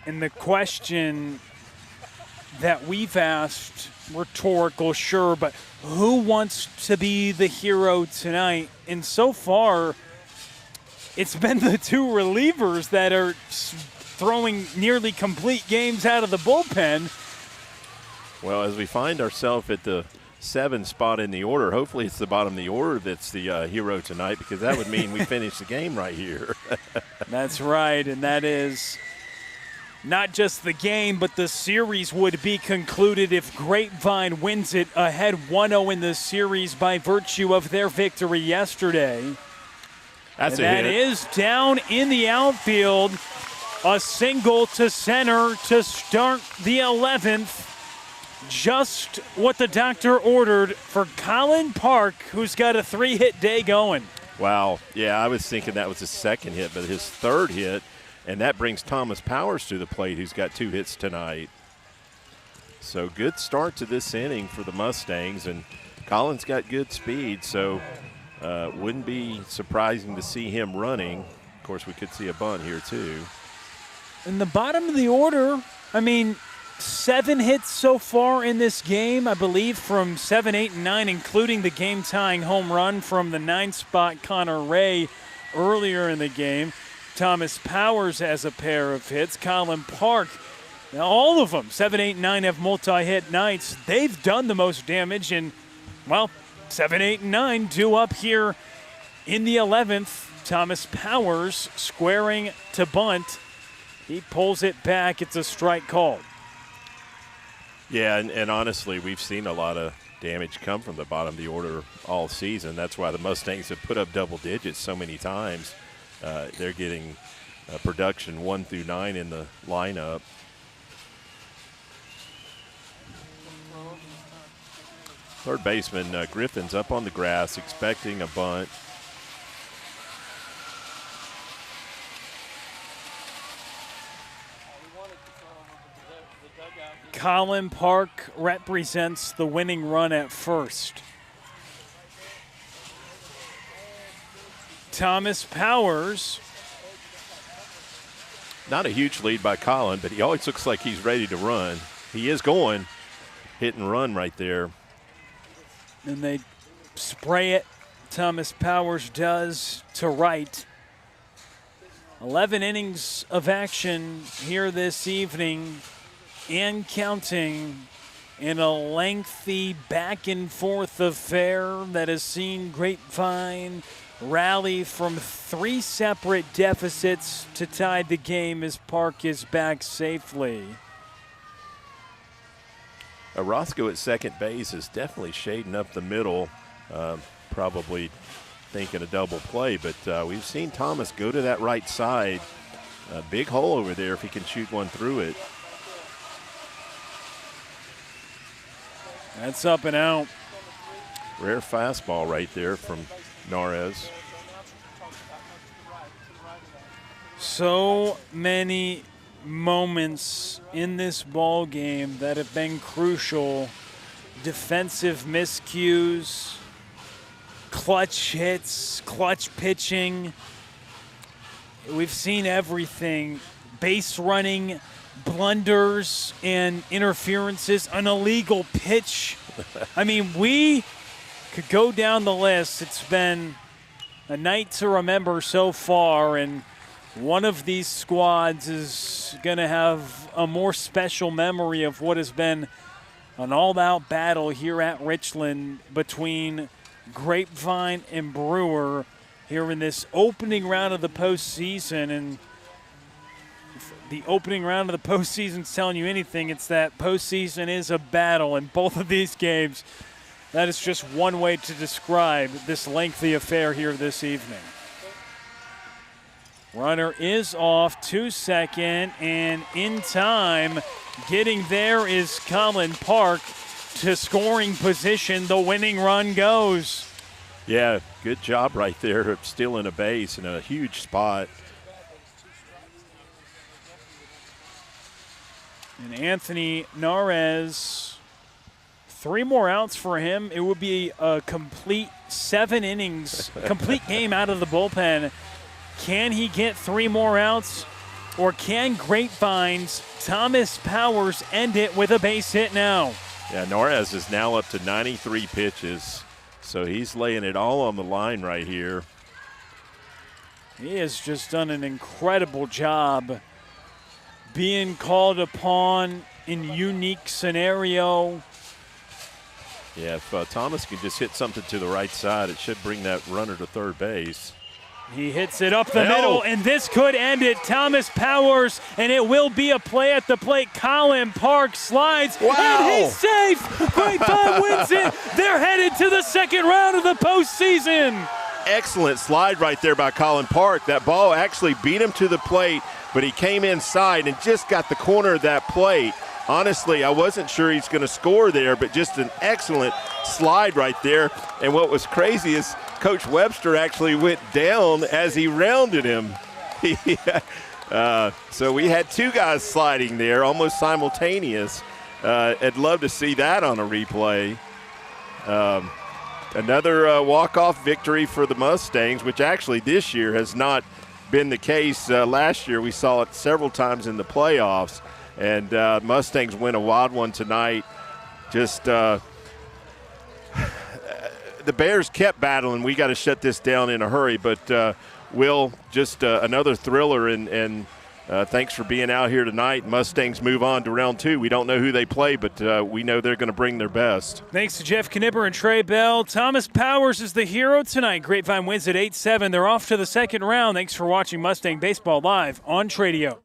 S1: And the question that we've asked, rhetorical, sure, but who wants to be the hero tonight? And so far, it's been the two relievers that are throwing nearly complete games out of the bullpen.
S4: Well, as we find ourselves at the 7 spot in the order, hopefully it's the bottom of the order that's the hero tonight, because that would mean we finish the game right here.
S1: That's right, and that is not just the game, but the series would be concluded if Grapevine wins it ahead 1-0 in the series by virtue of their victory yesterday.
S4: That's
S1: and
S4: a
S1: that
S4: hit.
S1: is down in the outfield. A single to center to start the 11th. Just what the doctor ordered for Colin Park, who's got a 3-hit day going.
S4: Wow. Yeah, I was thinking that was his second hit, but his third hit, and that brings Thomas Powers to the plate, who's got 2 hits tonight. So good start to this inning for the Mustangs, and Colin's got good speed, so wouldn't be surprising to see him running. Of course, we could see a bunt here too.
S1: In the bottom of the order, I mean, 7 hits so far in this game, I believe, from 7, 8, and 9, including the game-tying home run from the 9-spot Connor Ray earlier in the game. Thomas Powers has a pair of hits. Colin Park, now all of them, 7, 8, and 9 have multi-hit nights. They've done the most damage, and, well, 7, 8, and 9 due up here in the 11th. Thomas Powers squaring to bunt. He pulls it back. It's a strike called.
S4: Yeah, and honestly, we've seen a lot of damage come from the bottom of the order all season. That's why the Mustangs have put up double digits so many times. They're getting production 1 through 9 in the lineup. Third baseman Griffin's up on the grass expecting a bunt.
S1: Colin Park represents the winning run at first. Thomas Powers.
S4: Not a huge lead by Colin, but he always looks like he's ready to run. He is going. Hit and run right there.
S1: And they spray it. Thomas Powers does to right. 11 innings of action here this evening and counting in a lengthy back and forth affair that has seen Grapevine rally from 3 separate deficits to tie the game as Park is back safely.
S4: Arasco at second base is definitely shading up the middle, probably thinking a double play, but we've seen Thomas go to that right side. A big hole over there if he can shoot one through it.
S1: That's up and out.
S4: Rare fastball right there from Narez.
S1: So many moments in this ball game that have been crucial. Defensive miscues, clutch hits, clutch pitching. We've seen everything. Base running, blunders and interferences, an illegal pitch. I mean, we could go down the list. It's been a night to remember so far, and one of these squads is going to have a more special memory of what has been an all-out battle here at Richland between Grapevine and Brewer here in this opening round of the postseason. And the opening round of the postseason's telling you anything, it's that postseason is a battle. In both of these games, that is just one way to describe this lengthy affair here this evening. Runner is off to second, and in time, getting there is Colin Park to scoring position. The winning run goes.
S4: Yeah, good job right there of stealing a base in a huge spot.
S1: And Anthony Narez, 3 more outs for him. It would be a complete 7 innings, complete game out of the bullpen. Can he get 3 more outs, or can Grapevine's Thomas Powers end it with a base hit now?
S4: Yeah, Narez is now up to 93 pitches, so he's laying it all on the line right here.
S1: He has just done an incredible job being called upon in unique scenario.
S4: Yeah, if Thomas could just hit something to the right side, it should bring that runner to third base.
S1: He hits it up the middle, and this could end it. Thomas Powers, and it will be a play at the plate. Colin Park slides, and he's safe. Grapevine wins it. They're headed to the second round of the postseason.
S4: Excellent slide right there by Colin Park. That ball actually beat him to the plate, but he came inside and just got the corner of that plate. Honestly, I wasn't sure he's going to score there, but just an excellent slide right there. And what was crazy is Coach Webster actually went down as he rounded him. So we had 2 guys sliding there, almost simultaneous. I'd love to see that on a replay. Another walk-off victory for the Mustangs, which actually this year has not been the case. Last year we saw it several times in the playoffs. And Mustangs win a wild one tonight. Just the Bears kept battling. We got to shut this down in a hurry. But, Will, just another thriller. And thanks for being out here tonight. Mustangs move on to round 2. We don't know who they play, but we know they're going to bring their best.
S1: Thanks to Jeff Knipper and Trey Bell. Thomas Powers is the hero tonight. Grapevine wins at 8-7. They're off to the second round. Thanks for watching Mustang Baseball Live on Tradio.